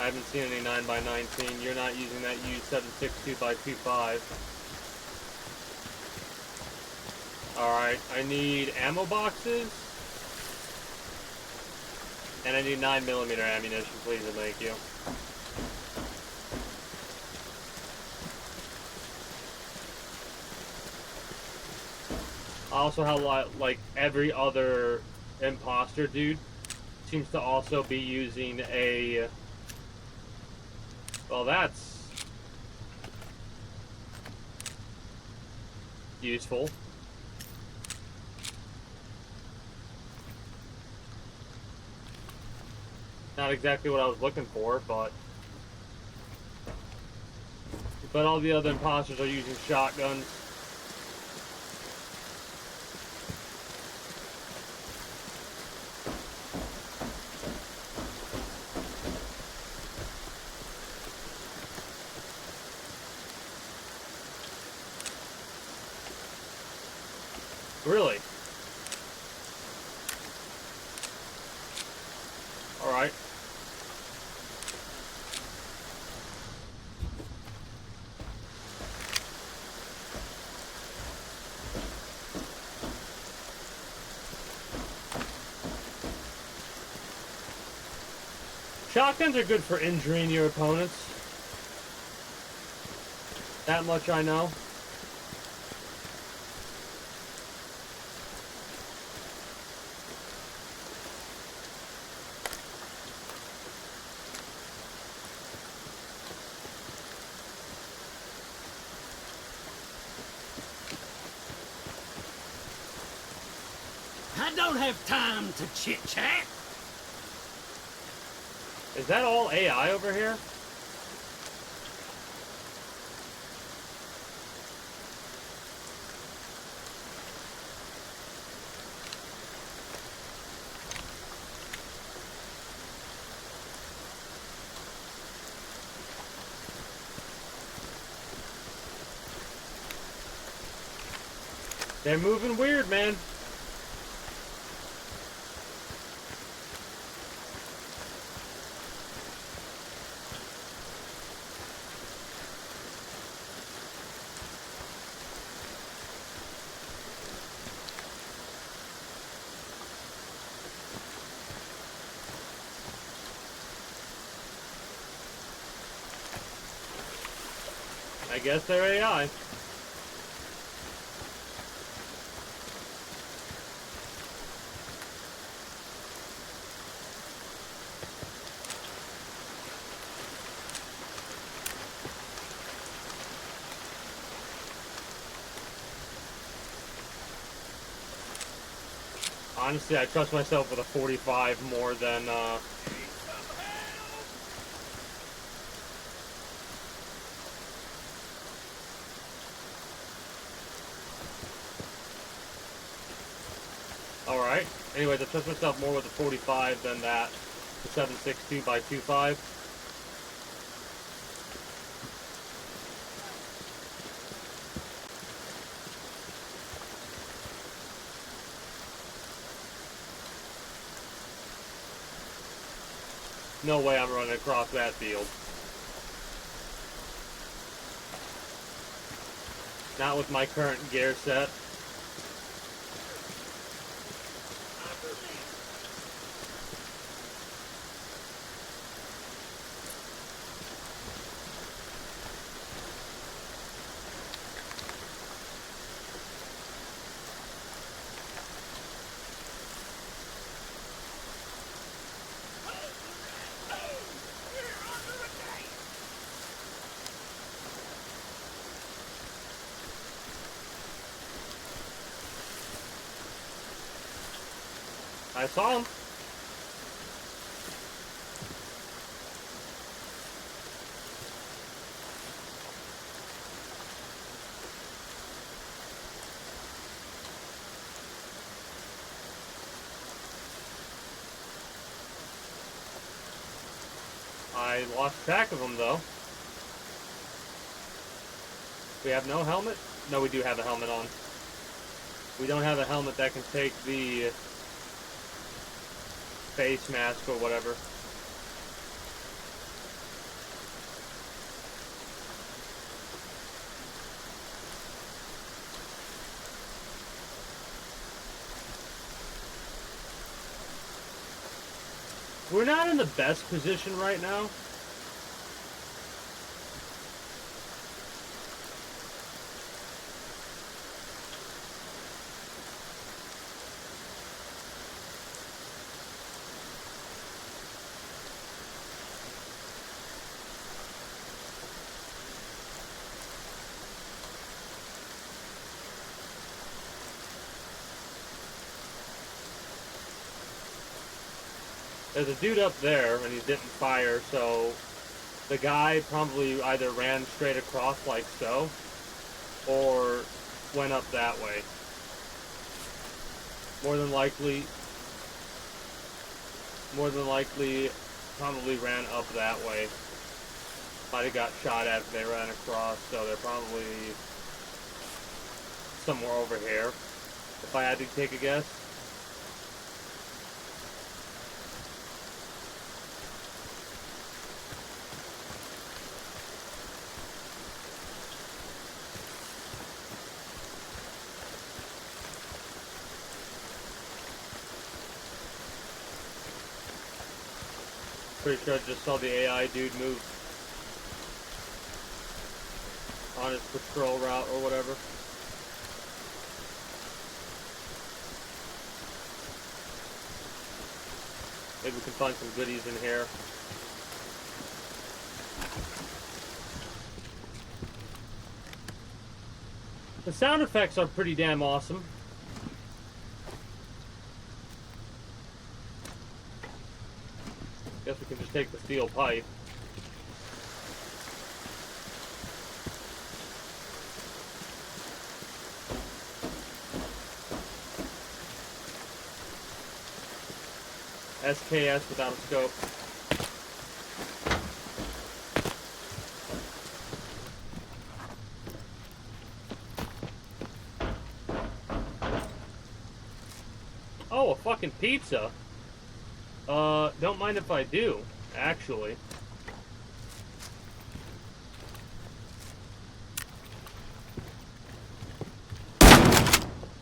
I haven't seen any 9x19. You're not using that U762x25. Alright, I need ammo boxes. And I need 9mm ammunition, please and thank you. I also have like every other imposter dude seems to also be using a... Well, that's useful. Not exactly what I was looking for, but all the other imposters are using shotguns. Really? Alright. Shotguns are good for injuring your opponents. That much I know. I don't have time to chit-chat. Is that all AI over here? They're moving weird, man. I guess they're AI. Honestly, I trust myself with a 45 more than, Alright. Anyways, I trust myself more with a 45 than that. The 7.62 by 2.5. No way I'm running across that field. Not with my current gear set. I saw him. I lost track of him though. We have no helmet? No, we do have a helmet on. We don't have a helmet that can take the face mask or whatever. We're not in the best position right now. There's a dude up there, and he didn't fire, so the guy probably either ran straight across like so, or went up that way. More than likely, probably ran up that way. Might have got shot after they ran across, so they're probably somewhere over here, if I had to take a guess. Pretty sure I just saw the AI dude move on his patrol route or whatever. Maybe we can find some goodies in here. The sound effects are pretty damn awesome. Guess we can just take the steel pipe. SKS without a scope. Oh, a fucking pizza. Don't mind if I do, actually.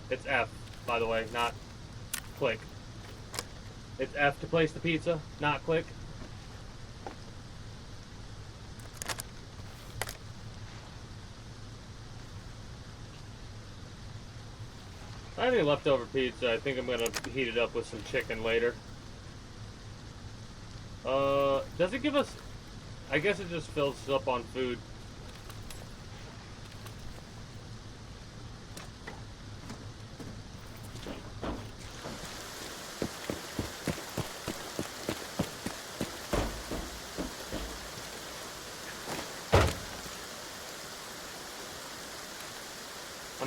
It's F, by the way, not click. It's F to place the pizza, not click. I have any leftover pizza. I think I'm gonna heat it up with some chicken later. Does it give us... I guess it just fills us up on food.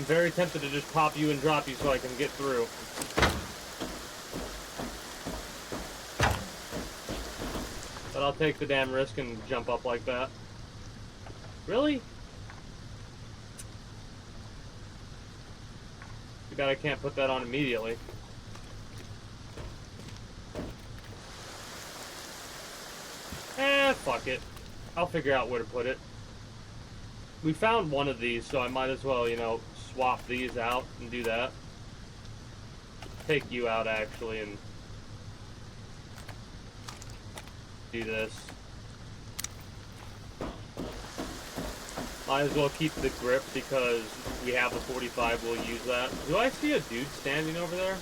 I'm very tempted to just pop you and drop you so I can get through. But I'll take the damn risk and jump up like that. Really? Too bad I can't put that on immediately. Fuck it. I'll figure out where to put it. We found one of these, so I might as well, you know, swap these out and do that. Take you out, actually, and do this. Might as well keep the grip because we have the 45, we'll use that. Do I see a dude standing over there?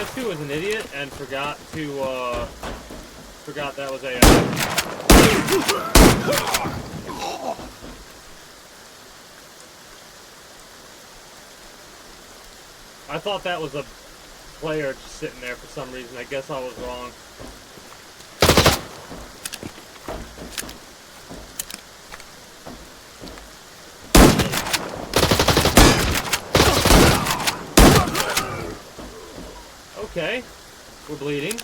S2 was an idiot and forgot that was AI. I thought that was a player just sitting there for some reason. I guess I was wrong. Okay, we're bleeding.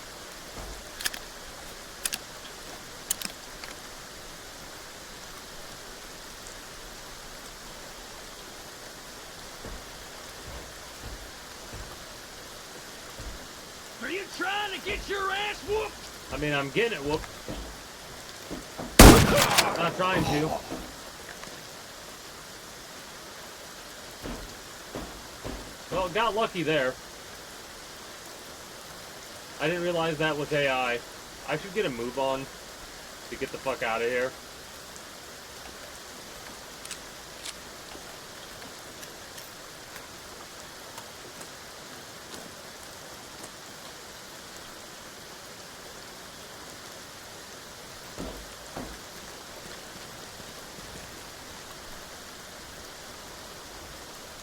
Are you trying to get your ass whooped? I mean, I'm getting it whooped. Not trying to. Well, got lucky there. I didn't realize that was AI. I should get a move on to get the fuck out of here.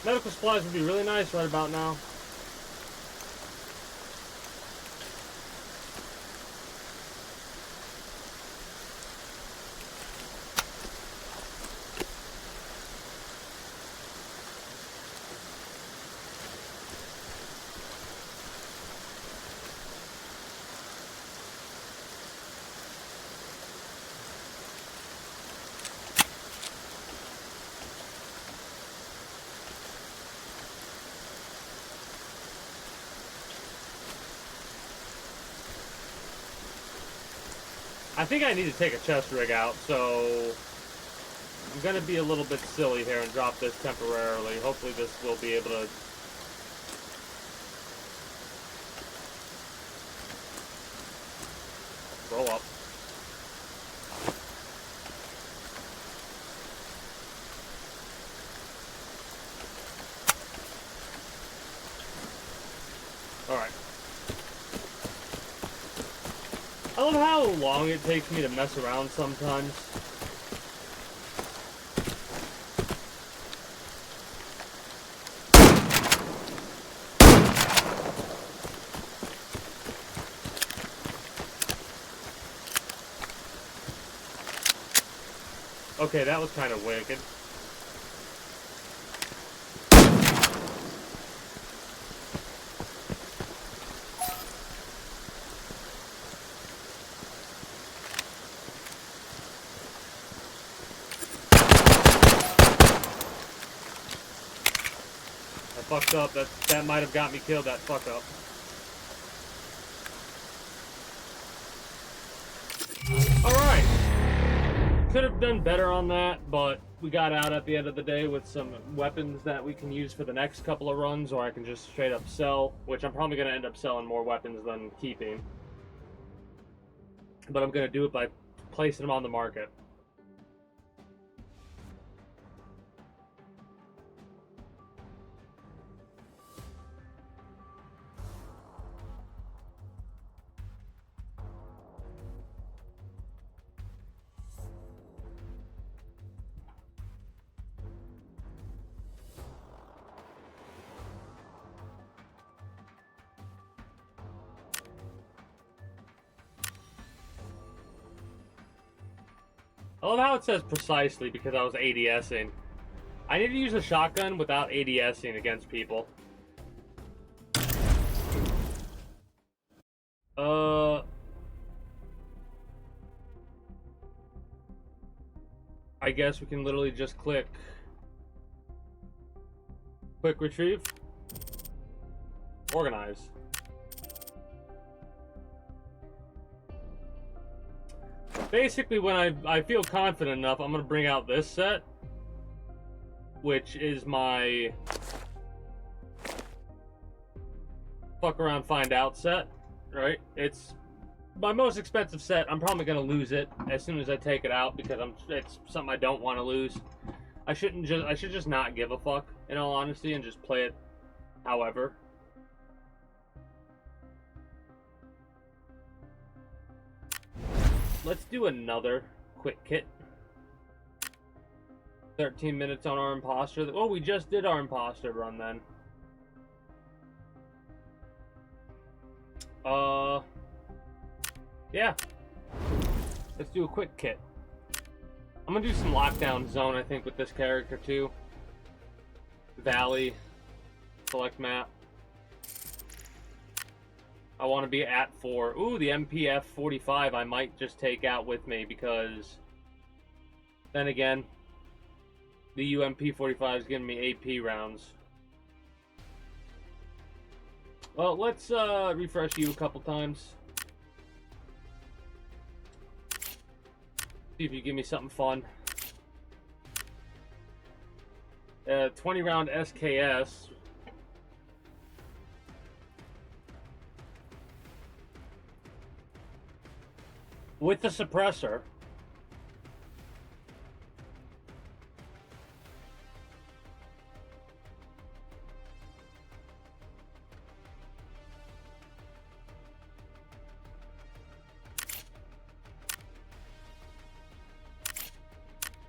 Medical supplies would be really nice right about now. I think I need to take a chest rig out, so I'm going to be a little bit silly here and drop this temporarily. Hopefully this will be able to... roll up. Alright. I love how long it takes me to mess around sometimes. Okay, that was kind of wicked. Fucked up. That might have got me killed, that fuck up. Alright. Could have done better on that, but we got out at the end of the day with some weapons that we can use for the next couple of runs, or I can just straight up sell, which I'm probably going to end up selling more weapons than keeping. But I'm going to do it by placing them on the market. I love how it says precisely because I was ADSing. I need to use a shotgun without ADSing against people. I guess we can literally just click quick retrieve, organize. Basically, when I feel confident enough, I'm gonna bring out this set, which is my fuck around find out set, right? It's my most expensive set. I'm probably gonna lose it as soon as I take it out because it's something I don't want to lose. I should just not give a fuck, in all honesty, and just play it however. Let's do another quick kit. 13 minutes on our imposter. Oh, we just did our imposter run then. Yeah. Let's do a quick kit. I'm gonna do some lockdown zone, I think, with this character too. Valley. Select map. I want to be at 4. Ooh, the MPF 45 I might just take out with me because then again, the UMP 45 is giving me AP rounds. Well, let's refresh you a couple times. See if you give me something fun. 20 round SKS. With the suppressor.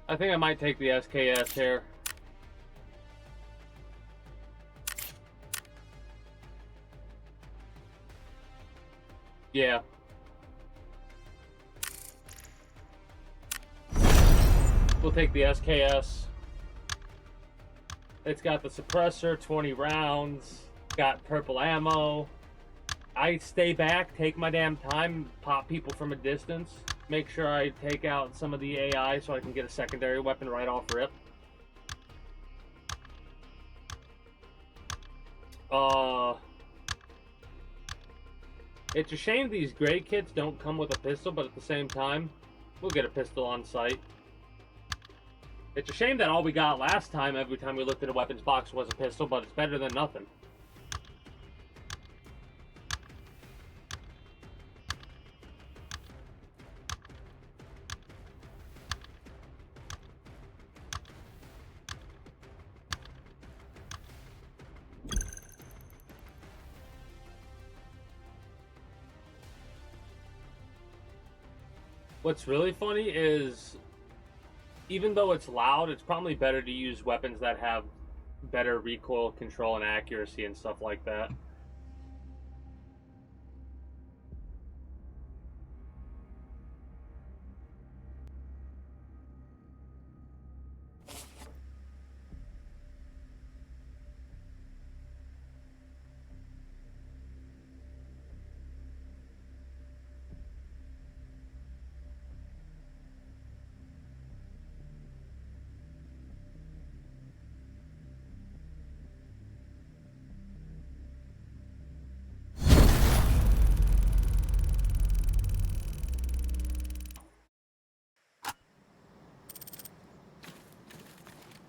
I think I might take the SKS here. Yeah. We'll take the SKS. It's got the suppressor, 20 rounds, got purple ammo. I stay back, take my damn time, pop people from a distance. Make sure I take out some of the AI so I can get a secondary weapon right off rip. It's a shame these gray kits don't come with a pistol, but at the same time, we'll get a pistol on site. It's a shame that all we got last time, every time we looked at a weapons box, was a pistol, but it's better than nothing. What's really funny is, even though it's loud, it's probably better to use weapons that have better recoil control and accuracy and stuff like that.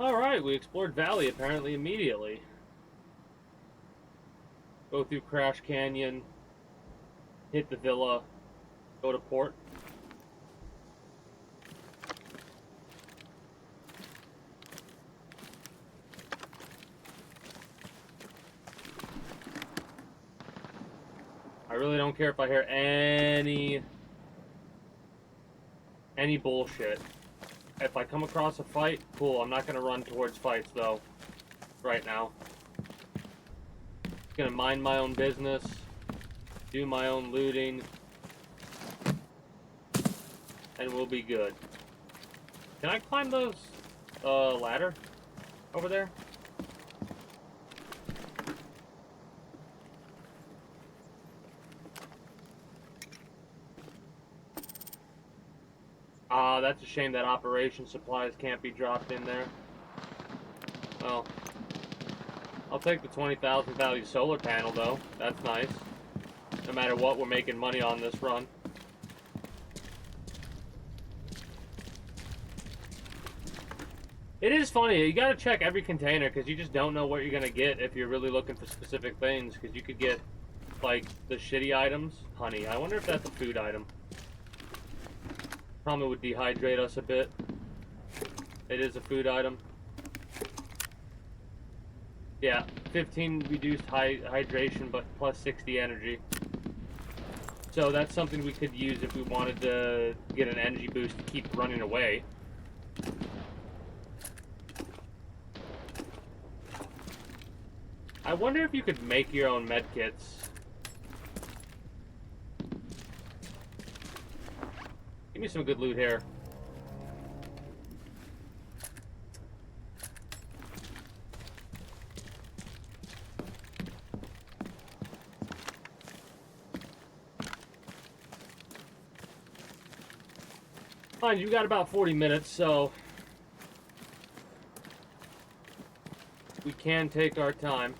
Alright, we explored Valley apparently immediately. Go through Crash Canyon, hit the villa, go to port. I really don't care if I hear any bullshit. If I come across a fight, cool. I'm not gonna run towards fights though, right now. Just gonna mind my own business, do my own looting, and we'll be good. Can I climb those ladder over there? Ah, that's a shame that operation supplies can't be dropped in there. Well, I'll take the 20,000 value solar panel though. That's nice. No matter what, we're making money on this run. It is funny, you gotta check every container because you just don't know what you're gonna get if you're really looking for specific things, because you could get, like, the shitty items. Honey, I wonder if that's a food item. Probably would dehydrate us a bit. It is a food item. Yeah, 15 reduced hydration, but plus 60 energy. So that's something we could use if we wanted to get an energy boost to keep running away. I wonder if you could make your own medkits. Give me some good loot here. Fine, you got about 40 minutes, so we can take our time.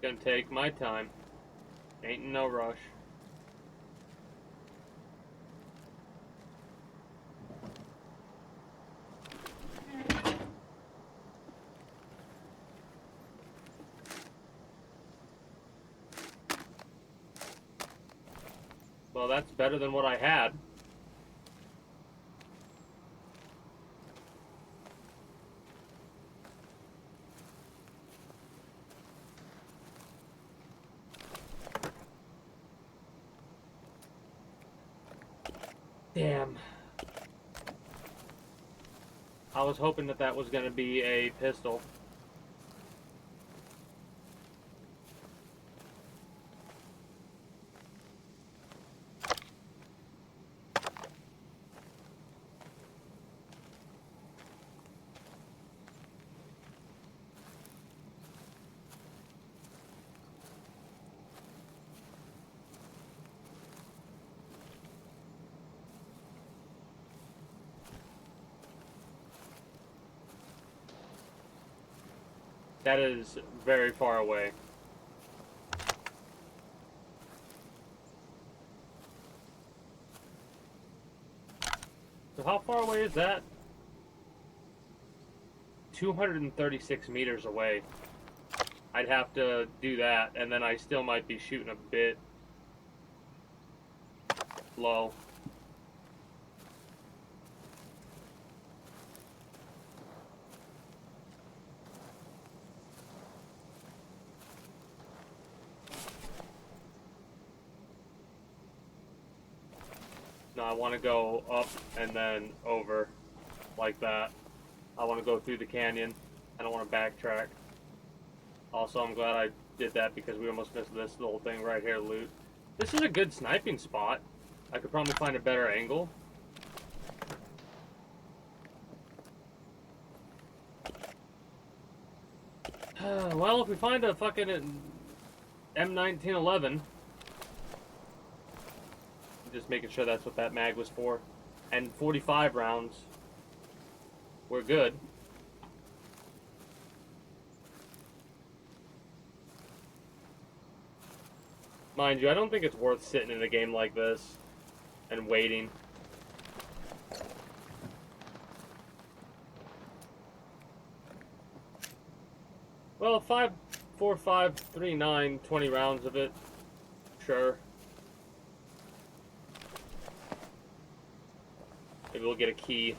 Gonna take my time. Ain't in no rush. Well, that's better than what I had. Damn. I was hoping that that was going to be a pistol. That is very far away. So how far away is that? 236 meters away. I'd have to do that, and then I still might be shooting a bit low. No, I want to go up and then over like that. I want to go through the canyon. I don't want to backtrack. Also, I'm glad I did that because we almost missed this little thing right here, loot. This is a good sniping spot. I could probably find a better angle. Well, if we find a fucking M1911, just making sure that's what that mag was for, and 45 rounds, we're good. Mind you, I don't think it's worth sitting in a game like this and waiting. Well, 5, 4, 5, 3, 9, 20 rounds of it. Sure. Maybe we'll get a key.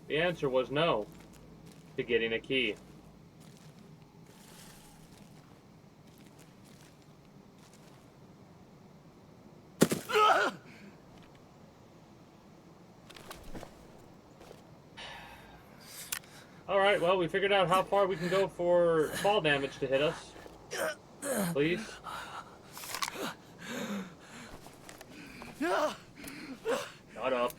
The answer was no to getting a key. Alright, well, we figured out how far we can go for fall damage to hit us. Please. Shut up.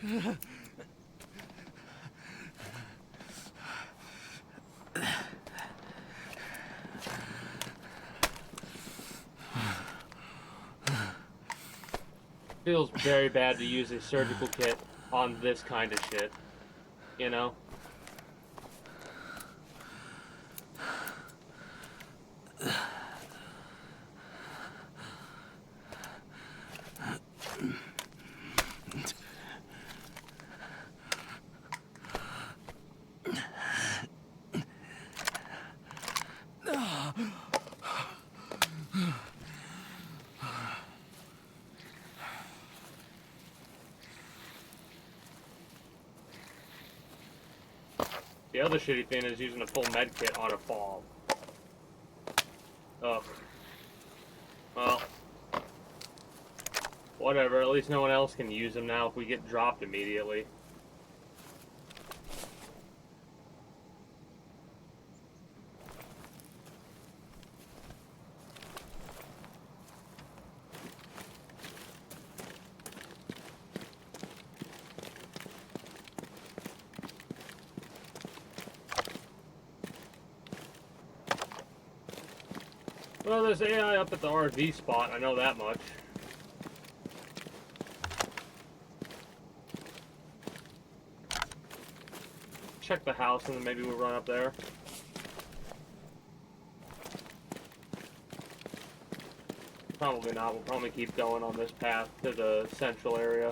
Feels very bad to use a surgical kit on this kind of shit, you know? The other shitty thing is using a full med kit on a fall. Ugh. Well. Whatever, at least no one else can use them now if we get dropped immediately. Well, there's AI up at the RV spot, I know that much. Check the house and then maybe we'll run up there. Probably not, we'll probably keep going on this path to the central area.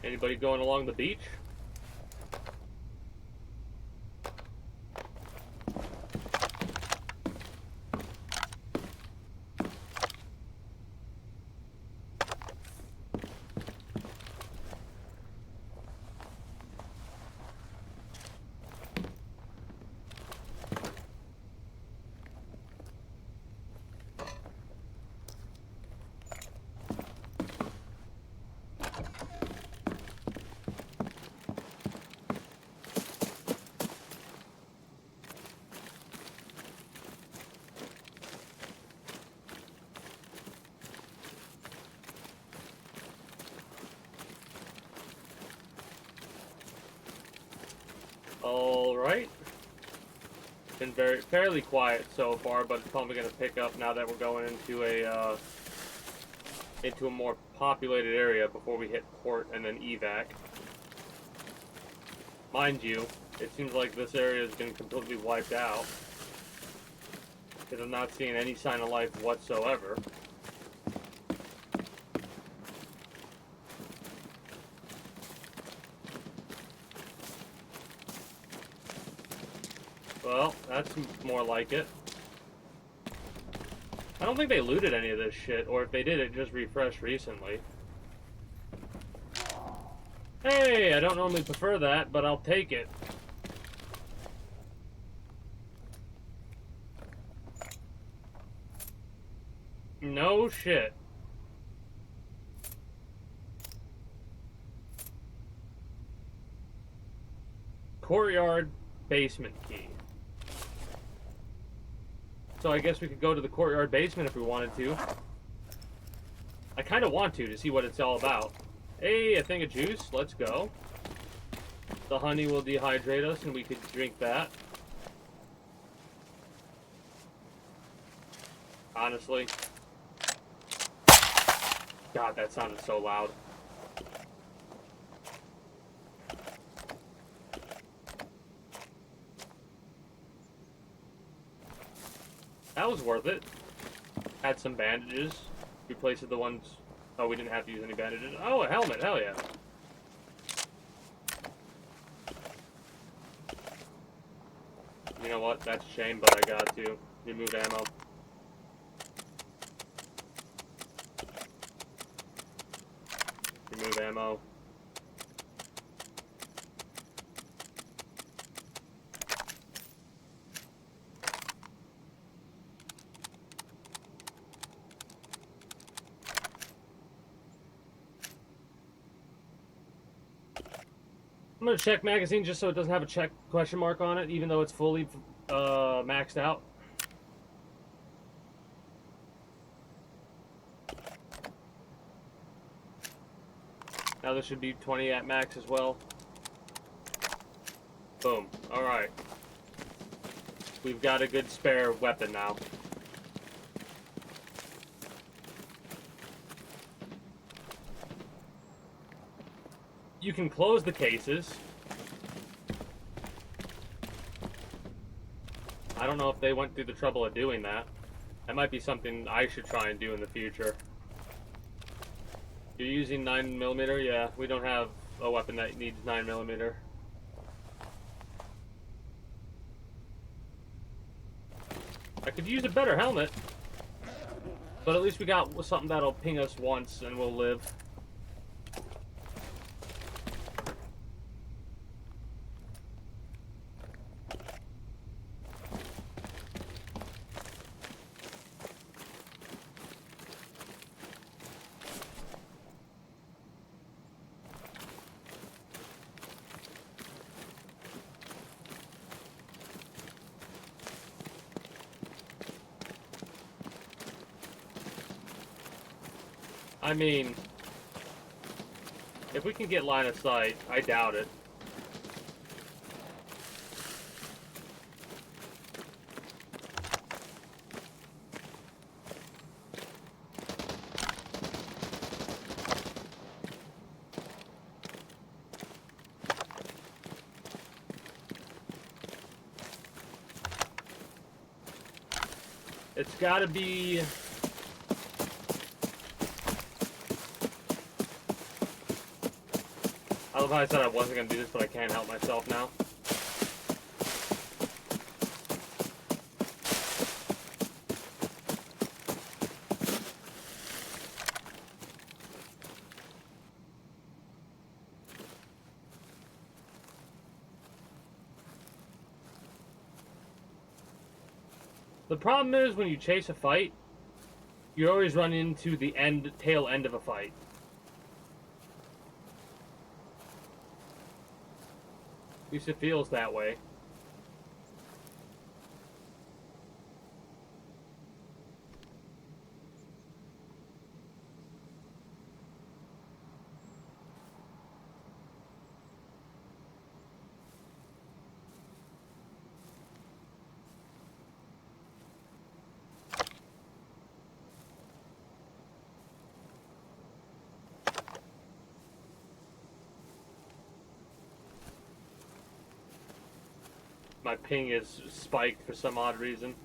Anybody going along the beach? Alright. Been fairly quiet so far, but it's probably going to pick up now that we're going into a more populated area before we hit port and then evac. Mind you, it seems like this area has been completely wiped out, because I'm not seeing any sign of life whatsoever. Well, that's more like it. I don't think they looted any of this shit, or if they did, it just refreshed recently. Hey, I don't normally prefer that, but I'll take it. No shit. Courtyard basement key. So I guess we could go to the courtyard basement if we wanted to. I kind of want to see what it's all about. Hey, a thing of juice. Let's go. The honey will dehydrate us, and we could drink that. Honestly. God, that sounded so loud. That was worth it. Had some bandages. Replaced the ones... Oh, we didn't have to use any bandages. Oh, a helmet. Hell yeah. You know what? That's a shame, but I got to remove ammo. Remove ammo. I'm gonna check magazine just so it doesn't have a check question mark on it, even though it's fully maxed out. Now this should be 20 at max as well. Boom. Alright. We've got a good spare weapon now. You can close the cases. I don't know if they went through the trouble of doing that. That might be something I should try and do in the future. You're using 9mm? Yeah, we don't have a weapon that needs 9mm. I could use a better helmet. But at least we got something that'll ping us once and we'll live. I mean, if we can get line of sight, I doubt it. It's gotta be... I love how I said I wasn't going to do this, but I can't help myself now. The problem is when you chase a fight, you always run into the tail end of a fight. At least it feels that way. My ping is spiked for some odd reason.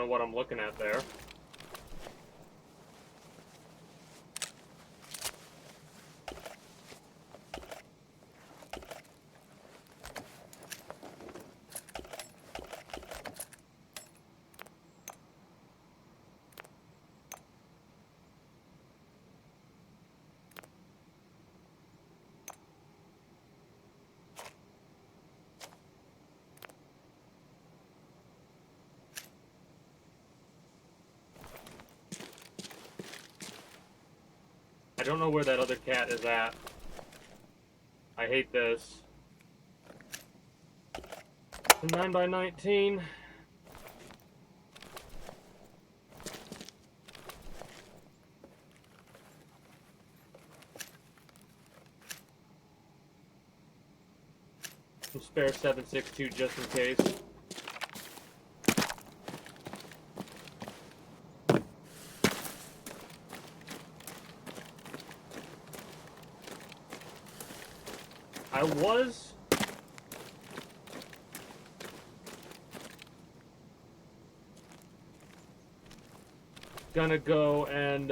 know what I'm looking at there. I don't know where that other cat is at. I hate this. It's a 9x19. Some spare 7.62 just in case. I was gonna go and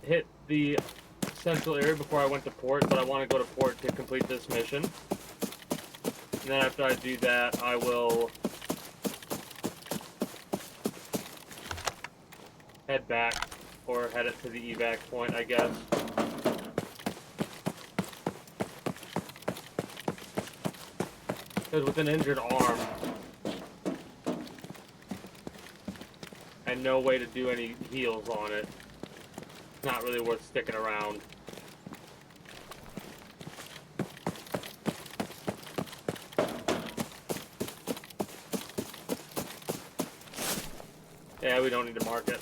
hit the central area before I went to port, but I want to go to port to complete this mission. And then after I do that, I will head back, or head it to the evac point, I guess. Because with an injured arm and no way to do any heals on it, it's not really worth sticking around. Yeah, we don't need to mark it.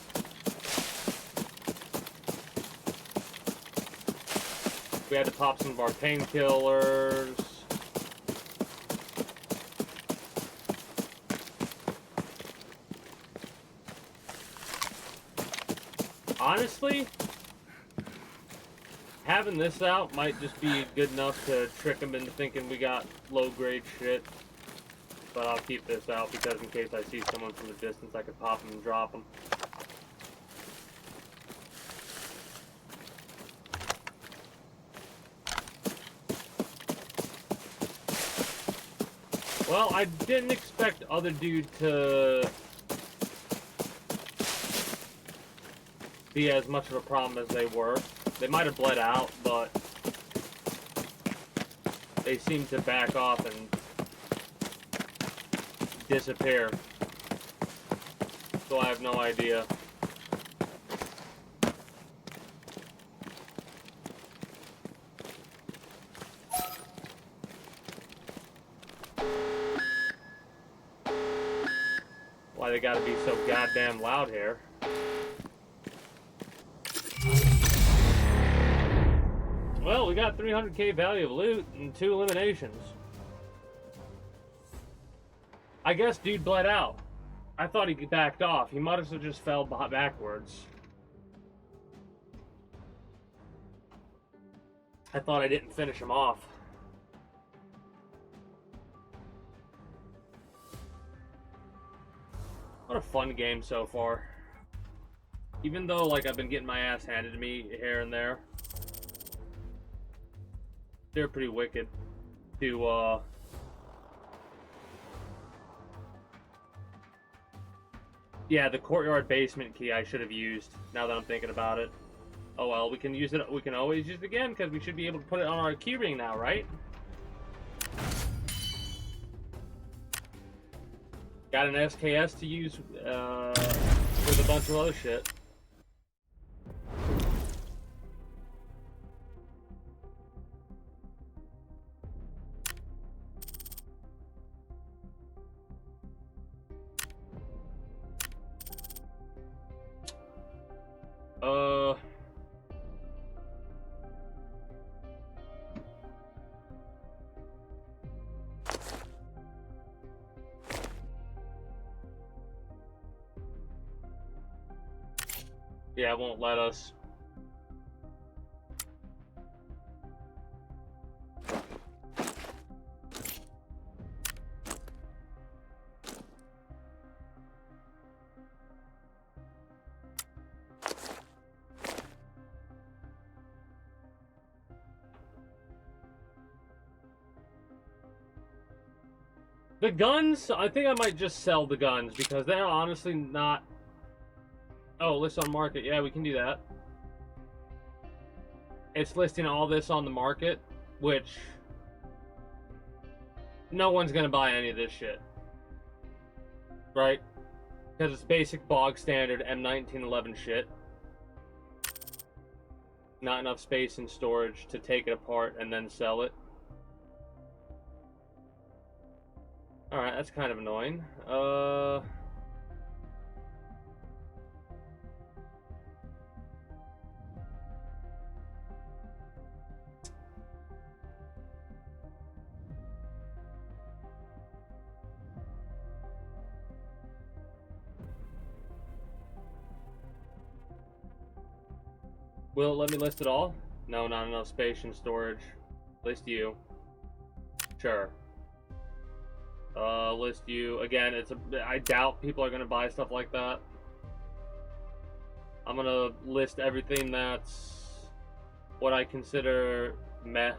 We had to pop some of our painkillers. Honestly, having this out might just be good enough to trick them into thinking we got low-grade shit. But I'll keep this out because in case I see someone from a distance, I could pop them and drop them. Well, I didn't expect other dude to be as much of a problem as they were. They might have bled out, but they seemed to back off and disappear. So I have no idea. Why they gotta be so goddamn loud here. Well, we got 300k value of loot and 2 eliminations. I guess dude bled out. I thought he backed off. He might have just fell backwards. I thought I didn't finish him off. What a fun game so far. Even though, like, I've been getting my ass handed to me here and there. They're pretty wicked to, yeah, the courtyard basement key I should have used, now that I'm thinking about it. Oh well, we can use it, we can always use it again, because we should be able to put it on our keyring now, right? Got an SKS to use, with a bunch of other shit. Yeah, it won't let us. The guns, I think I might just sell the guns because they're honestly not... Oh, list on market. Yeah, we can do that. It's listing all this on the market, which no one's going to buy any of this shit. Right? Because it's basic bog standard M1911 shit. Not enough space and storage to take it apart and then sell it. Alright, that's kind of annoying. Will it let me list it all? No, not enough space and storage. List you. Sure. List you. Again, I doubt people are gonna buy stuff like that. I'm gonna list everything that's what I consider meh.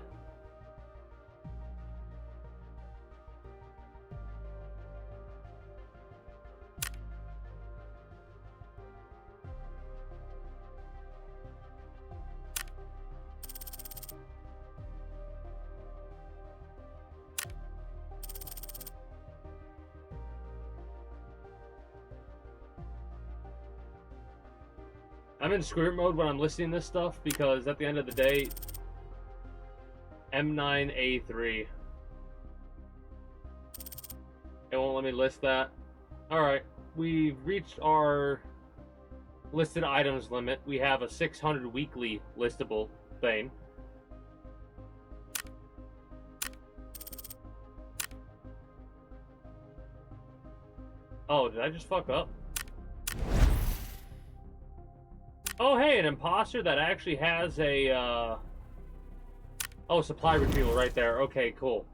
I'm in script mode when I'm listing this stuff because at the end of the day, M9A3. It won't let me list that. Alright, we've reached our listed items limit. We have a 600 weekly listable thing. Oh, did I just fuck up? Oh, hey, an imposter that actually has a, Oh, supply retrieval right there. Okay, cool.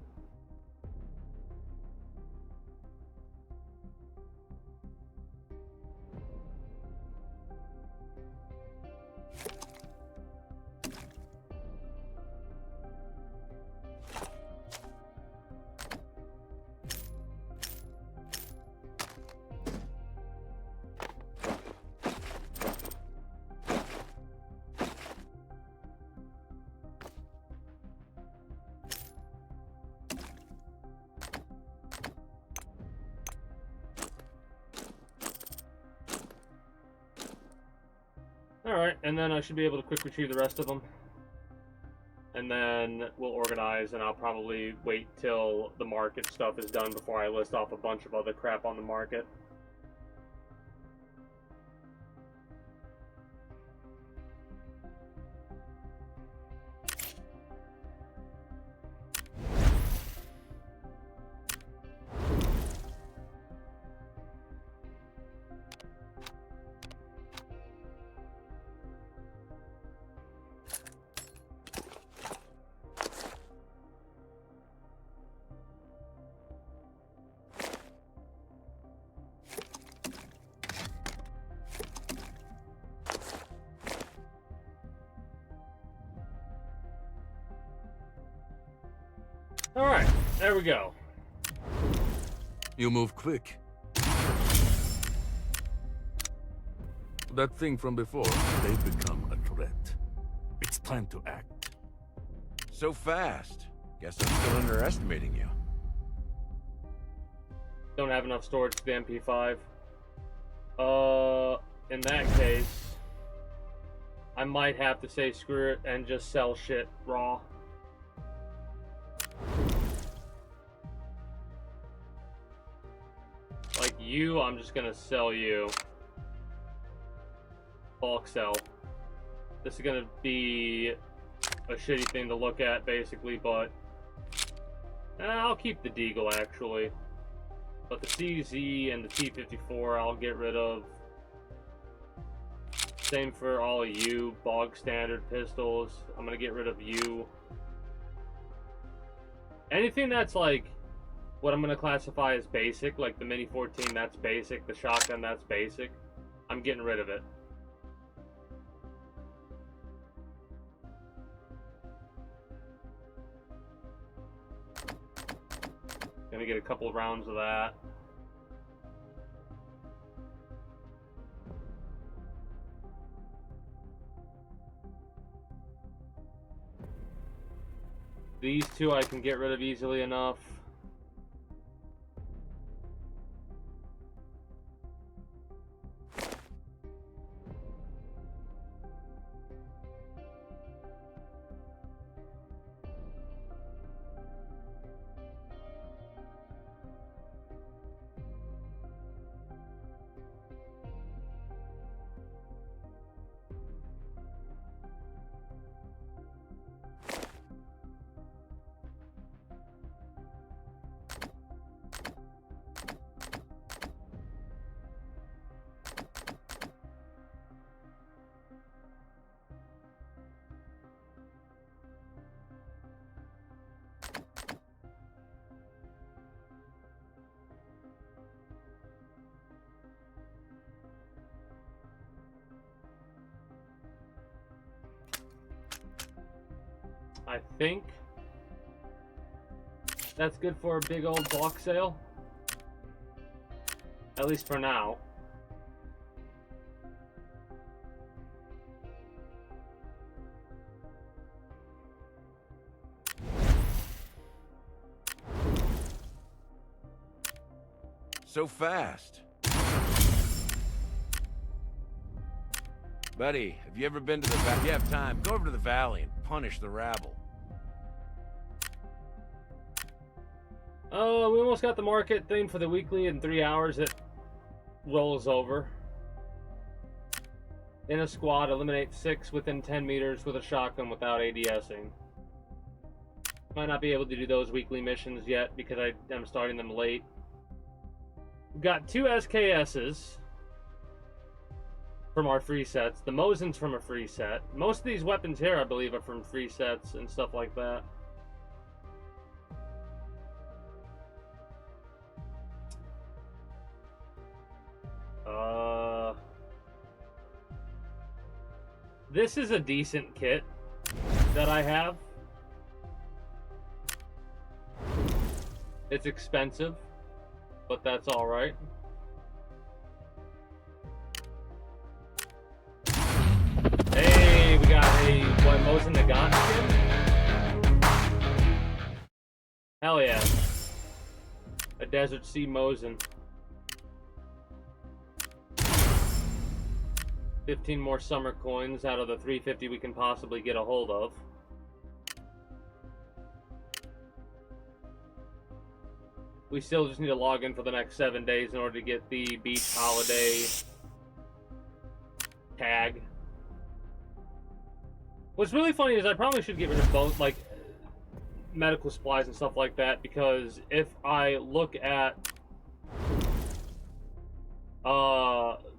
Alright, and then I should be able to quick retrieve the rest of them. And then we'll organize, and I'll probably wait till the market stuff is done before I list off a bunch of other crap on the market. Alright, there we go. You move quick. That thing from before, they've become a threat. It's time to act. So fast. Guess I'm still underestimating you. Don't have enough storage for the MP5. In that case, I might have to say screw it and just sell shit raw. Like you, I'm just gonna sell you. Bulk sell. This is gonna be a shitty thing to look at, basically, but I'll keep the Deagle, actually. But the CZ and the T54 I'll get rid of. Same for all of you, bog standard pistols. I'm gonna get rid of you. Anything that's like what I'm gonna classify as basic, like the Mini 14, that's basic. The shotgun, that's basic. I'm getting rid of it. Gonna get a couple of rounds of that. These two I can get rid of easily enough. I think that's good for a big old block sale. At least for now. So fast. Buddy, have you ever been to the valley? If you have time, go over to the valley and punish the rabble. Oh, we almost got the market thing for the weekly in 3 hours. It rolls over. In a squad, eliminate 6 within 10 meters with a shotgun without ADSing. Might not be able to do those weekly missions yet because I am starting them late. We've got 2 SKSs from our free sets. The Mosin's from a free set. Most of these weapons here, I believe, are from free sets and stuff like that. This is a decent kit that I have. It's expensive, but that's all right. Hey, we got a what, Mosin Nagant skin? Hell yeah. A Desert Sea Mosin. 15 more summer coins out of the 350 we can possibly get a hold of. We still just need to log in for the next 7 days in order to get the beach holiday tag. What's really funny is I probably should get rid of both, like, medical supplies and stuff like that, because if I look at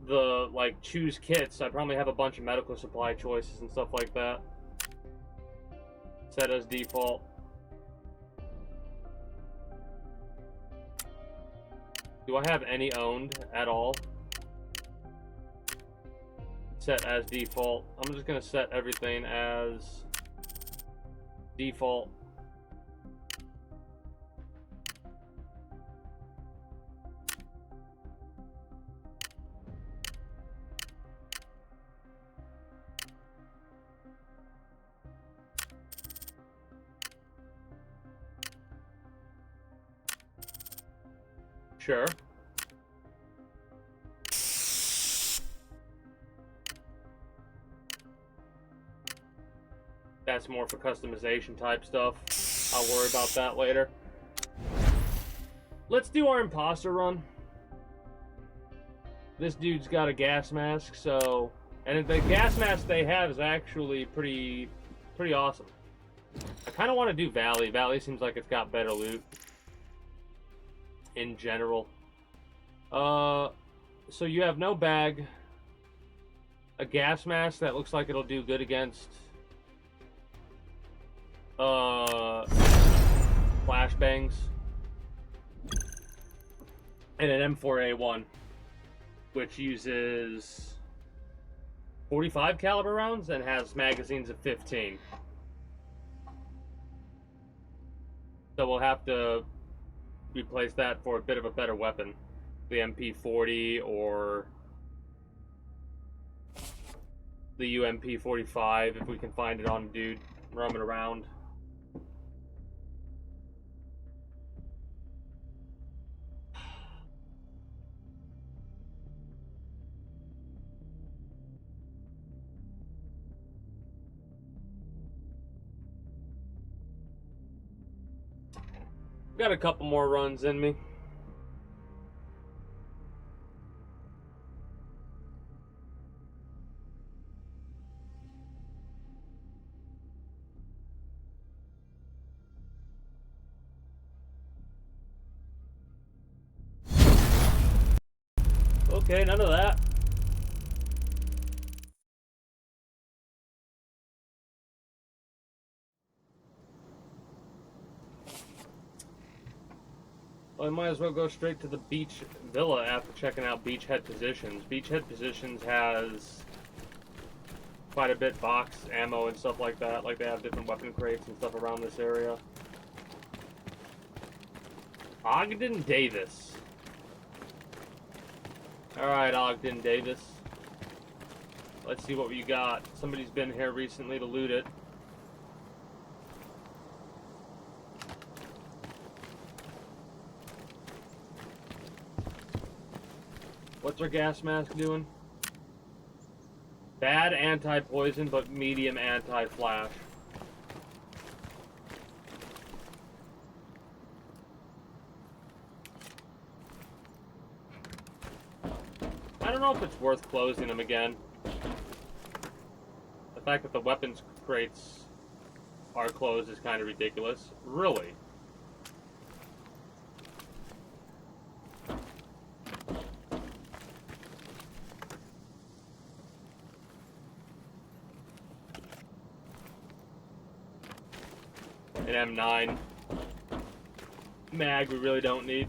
the, like, choose kits, I probably have a bunch of medical supply choices and stuff like that set as default. Do I have any owned at all? Set as default. I'm just gonna set everything as default. Sure. That's more for customization type stuff. I'll worry about that later. Let's do our imposter run. This dude's got a gas mask, so... And the gas mask they have is actually pretty awesome. I kind of want to do Valley. Valley seems like it's got better loot in general. So you have no bag, a gas mask that looks like it'll do good against flashbangs, and an M4A1, which uses 45 caliber rounds and has magazines of 15. So we'll have to replace that for a bit of a better weapon. The MP40 or the UMP45 if we can find it on a dude roaming around. Got a couple more runs in me. Okay, none of that. Well, I might as well go straight to the beach villa after checking out beachhead positions. Beachhead positions has quite a bit box ammo and stuff like that. Like they have different weapon crates and stuff around this area. Ogden Davis. Alright, Ogden Davis. Let's see what you got. Somebody's been here recently to loot it. What's our gas mask doing? Bad anti-poison, but medium anti-flash. I don't know if it's worth closing them again. The fact that the weapons crates are closed is kind of ridiculous. Really? An M9 mag we really don't need.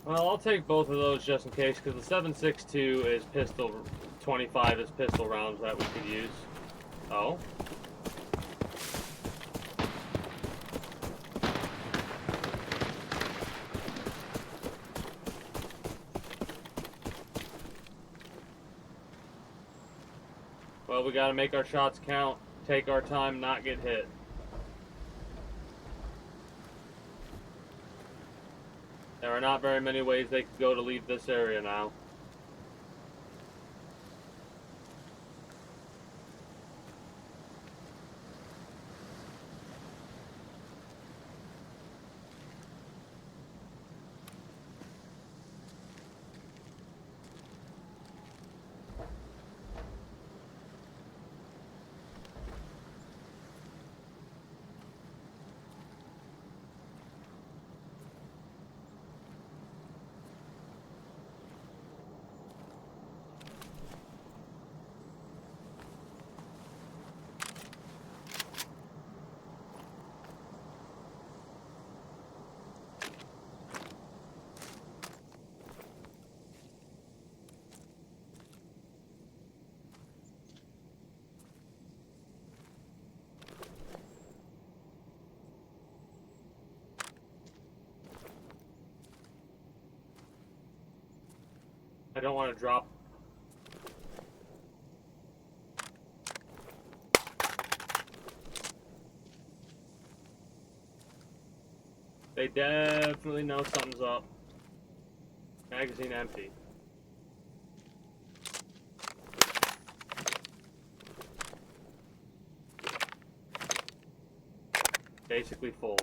Well, I'll take both of those just in case, because the 7.62 is pistol, 25 is pistol rounds that we could use. Oh. Well, we gotta make our shots count, take our time, not get hit. There are not very many ways they could go to leave this area now. I don't want to drop. They definitely know something's up. Magazine empty. Basically full.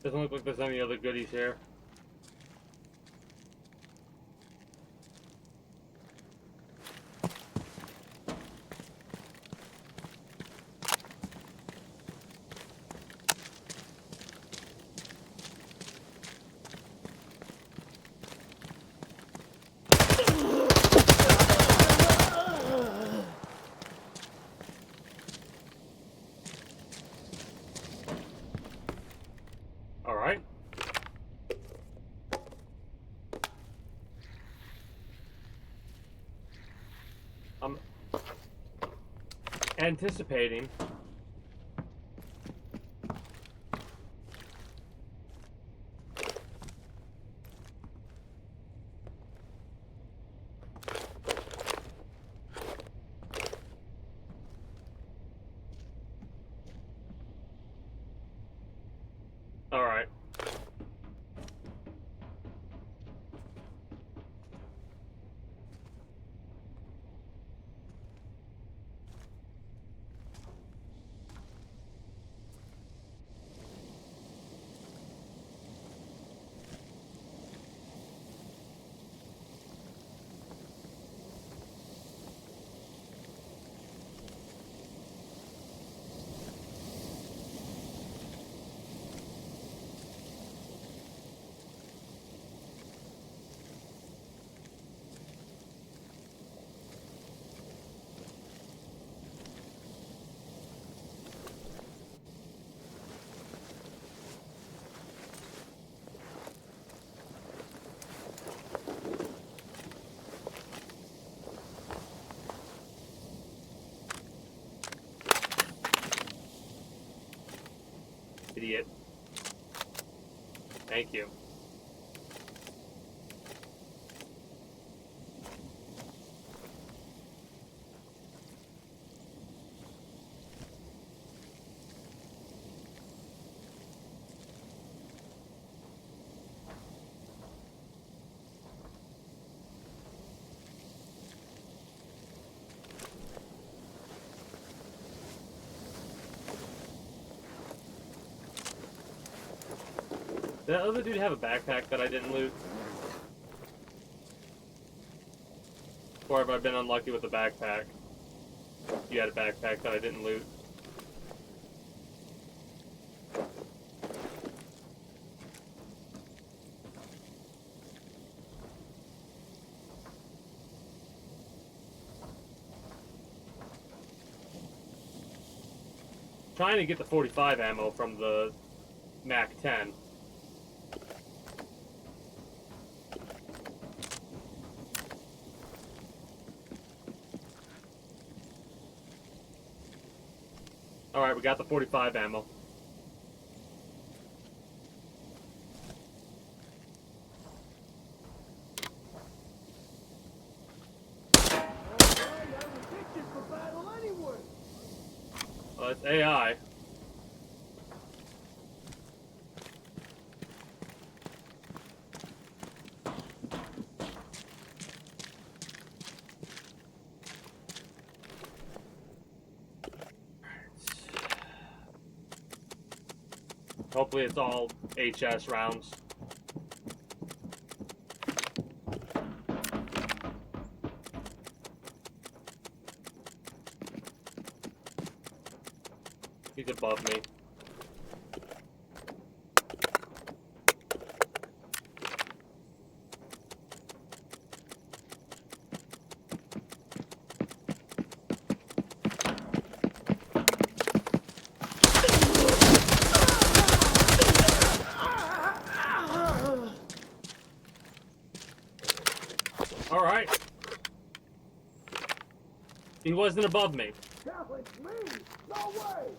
Doesn't look like there's any other goodies here. anticipating. All right. Idiot. Thank you. Did that other dude have a backpack that I didn't loot? Or have I been unlucky with the backpack? You had a backpack that I didn't loot. Trying to get the 45 ammo from the MAC 10. Alright, we got the 45 ammo. Well, it's AI. Hopefully it's all HS rounds. He's above me. All right. He wasn't above me. Challenge me? No way!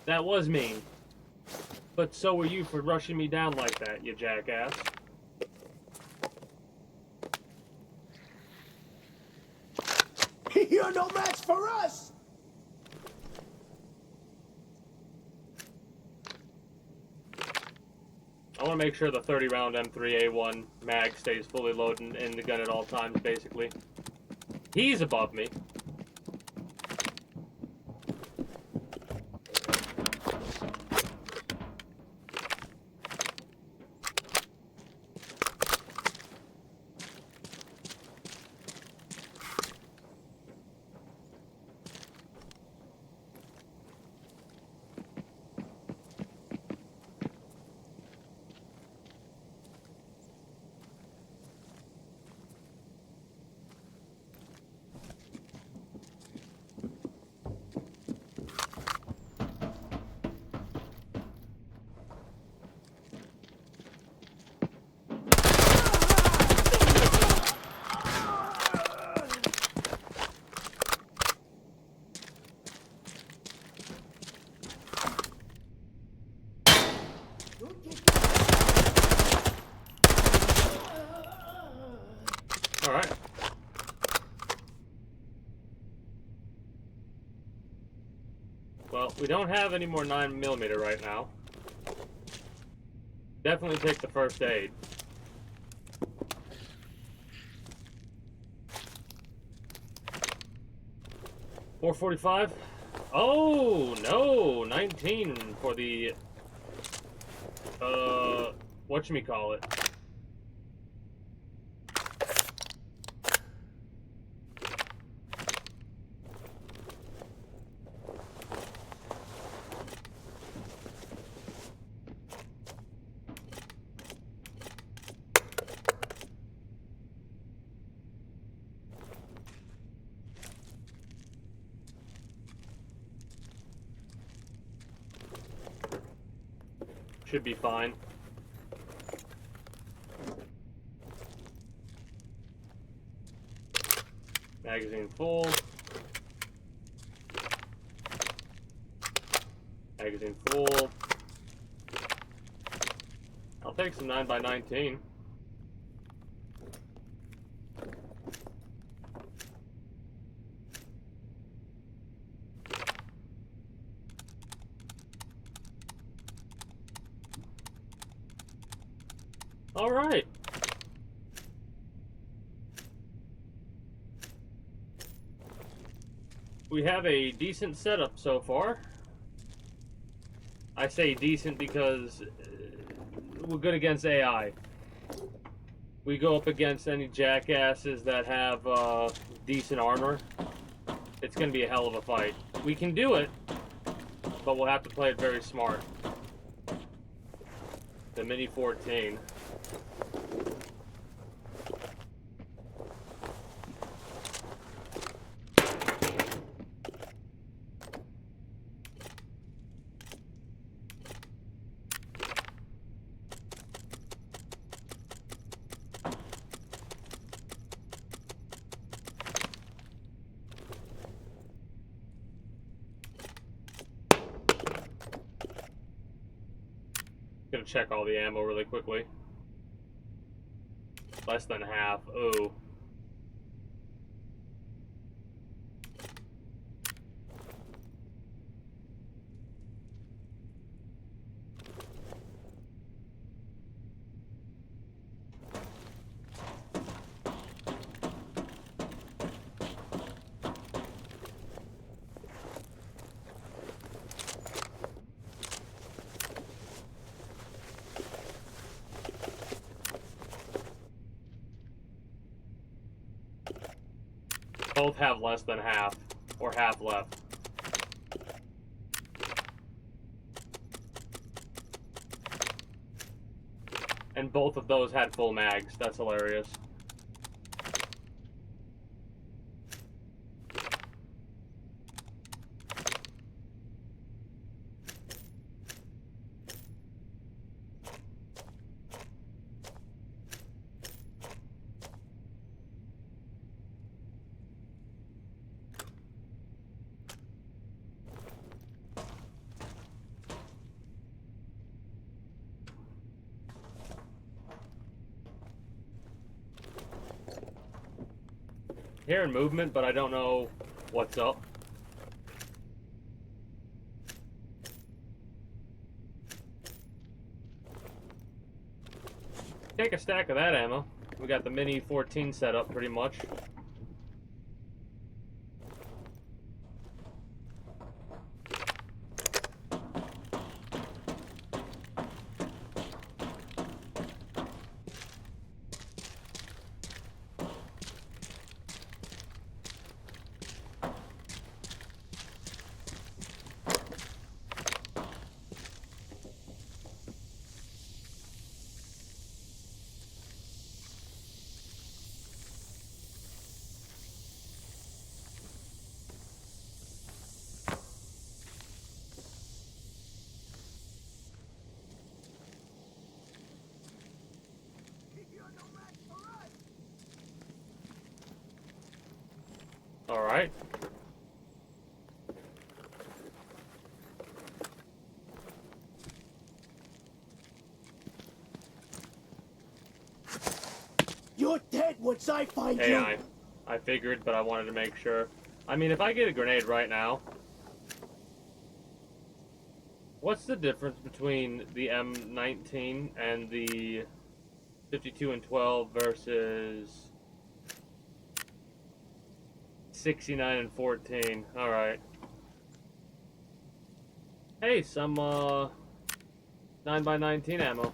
That was mean. But so were you for rushing me down like that, you jackass. You're no match for us! I want to make sure the 30-round M3A1 mag stays fully loaded in the gun at all times, basically. He's above me. All right. Well, we don't have any more 9mm right now. Definitely take the first aid. .445. Oh no, 19 for the whatchamacallit. Should be fine. Magazine full. Magazine full. I'll take some 9x19. All right. We have a decent setup so far. I say decent because we're good against AI. We go up against any jackasses that have decent armor. It's going to be a hell of a fight. We can do it, but we'll have to play it very smart. The Mini 14. Gonna check all the ammo really quickly. Less than half. Oh. Both have less than half, or half left. And both of those had full mags. That's hilarious. Hearing movement, but I don't know what's up. Take a stack of that ammo. We got the Mini 14 set up pretty much. All right. You're dead once I find Hey, you. I figured, but I wanted to make sure. I mean, if I get a grenade right now, what's the difference between the M19 and the 52 and 12 versus 69 and 14? All right. Hey, some 9x19 ammo.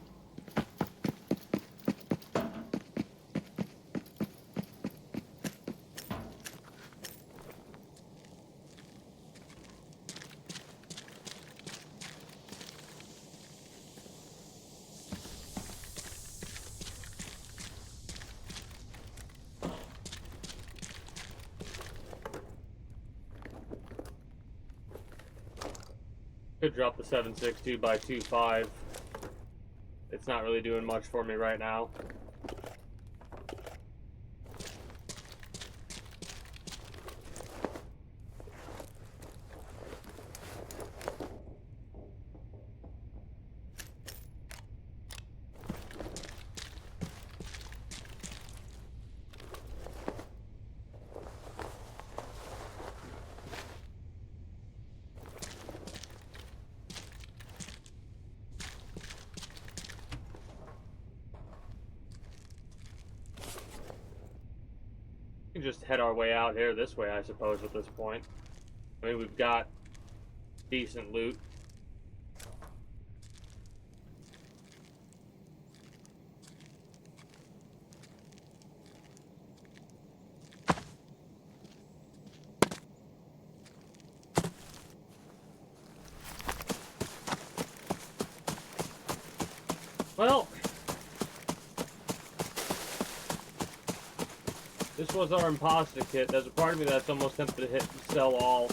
Could drop the 7.62 by 2.5. It's not really doing much for me right now. We can just head our way out here this way, I suppose, at this point. I mean, we've got decent loot. Well, this was our imposter kit. There's a part of me that's almost tempted to hit sell all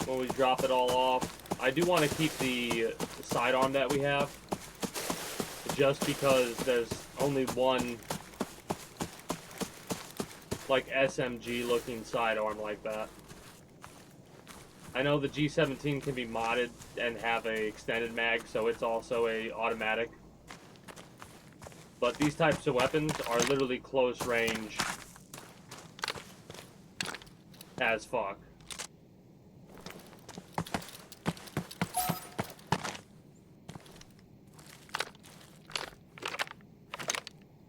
when we drop it all off. I do want to keep the sidearm that we have, just because there's only one like SMG looking sidearm like that. I know the G17 can be modded and have a extended mag, so it's also a automatic. But these types of weapons are literally close range as fuck.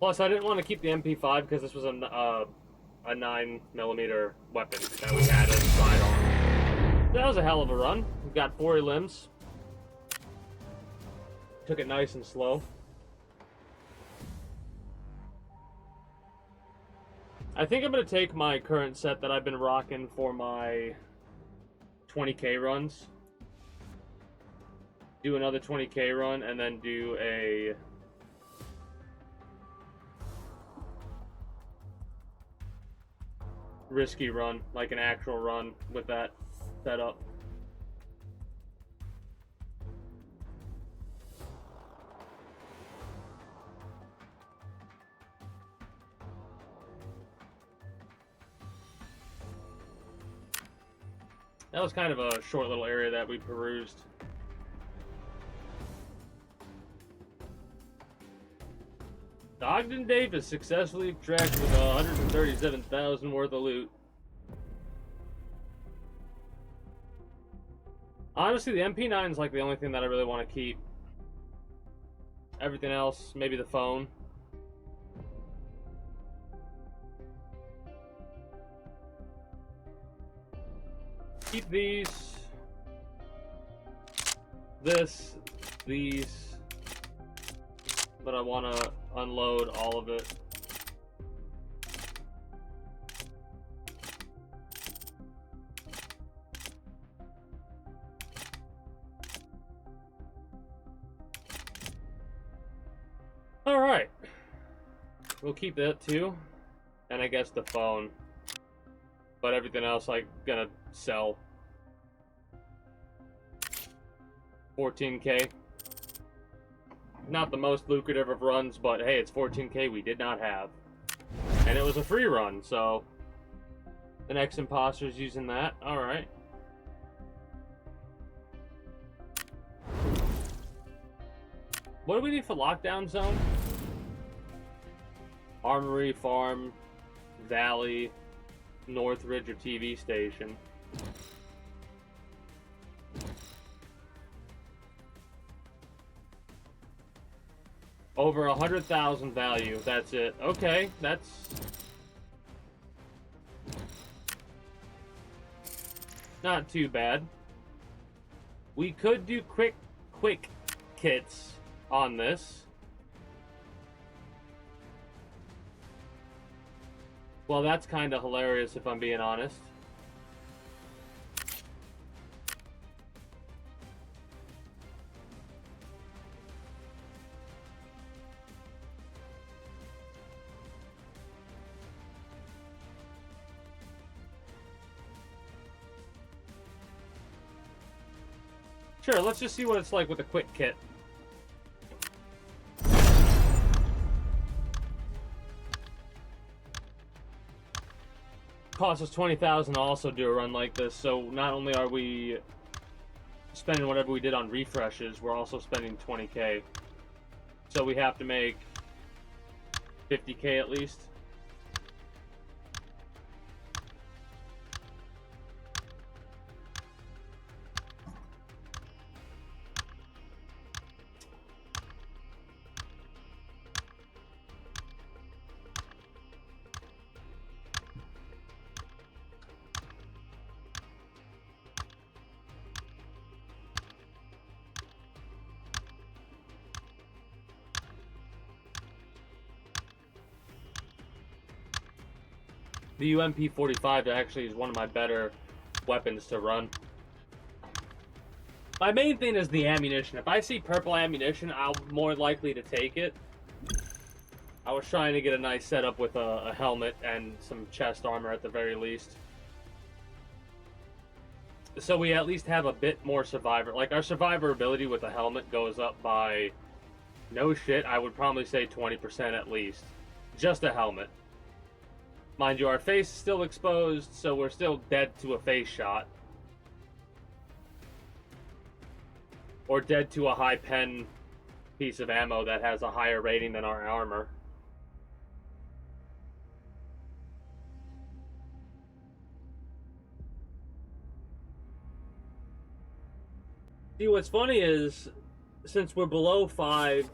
Plus, I didn't want to keep the MP5 because this was a 9mm weapon that we had as a sidearm. That was a hell of a run. We got 40 limbs. Took it nice and slow. I think I'm going to take my current set that I've been rocking for my 20k runs. Do another 20k run and then do a risky run, like an actual run with that setup. That was kind of a short little area that we perused. Ogden Davis successfully extracted 137,000 worth of loot. Honestly, the MP9 is like the only thing that I really want to keep. Everything else, maybe the phone. Keep these. These. But I want to unload all of it. Alright. We'll keep that too. And I guess the phone. But everything else I'm gonna sell. 14k. Not the most lucrative of runs, but hey, it's 14k we did not have. And it was a free run, so the next imposter's using that. Alright. What do we need for lockdown zone? Armory, farm, valley, north ridge of TV station. Over 100,000 value. That's it. Okay, that's not too bad. We could do quick kits on this. Well, that's kind of hilarious if I'm being honest. Sure, let's just see what it's like with a quick kit. Costs us 20,000 to also do a run like this, so not only are we spending whatever we did on refreshes, we're also spending 20k. So we have to make 50k at least. The UMP-45 actually is one of my better weapons to run. My main thing is the ammunition. If I see purple ammunition, I'm more likely to take it. I was trying to get a nice setup with a helmet and some chest armor at the very least. So we at least have a bit more survivor. Like, our survivor ability with the helmet goes up by, no shit, I would probably say 20% at least. Just a helmet. Mind you, our face is still exposed, so we're still dead to a face shot. Or dead to a high pen piece of ammo that has a higher rating than our armor. See, what's funny is, since we're below 5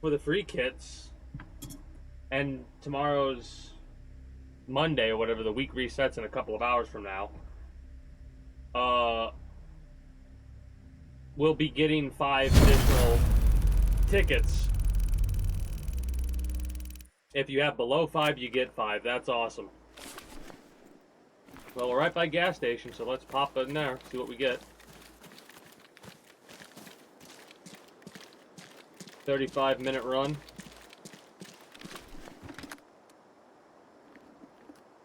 for the free kits, and tomorrow's Monday or whatever, the week resets in a couple of hours from now, we'll be getting 5 additional tickets. If you have below 5, you get 5. That's awesome. Well, we're right by gas station, so let's pop in there, see what we get. 35-minute run.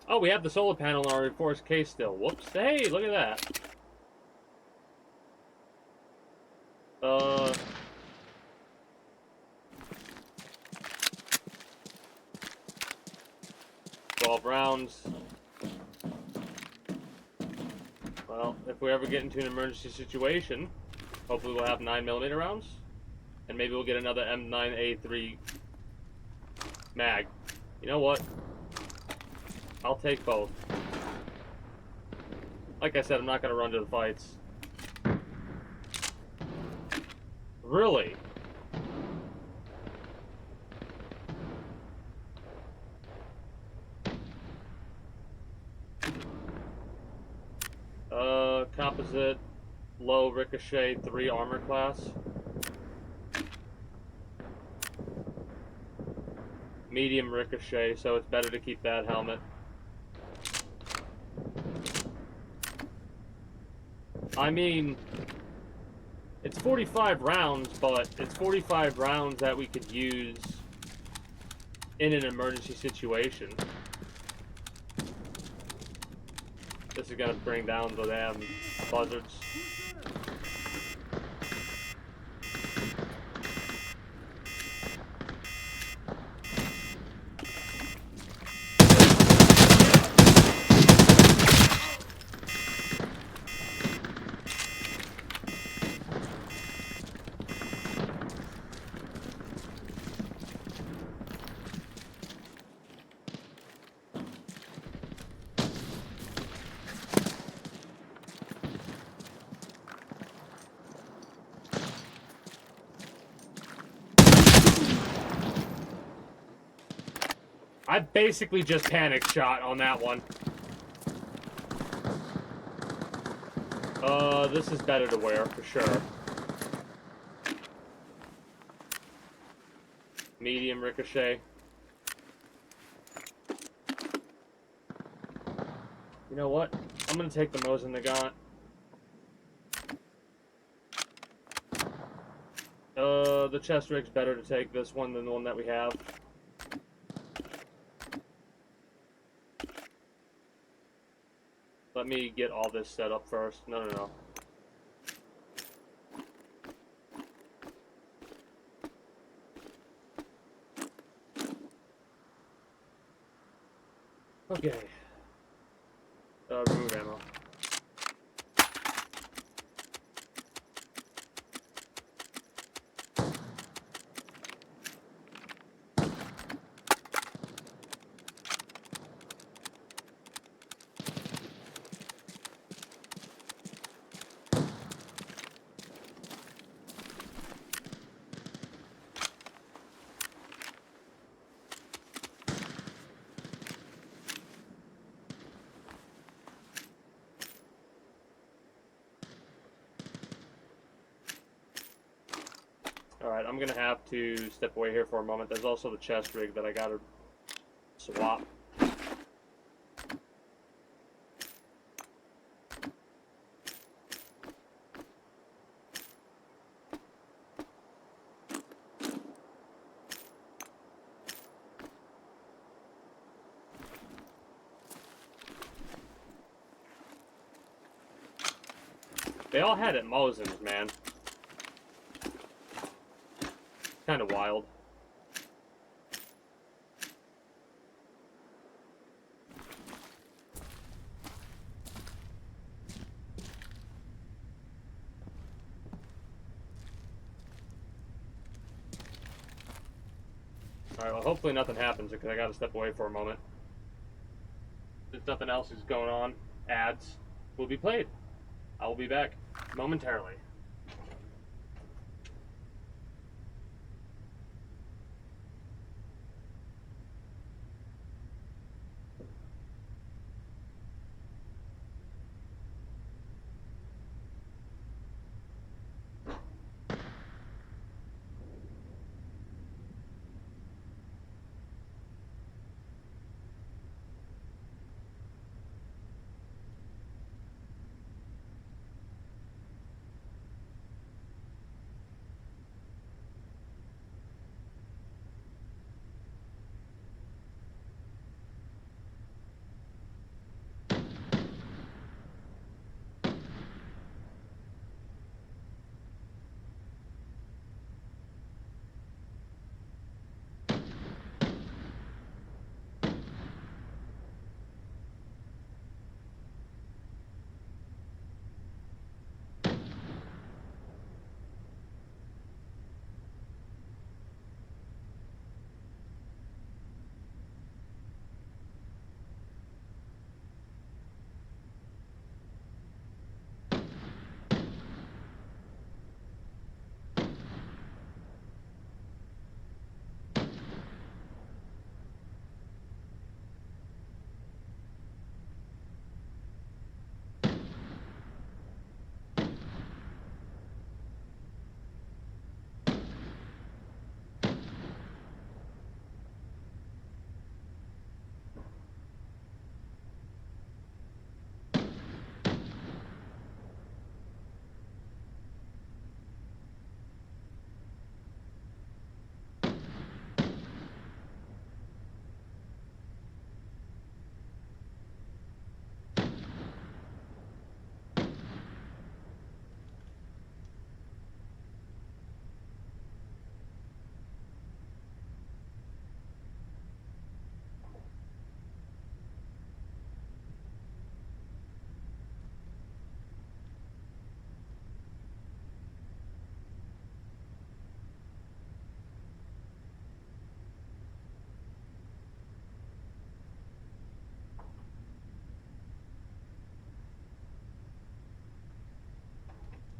Oh, we have the solar panel in our reinforced case still. Whoops. Hey, look at that. 12 rounds. Well, if we ever get into an emergency situation, hopefully we'll have 9mm rounds. And maybe we'll get another M9A3 mag. You know what? I'll take both. Like I said, I'm not going to run to the fights. Really? Composite, low ricochet, 3 armor class. Medium ricochet, so it's better to keep that helmet. I mean, it's 45 rounds, but it's 45 rounds that we could use in an emergency situation. This is gonna bring down the damn buzzards. I basically just panic shot on that one. This is better to wear, for sure. Medium ricochet. You know what? I'm gonna take the Mosin Nagant. The chest rig's better to take this one than the one that we have. Let me get all this set up first. No. Okay. Remove ammo. Alright, I'm gonna have to step away here for a moment. There's also the chest rig that I gotta swap. They all had it Mosins, man. Kind of wild. Alright, well hopefully nothing happens because I gotta step away for a moment. If nothing else is going on, ads will be played. I will be back momentarily.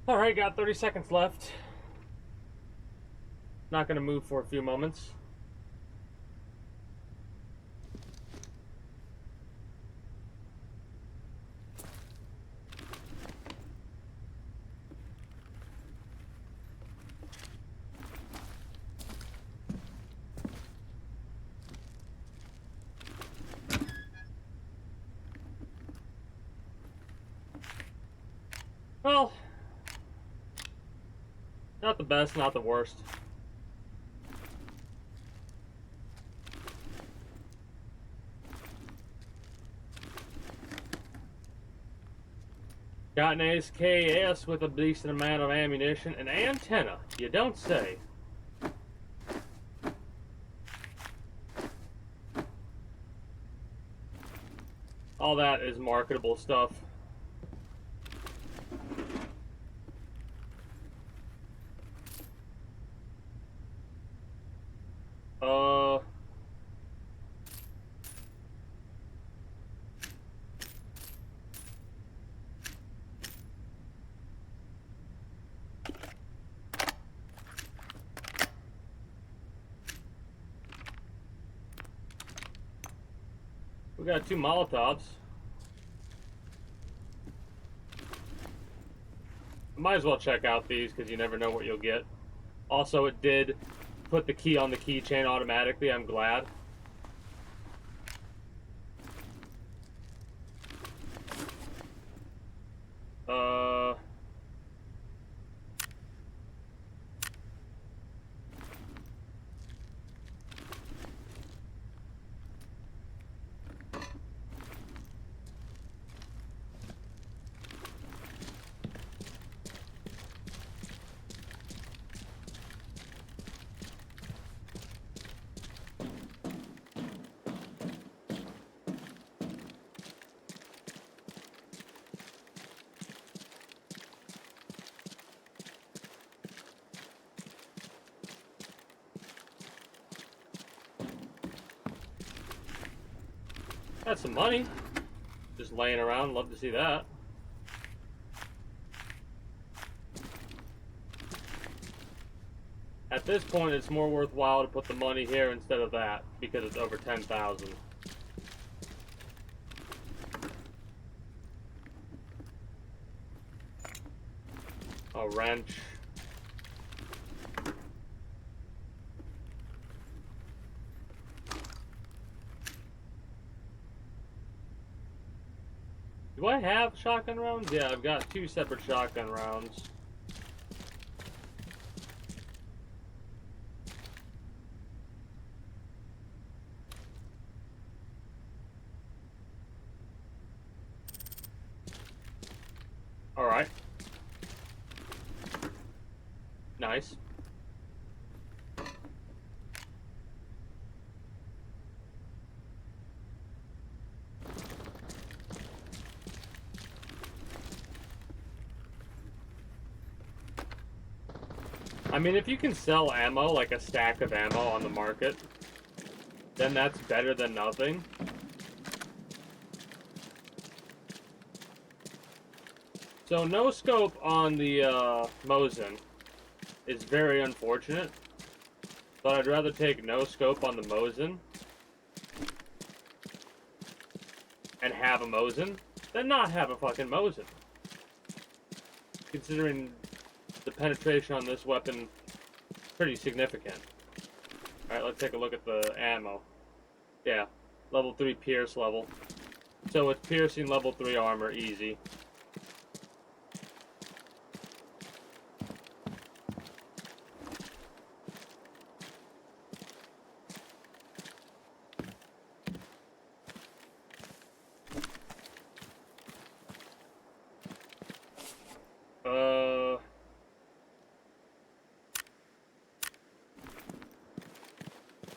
Alright, got 30 seconds left. Not gonna move for a few moments. Not the best, not the worst. Got an SKS with a decent amount of ammunition and antenna. You don't say. All that is marketable stuff. We got 2 Molotovs. Might as well check out these because you never know what you'll get. Also, it did put the key on the keychain automatically. I'm glad. Got some money just laying around. Love to see that. At this point, it's more worthwhile to put the money here instead of that because it's over 10,000. A wrench. Do I have shotgun rounds? Yeah, I've got 2 separate shotgun rounds. Alright. Nice. I mean, if you can sell ammo, like a stack of ammo on the market, then that's better than nothing. So no scope on the Mosin is very unfortunate, but I'd rather take no scope on the Mosin and have a Mosin than not have a fucking Mosin. Considering the penetration on this weapon is pretty significant. Alright, let's take a look at the ammo. Yeah, level 3 pierce level. So it's piercing level 3 armor, easy.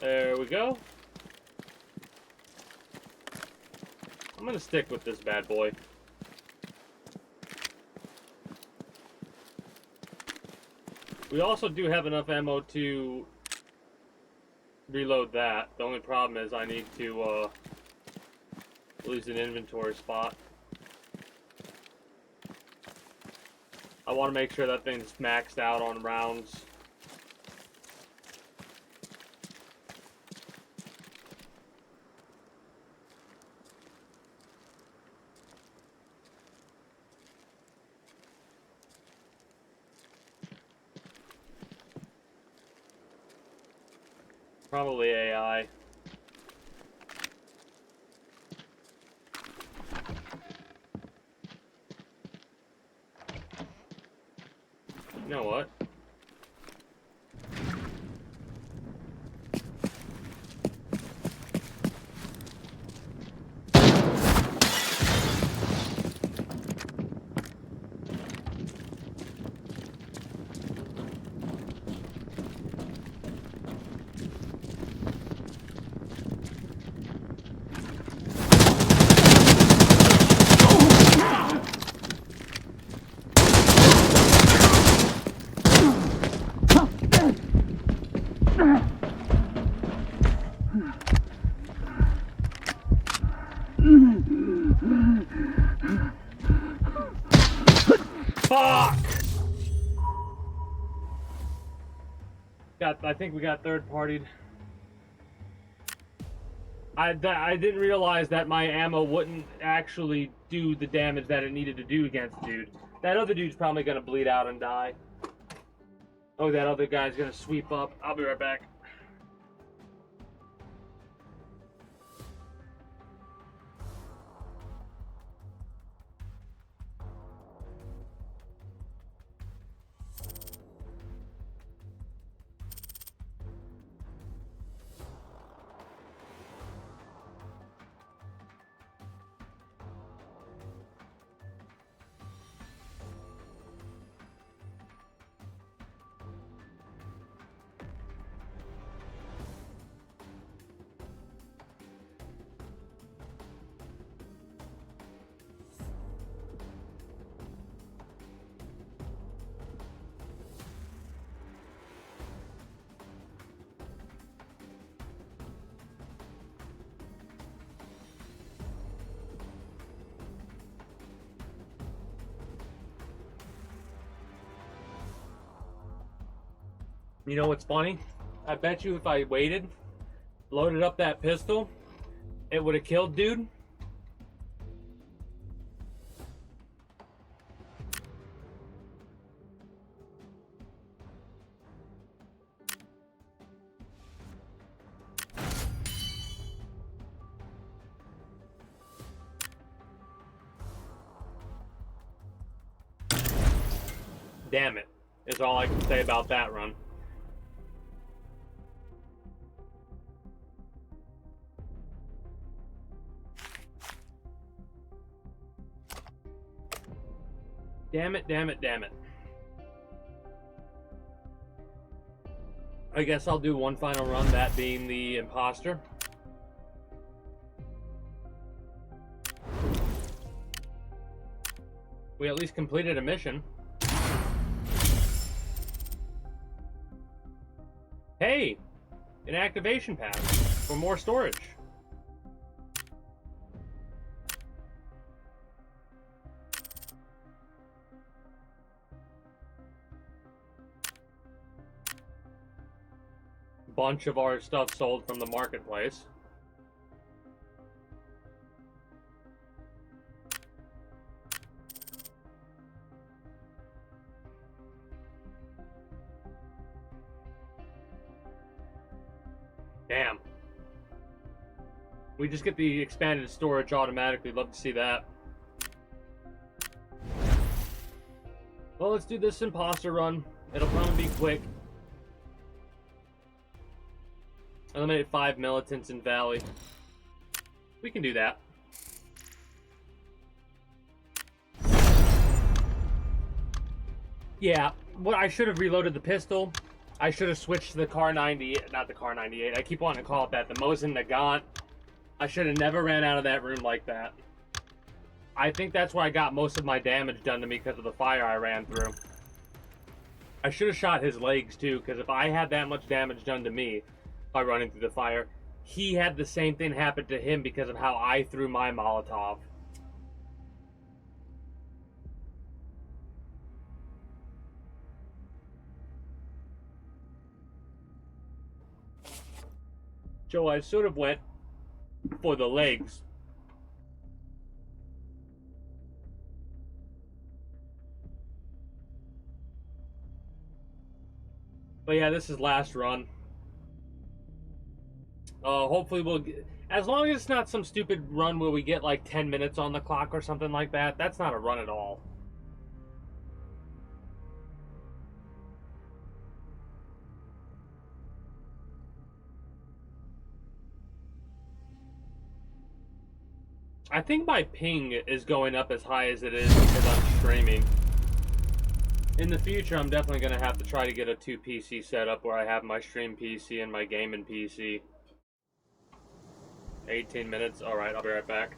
There we go. I'm gonna stick with this bad boy. We also do have enough ammo to reload that. The only problem is I need to lose an inventory spot. I want to make sure that thing's maxed out on rounds. Probably AI. You know what? Fuck! I think we got third-partied. I didn't realize that my ammo wouldn't actually do the damage that it needed to do against dude. That other dude's probably gonna bleed out and die. Oh, that other guy's gonna sweep up. I'll be right back. You know what's funny? I bet you if I waited, loaded up that pistol, it would have killed dude. Damn it, is all I can say about that run. Damn it, damn it, damn it. I guess I'll do one final run, that being the imposter. We at least completed a mission. Hey! An activation pad for more storage. Bunch of our stuff sold from the marketplace. Damn. We just get the expanded storage automatically. Love to see that. Well, let's do this imposter run. It'll probably be quick. Eliminate 5 militants in Valley. We can do that. Yeah, what I should have reloaded the pistol. I should have switched to the Car 98, not the Car 98. I keep wanting to call it that. The Mosin Nagant. I should have never ran out of that room like that. I think that's where I got most of my damage done to me because of the fire I ran through. I should have shot his legs too, because if I had that much damage done to me by running through the fire, he had the same thing happen to him because of how I threw my Molotov. So I sort of went for the legs. But yeah, this is last run. Hopefully we'll get, as long as it's not some stupid run where we get like 10 minutes on the clock or something like that, that's not a run at all. I think my ping is going up as high as it is because I'm streaming. In the future, I'm definitely going to have to try to get a 2 PC setup where I have my stream PC and my gaming PC. 18 minutes. Alright, I'll be right back.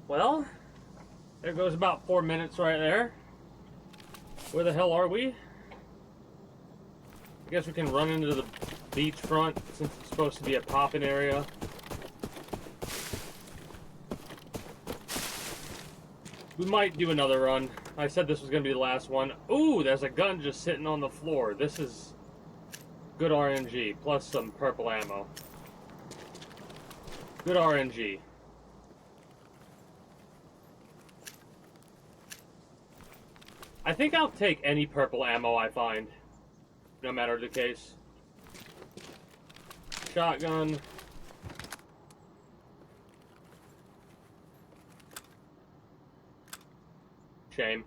Well, there goes about 4 minutes right there. Where the hell are we? I guess we can run into the beachfront since it's supposed to be a popping area. We might do another run. I said this was going to be the last one. Ooh, there's a gun just sitting on the floor. This is good RNG, plus some purple ammo. Good RNG. I think I'll take any purple ammo I find, no matter the case. Shotgun. Shame.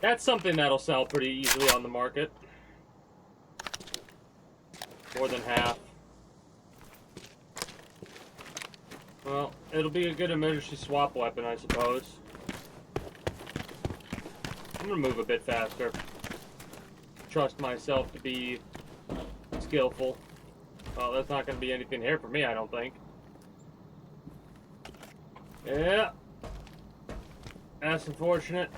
That's something that'll sell pretty easily on the market. More than half. Well, it'll be a good emergency swap weapon, I suppose. I'm gonna move a bit faster. Trust myself to be skillful. Well, that's not gonna be anything here for me, I don't think. Yeah. That's unfortunate.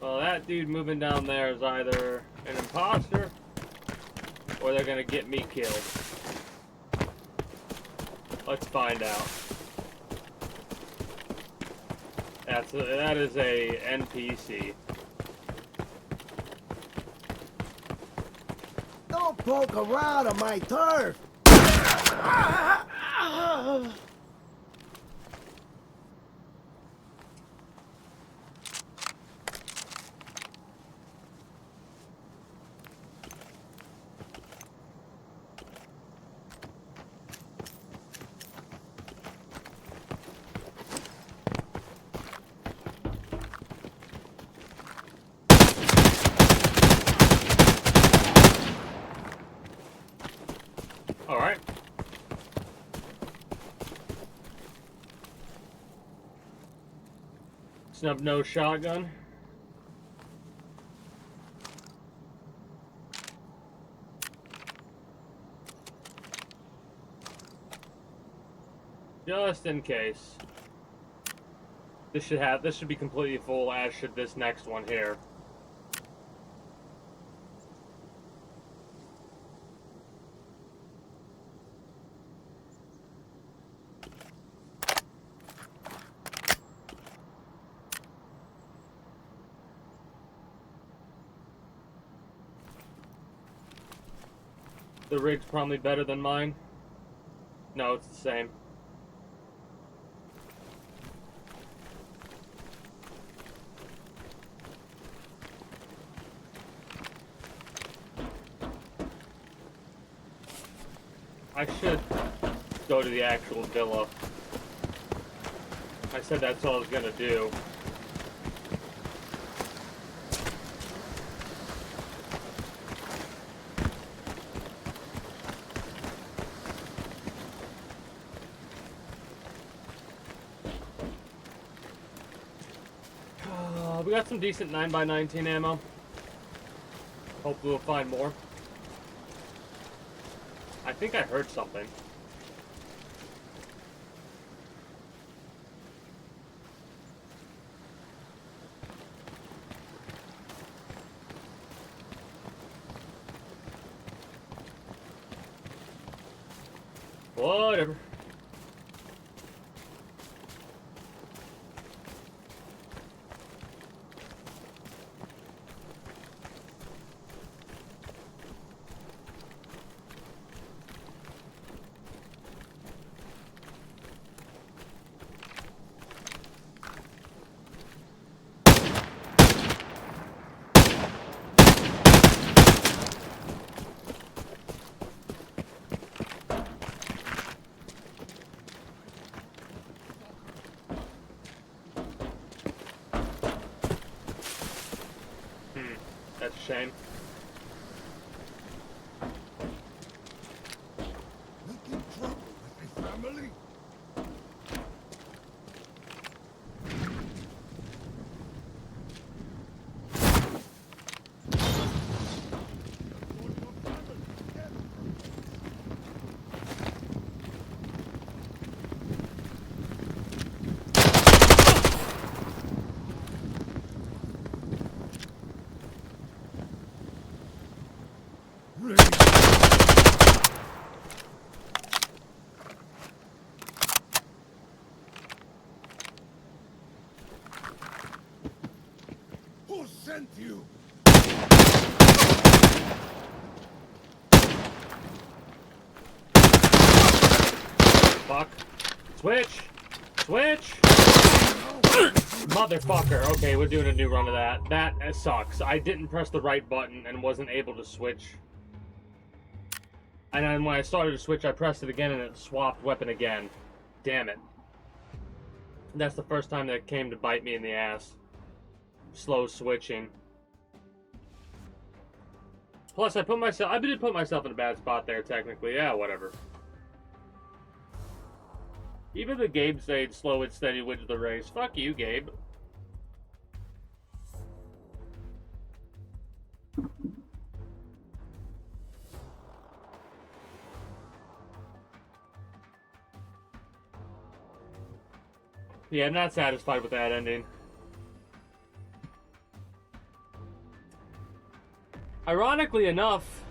Well, that dude moving down there is either an imposter or they're gonna get me killed. Let's find out. That is a NPC. Don't poke around on my turf! Alright. Snub nose shotgun. Just in case. This should be completely full, as should this next one here. The rig's probably better than mine. No, it's the same. I should go to the actual villa. I said that's all I was gonna do. We got some decent 9x19 ammo. Hopefully we'll find more. I think I heard something. Whatever. That's a shame. Making trouble with my family? want you. Fuck. Switch! Switch! Motherfucker. Okay, we're doing a new run of that. That sucks. I didn't press the right button and wasn't able to switch. And then when I started to switch, I pressed it again and it swapped weapon again. Damn it. That's the first time that it came to bite me in the ass. Slow switching. Plus, I did put myself in a bad spot there, technically. Yeah, whatever. Even the Gabe stayed slow and steady wins the race. Fuck you, Gabe. Yeah, I'm not satisfied with that ending. Ironically enough,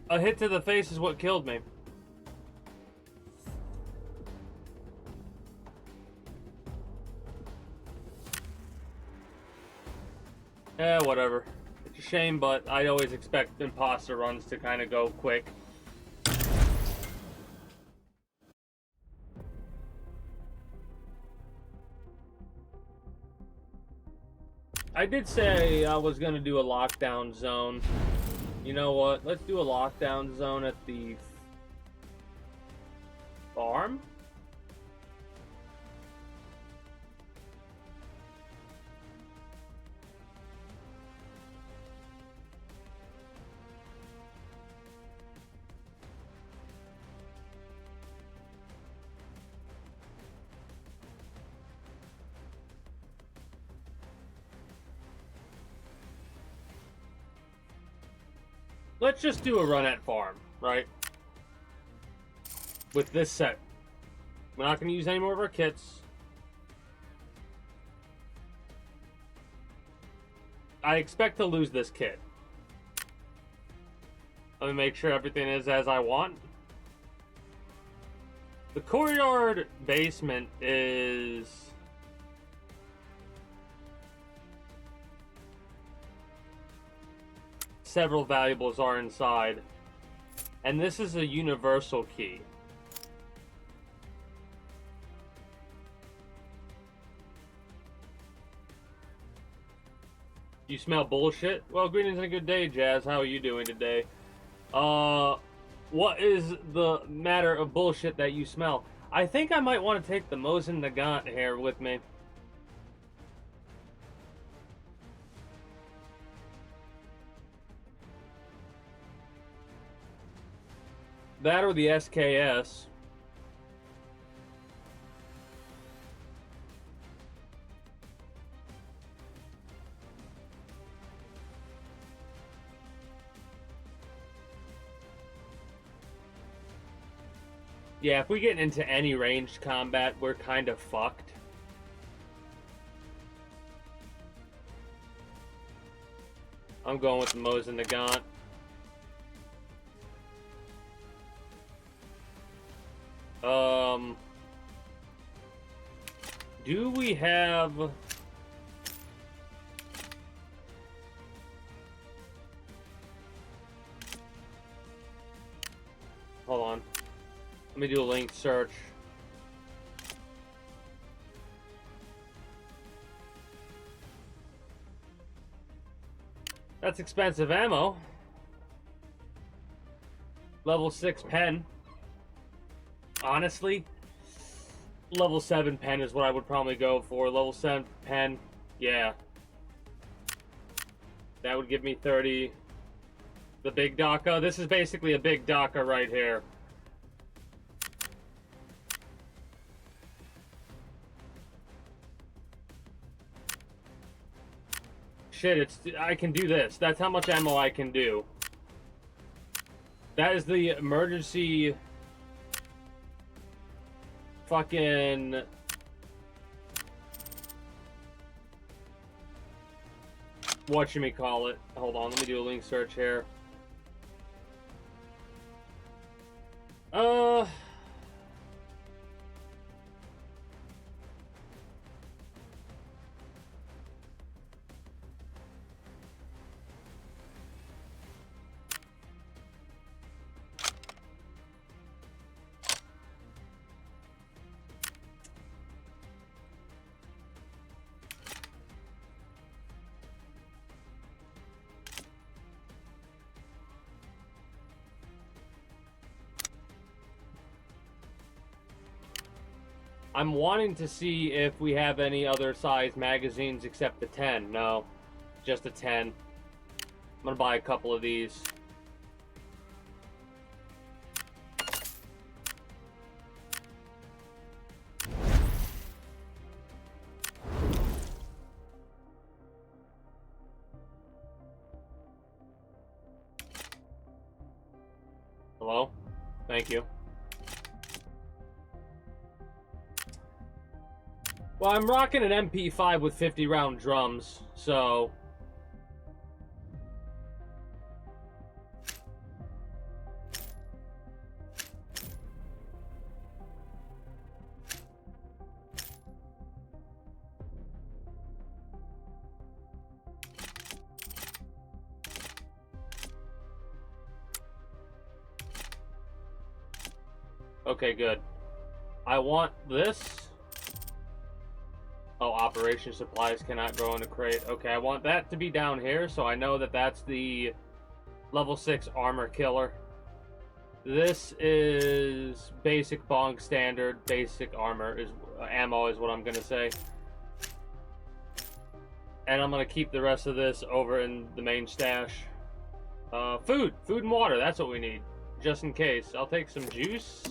a hit to the face is what killed me. Eh, whatever. It's a shame, but I always expect imposter runs to kind of go quick. I did say I was going to do a lockdown zone. You know what? Let's do a lockdown zone at the farm? Let's just do a run at farm, right? With this set. We're not going to use any more of our kits. I expect to lose this kit. Let me make sure everything is as I want. The courtyard basement is... several valuables are inside. And this is a universal key. You smell bullshit? Well, greetings and a good day, Jazz. How are you doing today? What is the matter of bullshit that you smell? I think I might want to take the Mosin Nagant here with me. That or the SKS. Yeah, if we get into any ranged combat, we're kind of fucked. I'm going with the Mosin Nagant. Do we have... Hold on. Let me do a link search. That's expensive ammo. Level 6 pen. Honestly, level 7 pen is what I would probably go for. Level 7 pen, yeah. That would give me 30. The big DACA. This is basically a big DACA right here. Shit, I can do this. That's how much ammo I can do. That is the emergency... fucking... whatchamacallit. Hold on, let me do a link search here. I'm wanting to see if we have any other size magazines except the 10. No, just a 10. I'm gonna buy a couple of these. Hello? Thank you. Well, I'm rocking an MP5 with 50 round drums, so... Okay, good. I want this. Oh, operation supplies cannot grow in a crate. Okay, I want that to be down here, so I know that that's the level 6 armor killer. This is basic bonk standard. Basic armor is ammo is what I'm gonna say. And I'm gonna keep the rest of this over in the main stash. Food and water. That's what we need, just in case. I'll take some juice.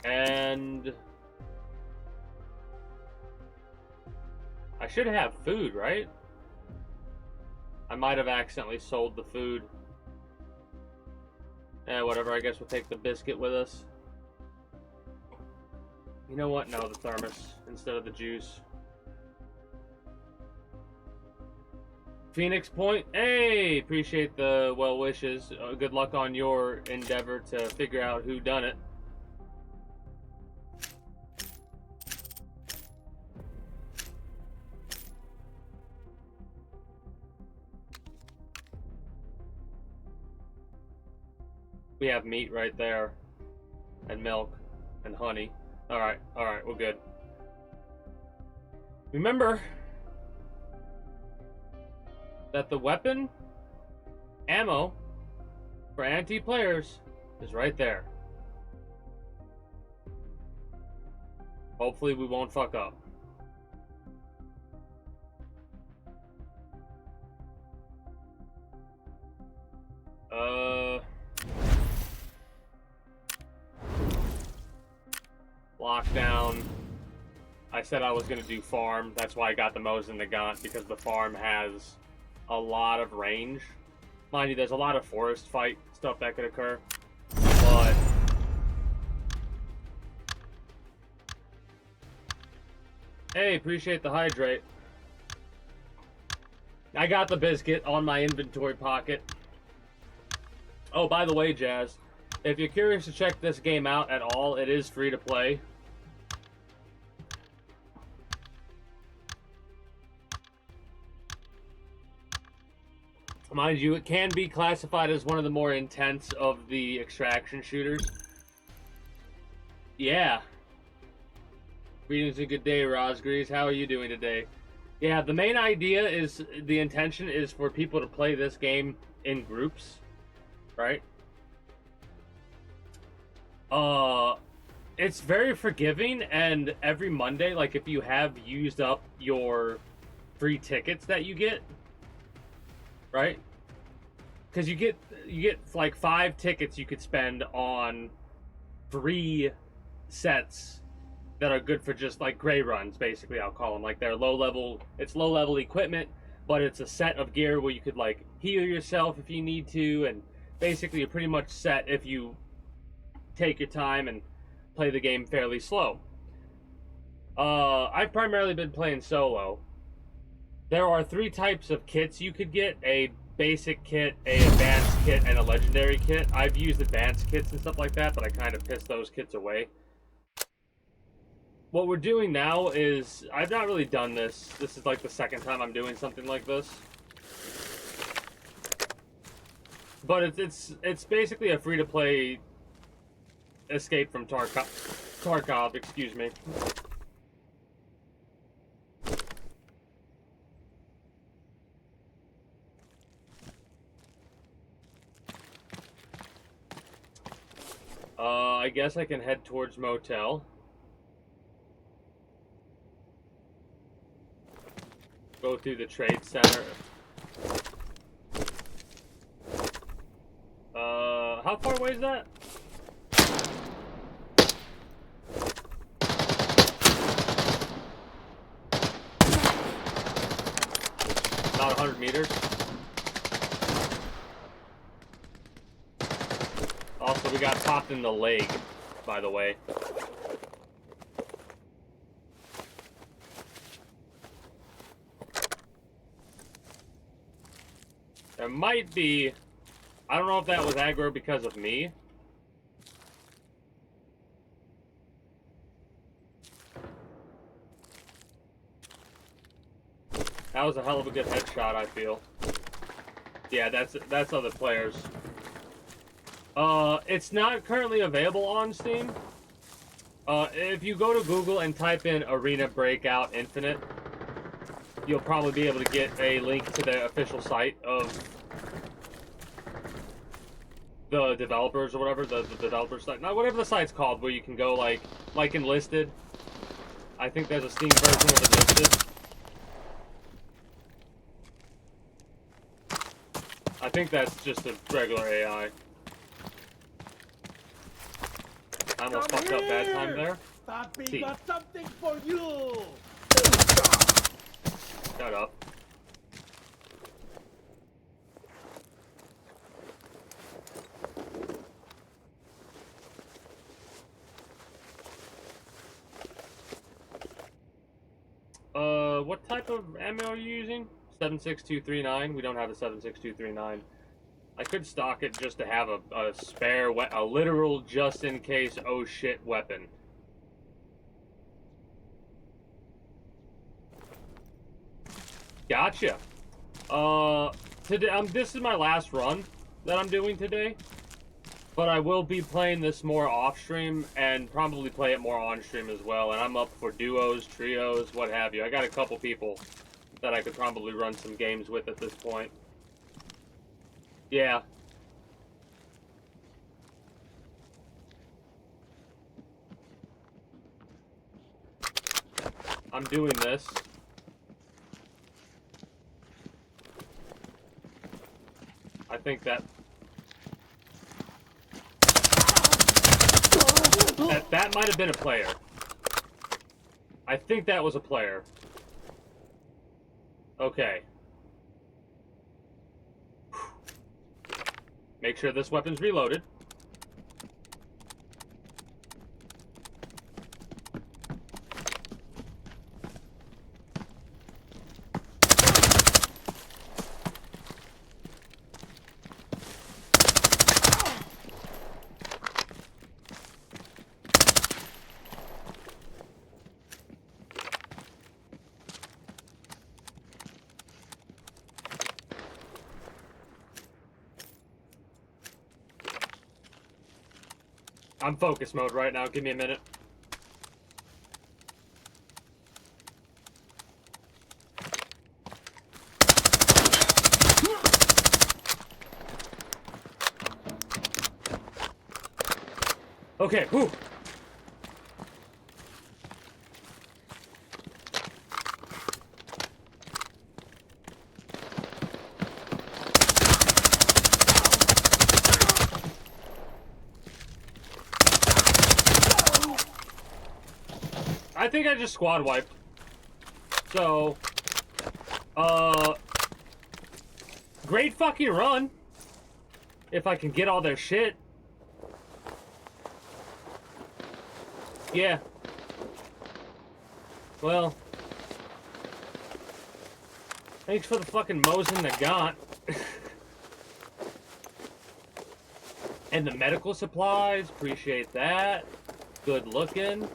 And I should have food, right? I might have accidentally sold the food. Whatever, I guess we'll take the biscuit with us. You know what? No, the thermos instead of the juice. Phoenix Point. Hey, appreciate the well wishes. Good luck on your endeavor to figure out who done it. We have meat right there, and milk, and honey. Alright, we're good. Remember that the weapon ammo for anti-players is right there. Hopefully we won't fuck up. Lockdown. I said I was gonna do farm. That's why I got the Mosin Nagant, because the farm has a lot of range. Mind you, there's a lot of forest fight stuff that could occur. But hey, appreciate the hydrate. I got the biscuit on my inventory pocket. Oh, by the way, Jazz, if you're curious to check this game out at all, it is free to play. Mind you, it can be classified as one of the more intense of the extraction shooters. Yeah. Greetings and good day, Rosgrees. How are you doing today? Yeah, the main idea is, the intention is for people to play this game in groups, right? It's very forgiving, and every Monday, like if you have used up your free tickets that you get, right? Because you get like 5 tickets you could spend on 3 sets that are good for just like gray runs, basically. I'll call them, like they're low level equipment, but it's a set of gear where you could like heal yourself if you need to, and basically you're pretty much set if you take your time and play the game fairly slow. I've primarily been playing solo. There are 3 types of kits you could get: a basic kit, a advanced kit, and a legendary kit. I've used advanced kits and stuff like that, but I kind of pissed those kits away. What we're doing now is, I've not really done this. This is like the second time I'm doing something like this. But it's basically a free-to-play Escape from Tarkov, excuse me. I guess I can head towards motel. Go through the trade center. How far away is that? About 100 meters. Also, we got popped in the leg, by the way. There might be... I don't know if that was aggro because of me. That was a hell of a good headshot, I feel. Yeah, that's other players. It's not currently available on Steam. If you go to Google and type in Arena Breakout Infinite, you'll probably be able to get a link to the official site of the developers or whatever, the developer site. Not whatever the site's called, where you can go like Enlisted. I think there's a Steam version of Enlisted. I think that's just a regular AI. I almost fucked up bad time there. Papi got something for you! Shut up. What type of ammo are you using? 7.6239? We don't have a 7.6239. I could stock it just to have a spare, a literal just-in-case oh shit weapon. Gotcha. Today, this is my last run that I'm doing today. But I will be playing this more off-stream and probably play it more on-stream as well. And I'm up for duos, trios, what have you. I got a couple people that I could probably run some games with at this point. Yeah. I'm doing this. I think that might have been a player. I think that was a player. Okay. Make sure this weapon's reloaded. I'm focus mode right now. Give me a minute. Okay, whew. I think I just squad wiped. So, great fucking run. If I can get all their shit. Yeah. Well. Thanks for the fucking Mosin Nagant. And the medical supplies. Appreciate that. Good looking.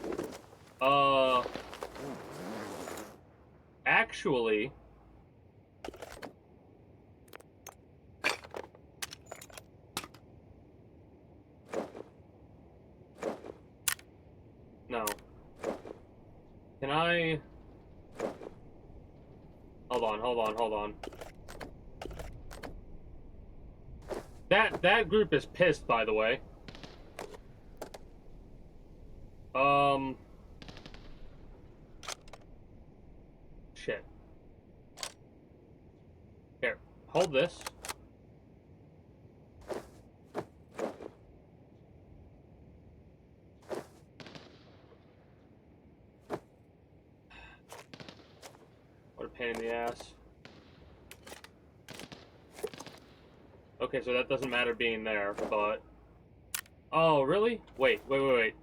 Actually, no. Can I? Hold on. That group is pissed, by the way. Shit. Hold this. What a pain in the ass. Okay, so that doesn't matter being there, but... Oh, really? Wait.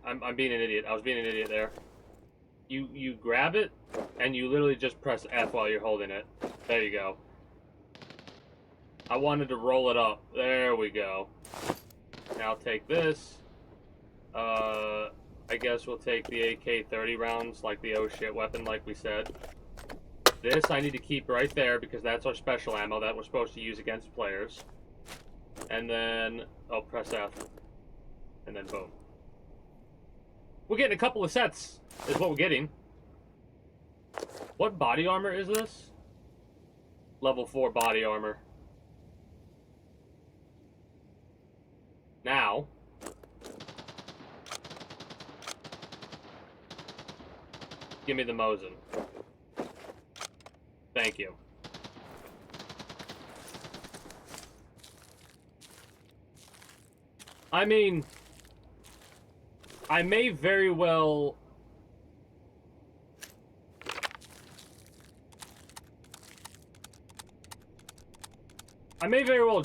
I'm being an idiot. I was being an idiot there. You grab it, and you literally just press F while you're holding it. There you go. I wanted to roll it up. There we go. Now I'll take this. I guess we'll take the AK-30 rounds, like the oh shit weapon, like we said. This I need to keep right there, because that's our special ammo that we're supposed to use against players. And then, I'll press F. And then boom. We're getting a couple of sets, is what we're getting. What body armor is this? Level 4 body armor. Now, give me the Mosin. Thank you. I mean, I may very well...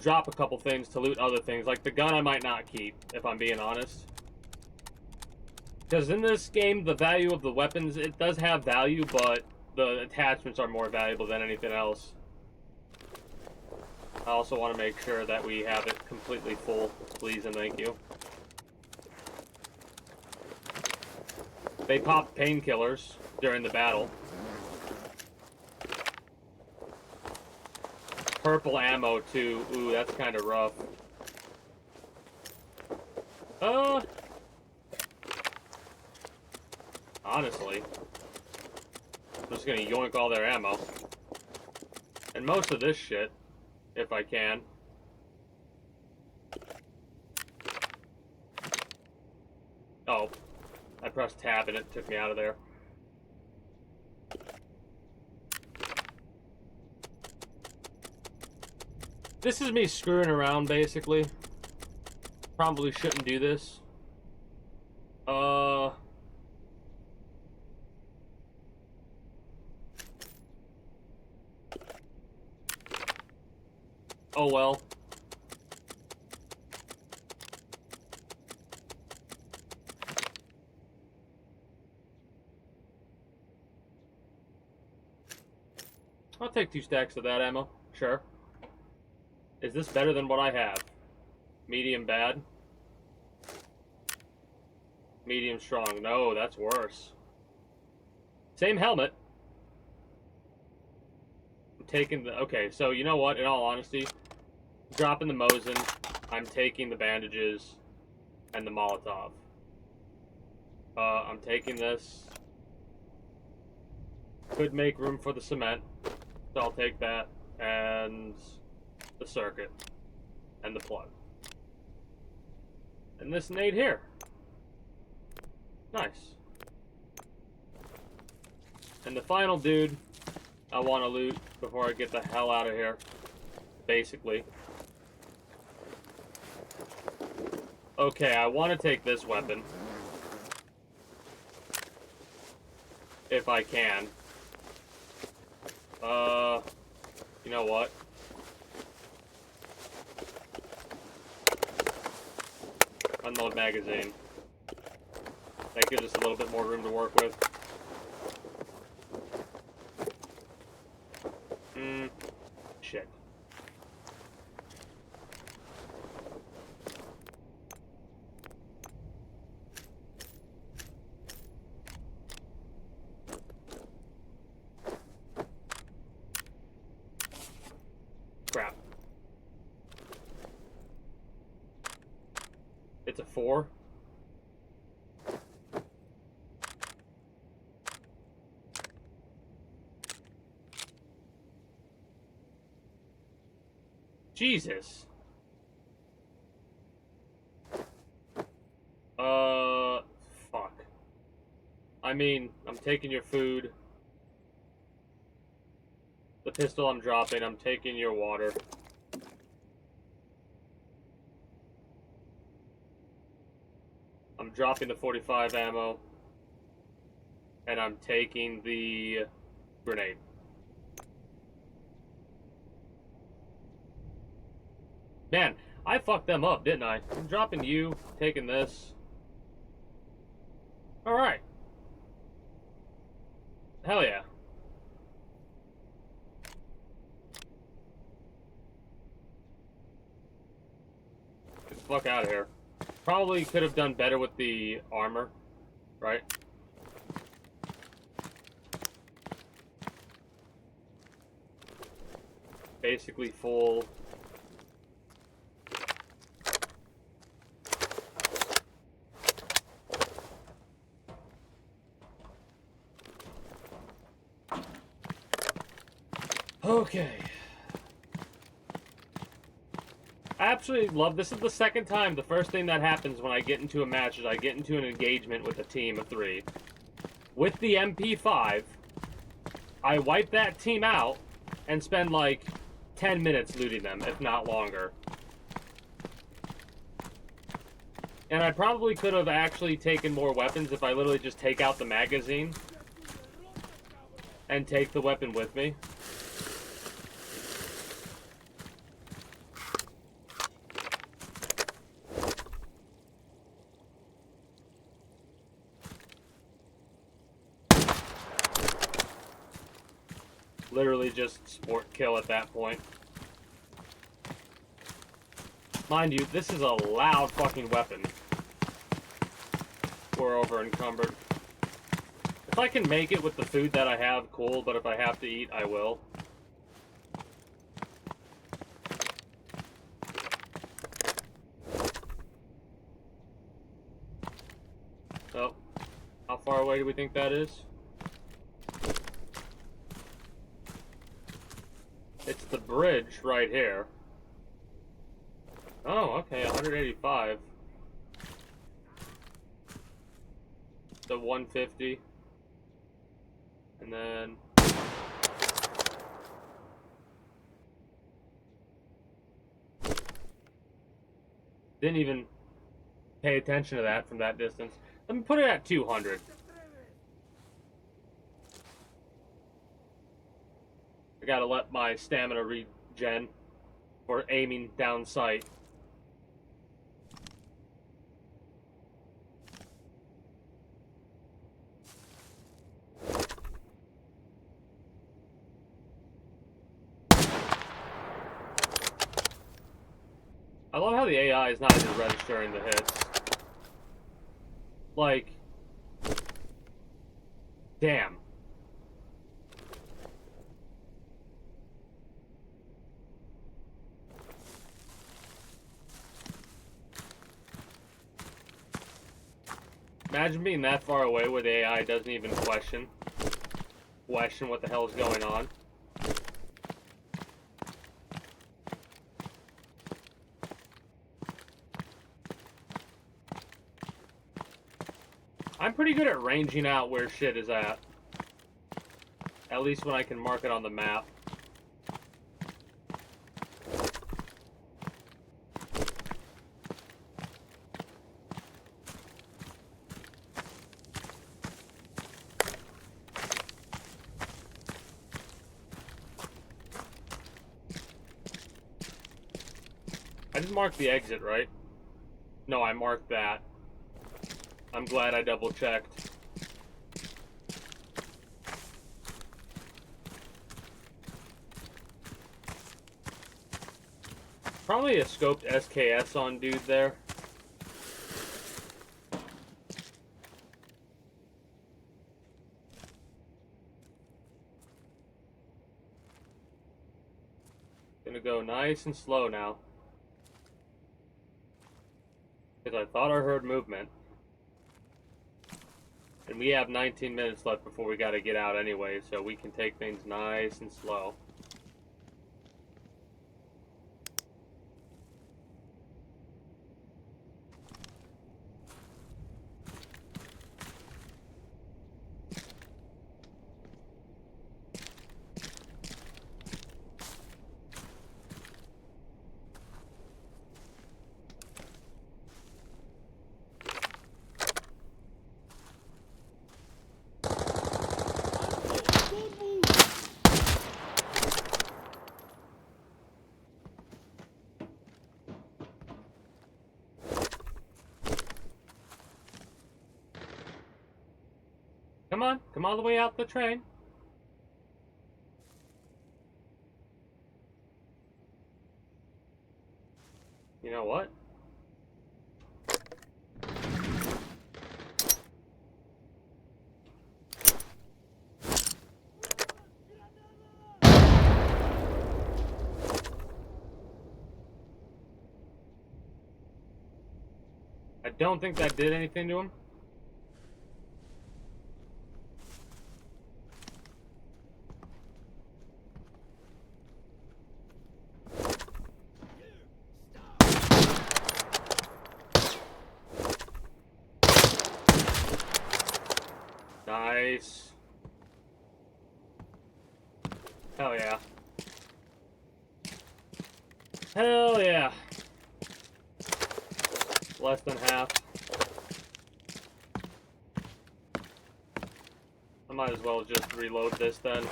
drop a couple things to loot other things. Like the gun I might not keep, if I'm being honest. Because in this game, the value of the weapons, it does have value, but the attachments are more valuable than anything else. I also want to make sure that we have it completely full, please and thank you. They pop painkillers during the battle. Purple ammo too. Ooh, that's kind of rough. Honestly, I'm just gonna yoink all their ammo. And most of this shit, if I can. Oh, I pressed tab and it took me out of there. This is me screwing around, basically. Probably shouldn't do this. Oh well. I'll take 2 stacks of that ammo. Sure. Is this better than what I have? Medium bad? Medium strong. No, that's worse. Same helmet. I'm taking the... Okay, so you know what? In all honesty, dropping the Mosin, I'm taking the bandages and the Molotov. I'm taking this. Could make room for the cement, so I'll take that. And... the circuit and the plug and this nade here. Nice. And the final dude I want to loot before I get the hell out of here, basically. Okay, I want to take this weapon if I can. You know what? Unload magazine. That gives us a little bit more room to work with. Shit. Crap. It's a 4. Jesus. Fuck. I mean, I'm taking your food. The pistol I'm dropping, I'm taking your water. I'm dropping the 45 ammo. And I'm taking the grenade. Man, I fucked them up, didn't I? I'm dropping you, taking this. Alright. Hell yeah. Get the fuck out of here. Probably could have done better with the armor, right? Basically full. Okay. I absolutely love this. Is the second time. The first thing that happens when I get into a match is I get into an engagement with a team of 3. With the MP5, I wipe that team out and spend like 10 minutes looting them, if not longer. And I probably could have actually taken more weapons if I literally just take out the magazine and take the weapon with me. Literally just sport kill at that point. Mind you, this is a loud fucking weapon. We're over encumbered. If I can make it with the food that I have, cool, but if I have to eat, I will. Oh. How far away do we think that is? It's the bridge right here. Oh, okay, 185. The 150. And then... Didn't even pay attention to that from that distance. Let me put it at 200. I gotta let my stamina regen for aiming down sight. I love how the AI is not even registering the hits. Like, damn. Imagine being that far away where the AI doesn't even question what the hell is going on. I'm pretty good at ranging out where shit is at. At least when I can mark it on the map. I did mark the exit, right? No, I marked that. I'm glad I double checked. Probably a scoped SKS on dude there. Gonna go nice and slow now. Because I thought I heard movement. And we have 19 minutes left before we gotta get out anyway, so we can take things nice and slow. Come on. Come all the way out the train. You know what? I don't think that did anything to him. Nice. Hell yeah. Hell yeah. Less than half. I might as well just reload this then.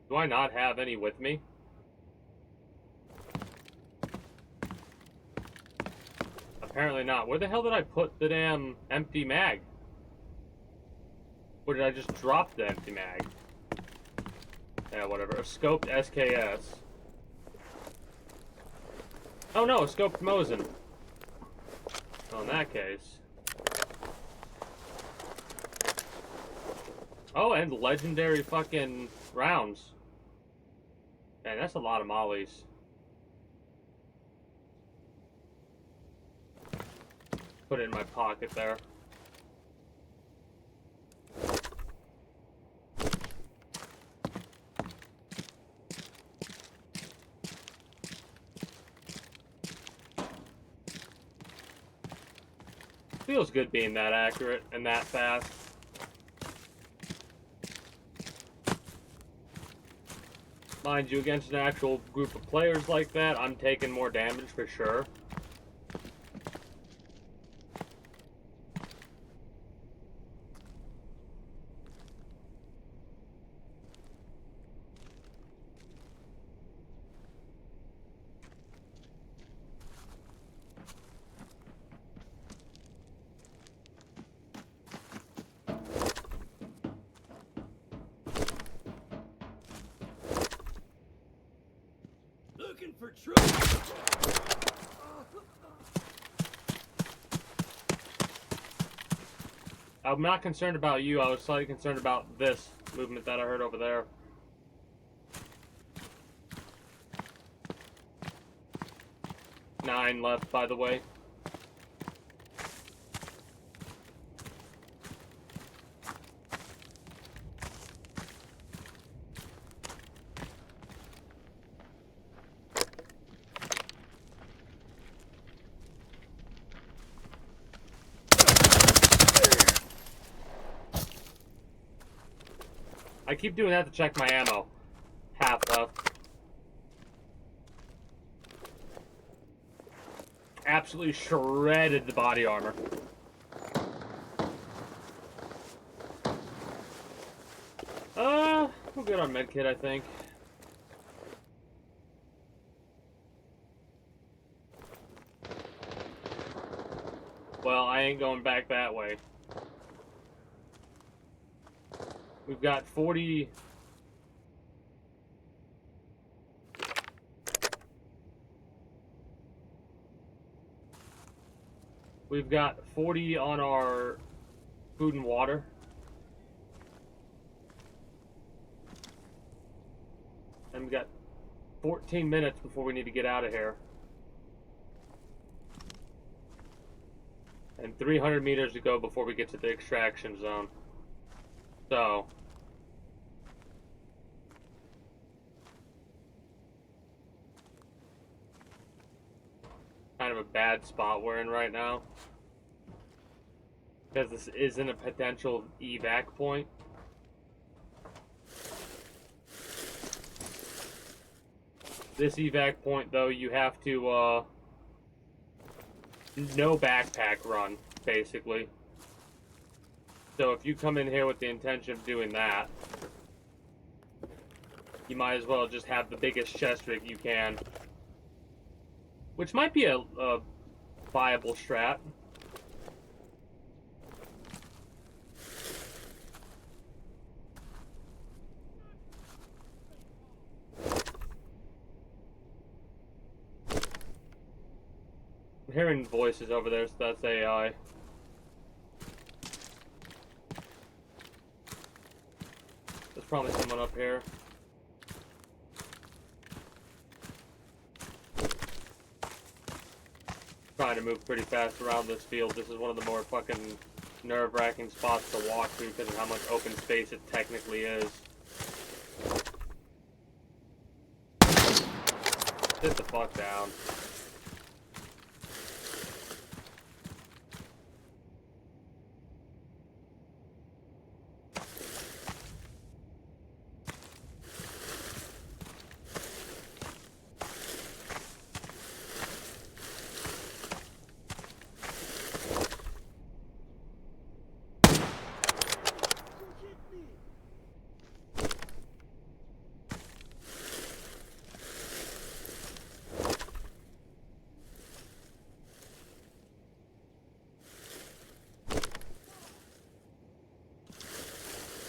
Do I not have any with me? Apparently not. Where the hell did I put the damn empty mag? Or did I just drop the empty mag? Yeah, whatever. A scoped SKS. Oh no, a scoped Mosin. Well, in that case. Oh, and legendary fucking rounds. Man, that's a lot of mollies. Put it in my pocket there. Feels good being that accurate and that fast. Mind you, against an actual group of players like that, I'm taking more damage for sure. Looking for trouble. I'm not concerned about you, I was slightly concerned about this movement that I heard over there. Nine left, by the way. I keep doing that to check my ammo. Half left. Absolutely shredded the body armor. We're good on medkit, I think. Well, I ain't going back that way. We've got 40... We've got 40 on our food and water. And we've got 14 minutes before we need to get out of here. And 300 meters to go before we get to the extraction zone. So... kind of a bad spot we're in right now. Because this isn't a potential evac point. This evac point, though, you have to, no backpack run, basically. So if you come in here with the intention of doing that, you might as well just have the biggest chest rig you can. which might be a viable strat. I'm hearing voices over there, so that's AI. There's probably someone up here. Trying to move pretty fast around this field. This is one of the more fucking nerve-wracking spots to walk through because of how much open space it technically is. Sit the fuck down.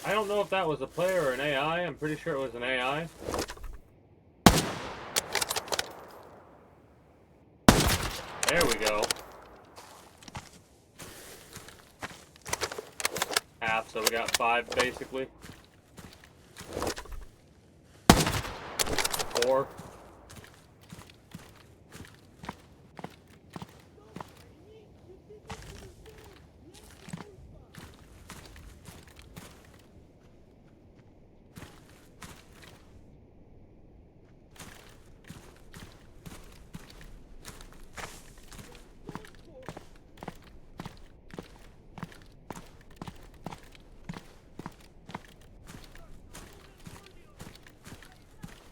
I don't know if that was a player or an AI. I'm pretty sure it was an AI. There we go. Half, so we got 5 basically. 4.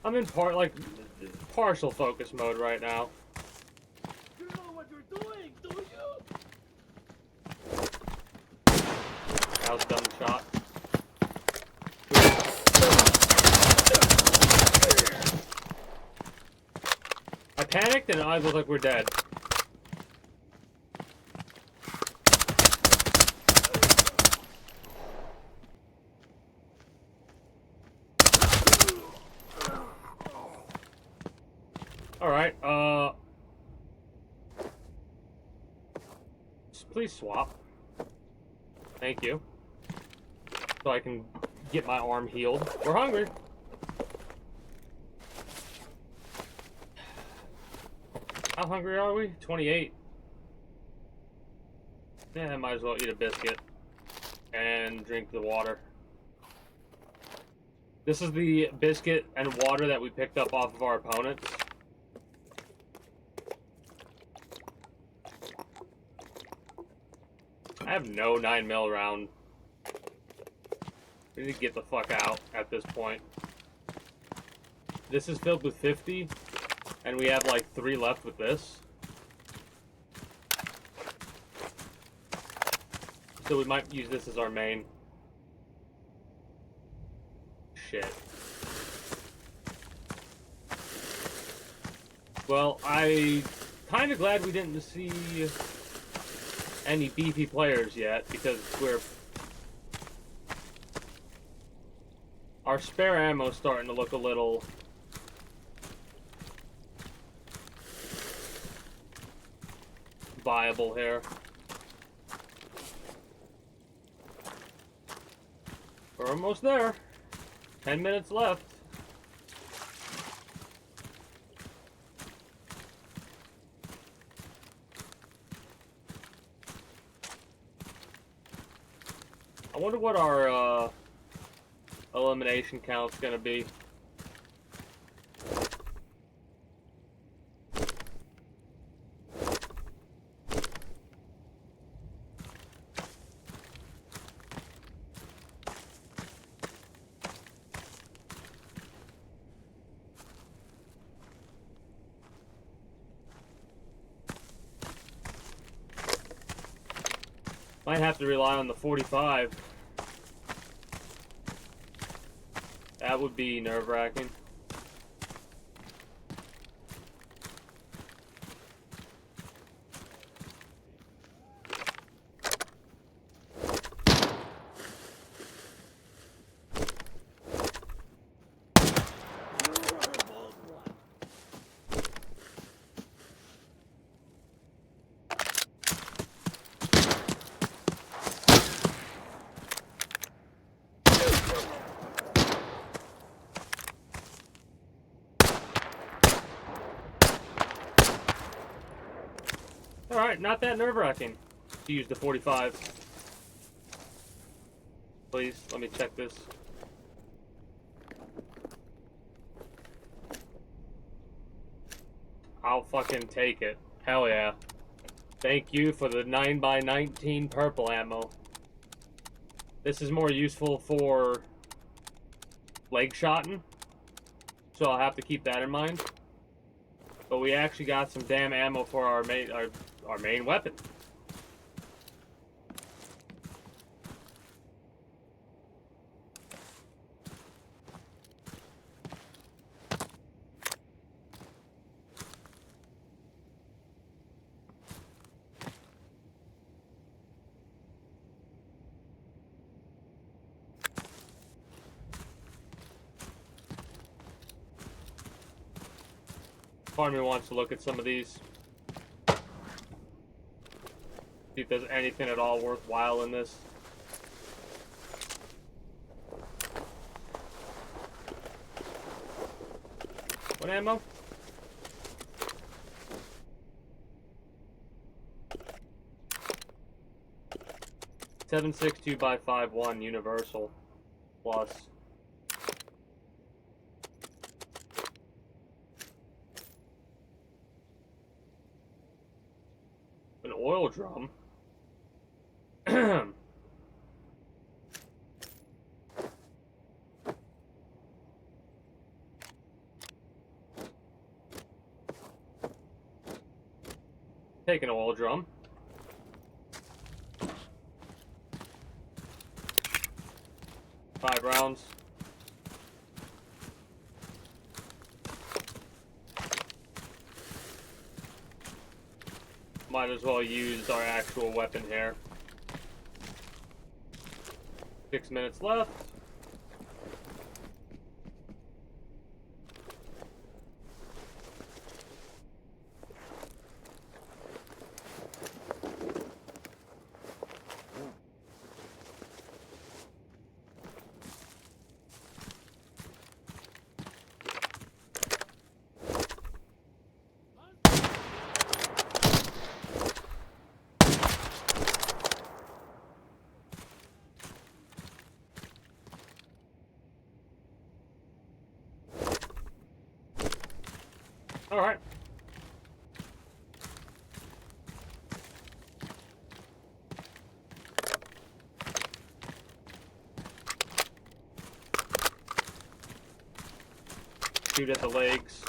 I'm in partial focus mode right now. You know what you're doing, do you? That was a dumb shot. I panicked and I looked like we're dead. Alright, please swap. Thank you. So I can get my arm healed. We're hungry. How hungry are we? 28. Yeah, I might as well eat a biscuit and drink the water. This is the biscuit and water that we picked up off of our opponents. I have no 9mm round. We need to get the fuck out at this point. This is filled with 50, and we have like 3 left with this. So we might use this as our main. Shit. Well, I'm kind of glad we didn't see any beefy players yet, because our spare ammo's starting to look a little viable here. We're almost there. 10 minutes left. I wonder what our elimination count's gonna be. Might have to rely on the 45. That would be nerve-wracking. Alright, not that nerve-wracking to use the 45. Please, let me check this. I'll fucking take it. Hell yeah. Thank you for the 9x19 purple ammo. This is more useful for leg shotting, so I'll have to keep that in mind. But we actually got some damn ammo for our main weapon. Part of me wants to look at some of these. See if there's anything at all worthwhile in this. What ammo? .762 by 5.1 universal plus. An oil drum. Take an oil drum. Five rounds. Might as well use our actual weapon here. 6 minutes left. All right. Shoot at the legs.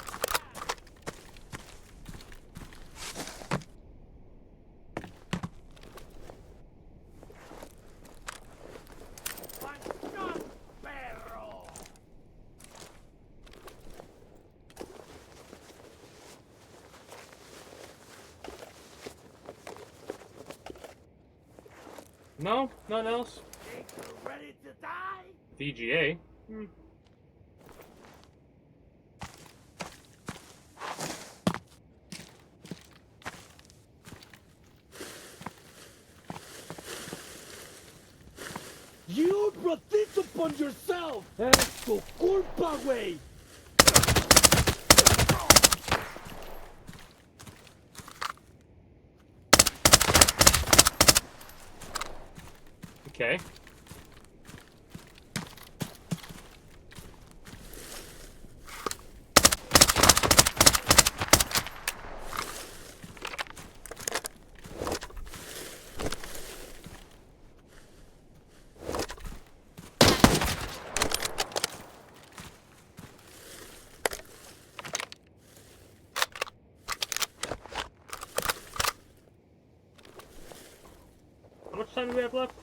No, nothing else. Think you're ready to die? VGA. You brought this upon yourself! Es tu culpa, güey! Okay. How much time do we have left?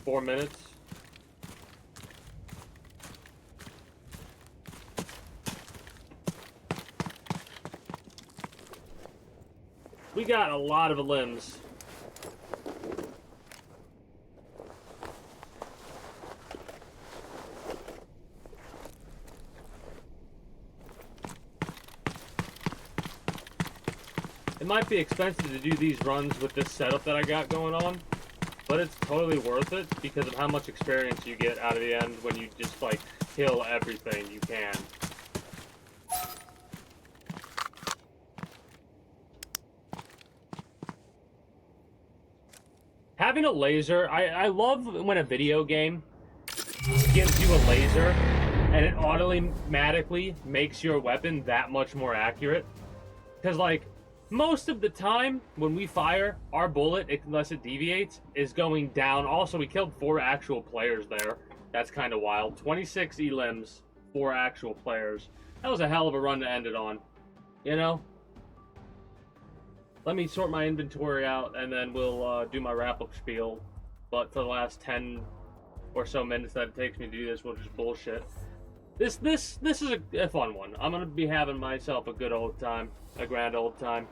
Four minutes. We got a lot of limbs. It might be expensive to do these runs with this setup that I got going on. but it's totally worth it because of how much experience you get out of the end when you just, like, kill everything you can. Having a laser, I love when a video game gives you a laser and it automatically makes your weapon that much more accurate. Because, like, most of the time when we fire, our bullet, unless it deviates, is going down. Also, we killed 4 actual players there. That's kind of wild. 26 elims, 4 actual players. That was a hell of a run to end it on. You know? Let me sort my inventory out, and then we'll do my wrap-up spiel. But for the last 10 or so minutes that it takes me to do this, we'll just bullshit. This is a fun one. I'm gonna be having myself a good old time, a grand old time.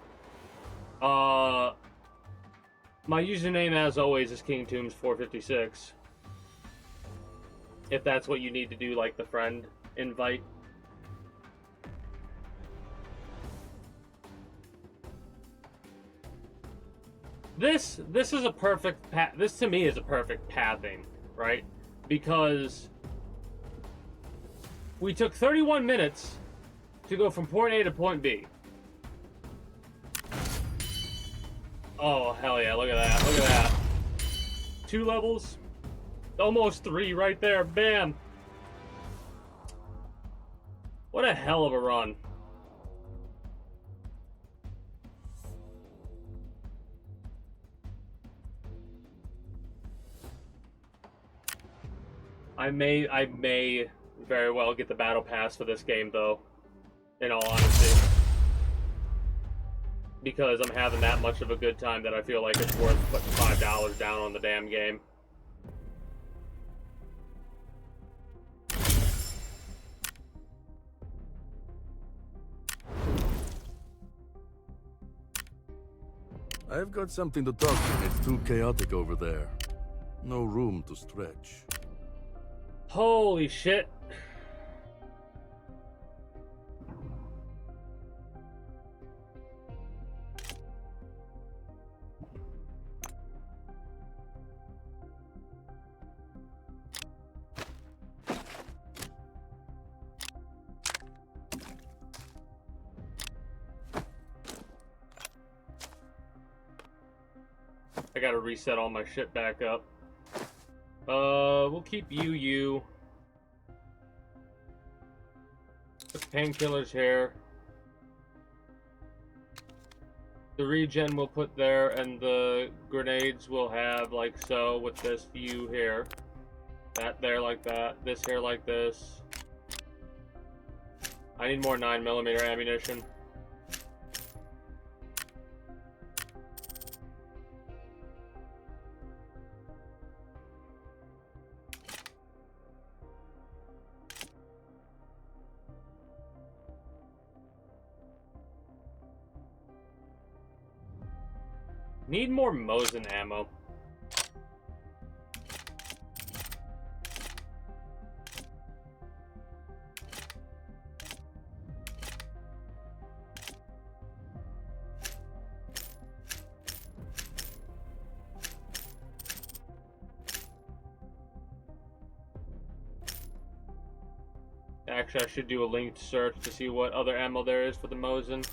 My username, as always, is KingTombs456. If that's what you need to do, like the friend invite. This is a perfect path. This to me is a perfect pathing, right? Because we took 31 minutes to go from point A to point B. Oh, hell yeah, look at that, look at that. 2 levels, almost 3 right there, bam. What a hell of a run. I may very well get the battle pass for this game, though, in all honesty. Because I'm having that much of a good time that I feel like it's worth putting $5 down on the damn game. I've got something to talk to. It's too chaotic over there. No room to stretch. Holy shit. I gotta reset all my shit back up. We'll keep you. Put the painkillers here. The regen we'll put there, and the grenades we'll have like so with this view here. That there like that. This here like this. I need more 9mm ammunition. Need more Mosin ammo. Actually, I should do a linked search to see what other ammo there is for the Mosin.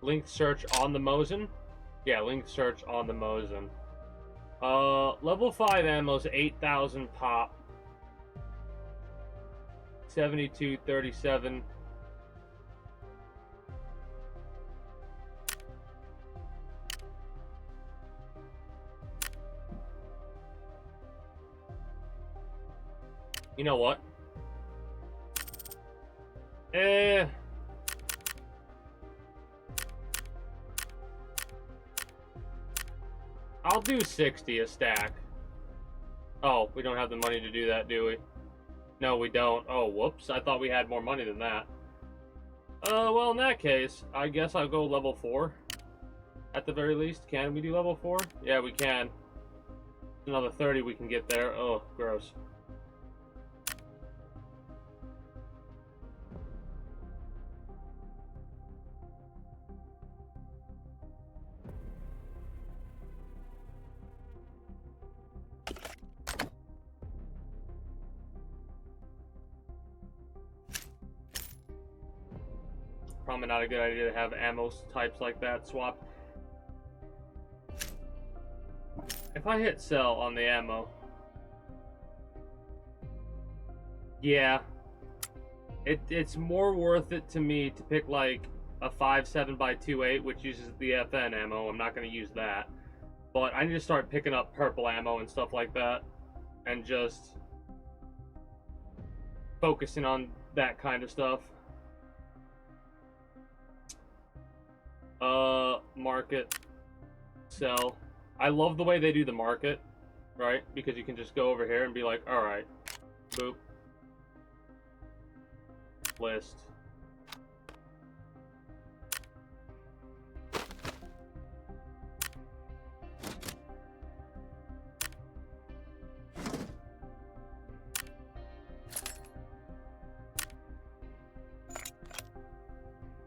Linked search on the Mosin? Yeah, linked search on the Mosin. Level 5 ammo's 8,000 pop. 7237. You know what? I'll do 60 a stack. Oh, we don't have the money to do that, do we? No, we don't. Oh, whoops. I thought we had more money than that. Well, in that case, I guess I'll go level 4. At the very least. Can we do level 4? Yeah, we can. Another 30 we can get there. Oh, gross. probably not a good idea to have ammo types like that swapped. If I hit sell on the ammo, yeah, it's more worth it to me to pick like a 5.7x2.8, which uses the FN ammo. I'm not going to use that, but I need to start picking up purple ammo and stuff like that, and just focusing on that kind of stuff. Market, sell. I love the way they do the market, right? Because you can just go over here and be like, all right, boop, list.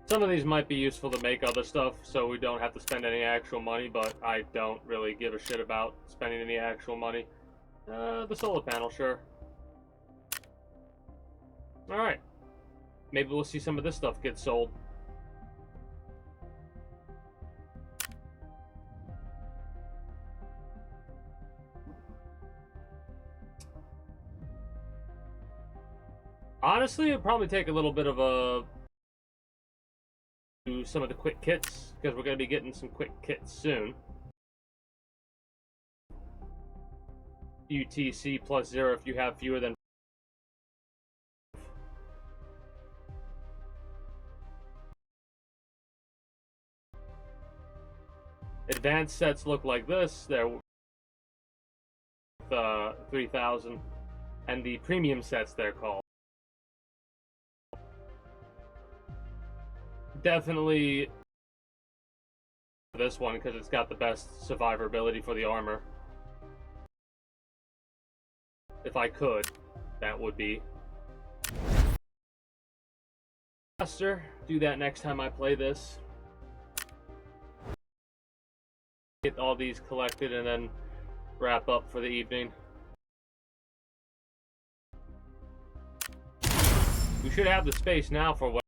Some of these might be useful to make other stuff, so we don't have to spend any actual money, but I don't really give a shit about spending any actual money. The solar panel, sure. Alright. Maybe we'll see some of this stuff get sold. Honestly, it'd probably take a little bit of a... do some of the quick kits, because we're going to be getting some quick kits soon. UTC plus 0 if you have fewer than... Advanced sets look like this. They're 3,000. And the premium sets, they're called. Definitely this one, because it's got the best survivability for the armor. If I could, that would be faster. Do that next time I play this. Get all these collected and then wrap up for the evening. We should have the space now for what.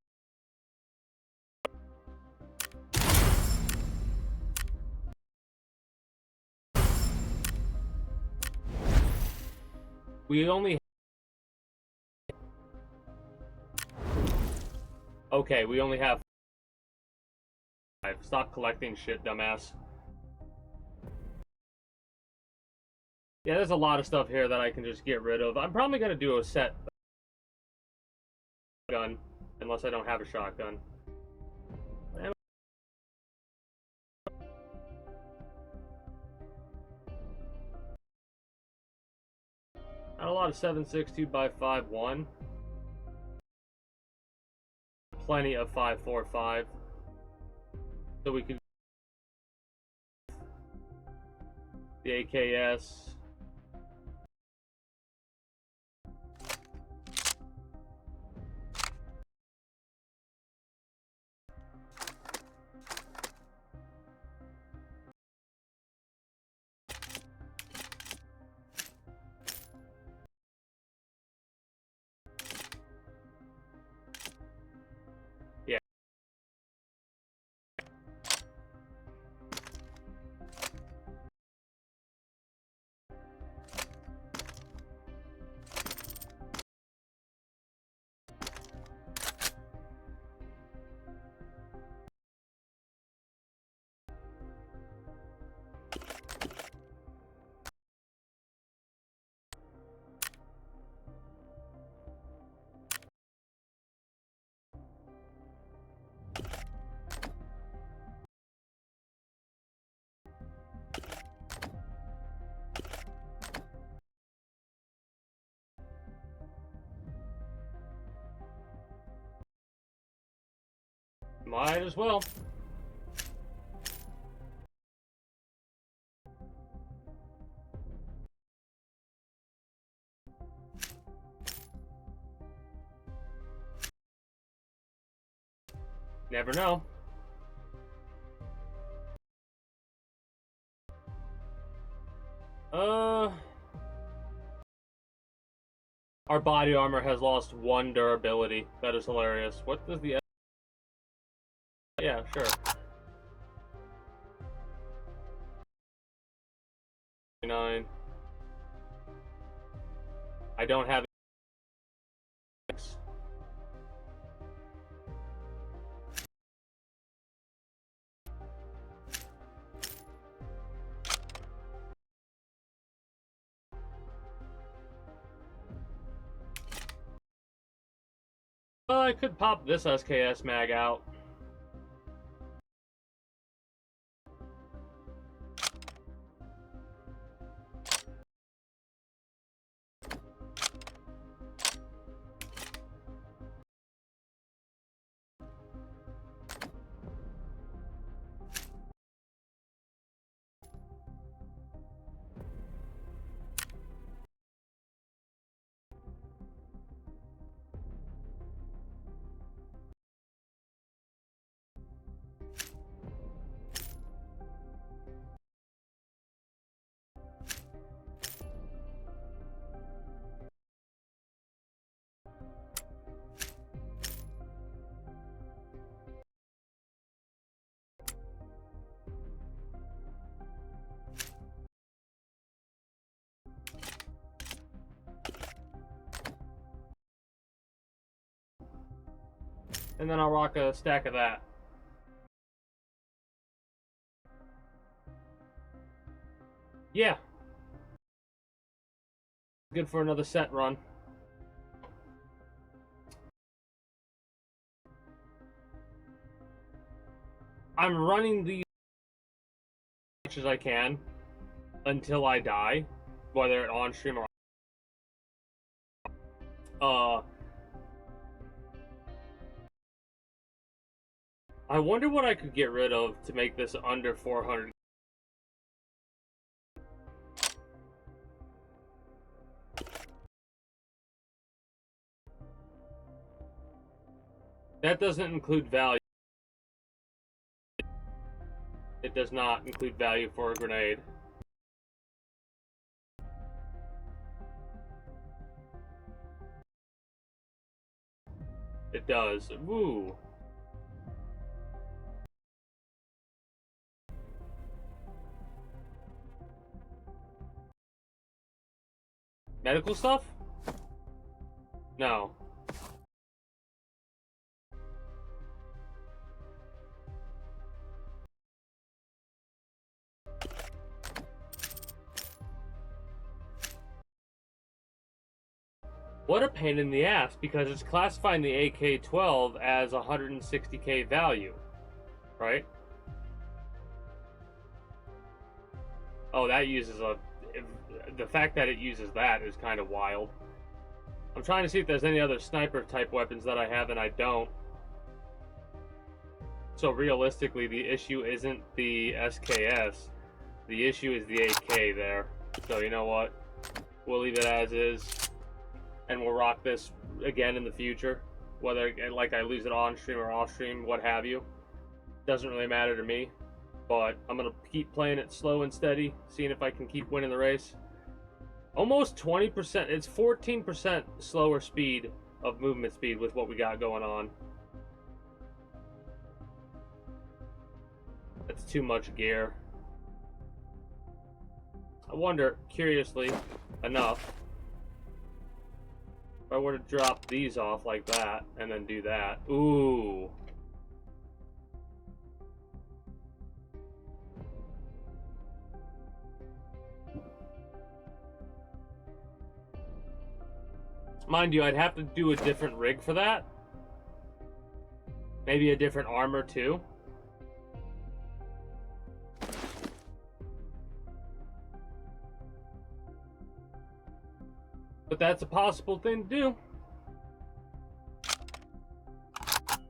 We only... Okay, we only have 5. Stop collecting shit, dumbass. Yeah, there's a lot of stuff here that I can just get rid of. I'm probably going to do a set gun, unless I don't have a shotgun. Not a lot of 7.6 2x5.1. Plenty of 5.45. So we can the AKS. Might as well. Never know. Our body armor has lost 1 durability. That is hilarious. What does the sure. 9. I don't have. Well, I could pop this SKS mag out. And then I'll rock a stack of that. Yeah. Good for another set run. I'm running these as much as I can until I die, whether it on stream or I wonder what I could get rid of to make this under 400. That doesn't include value. It does not include value for a grenade. It does. Woo. Medical stuff? No. What a pain in the ass, because it's classifying the AK-12 as 160k value, right? Oh, that uses a... The fact that it uses that is kind of wild. I'm trying to see if there's any other sniper type weapons that I have and I don't. So realistically, the issue isn't the SKS. The issue is the AK there. So you know what? We'll leave it as is. And we'll rock this again in the future. Whether like I lose it on stream or off stream, what have you. Doesn't really matter to me. But I'm going to keep playing it slow and steady. Seeing if I can keep winning the race. Almost 20%. It's 14% slower speed of movement speed with what we got going on. That's too much gear. I wonder, curiously enough, if I were to drop these off like that and then do that. Ooh. Mind you, I'd have to do a different rig for that. Maybe a different armor too. But that's a possible thing to do.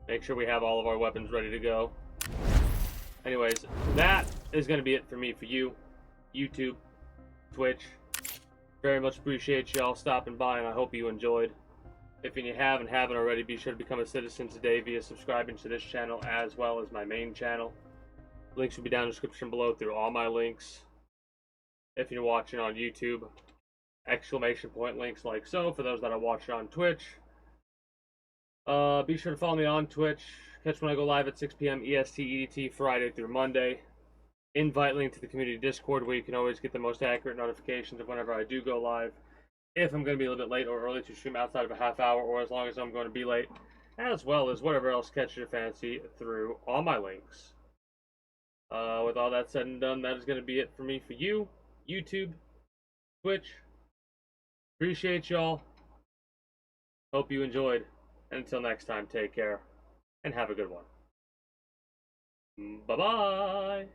Make sure we have all of our weapons ready to go. Anyways, that is going to be it for me, for you, YouTube, Twitch. Very much appreciate y'all stopping by, and I hope you enjoyed. If you haven't already, be sure to become a citizen today via subscribing to this channel as well as my main channel. Links will be down in the description below through all my links. If you're watching on YouTube, exclamation point links like so for those that are watching on Twitch. Be sure to follow me on Twitch. Catch when I go live at 6 p.m. EST EDT Friday through Monday. Invite link to the community Discord where you can always get the most accurate notifications of whenever I do go live. If I'm going to be a little bit late or early to stream outside of a half hour, or as long as I'm going to be late, as well as whatever else catches your fancy through all my links. With all that said and done, that is going to be it for me for you, YouTube, Twitch. Appreciate y'all. Hope you enjoyed. And until next time, take care and have a good one. Bye-bye.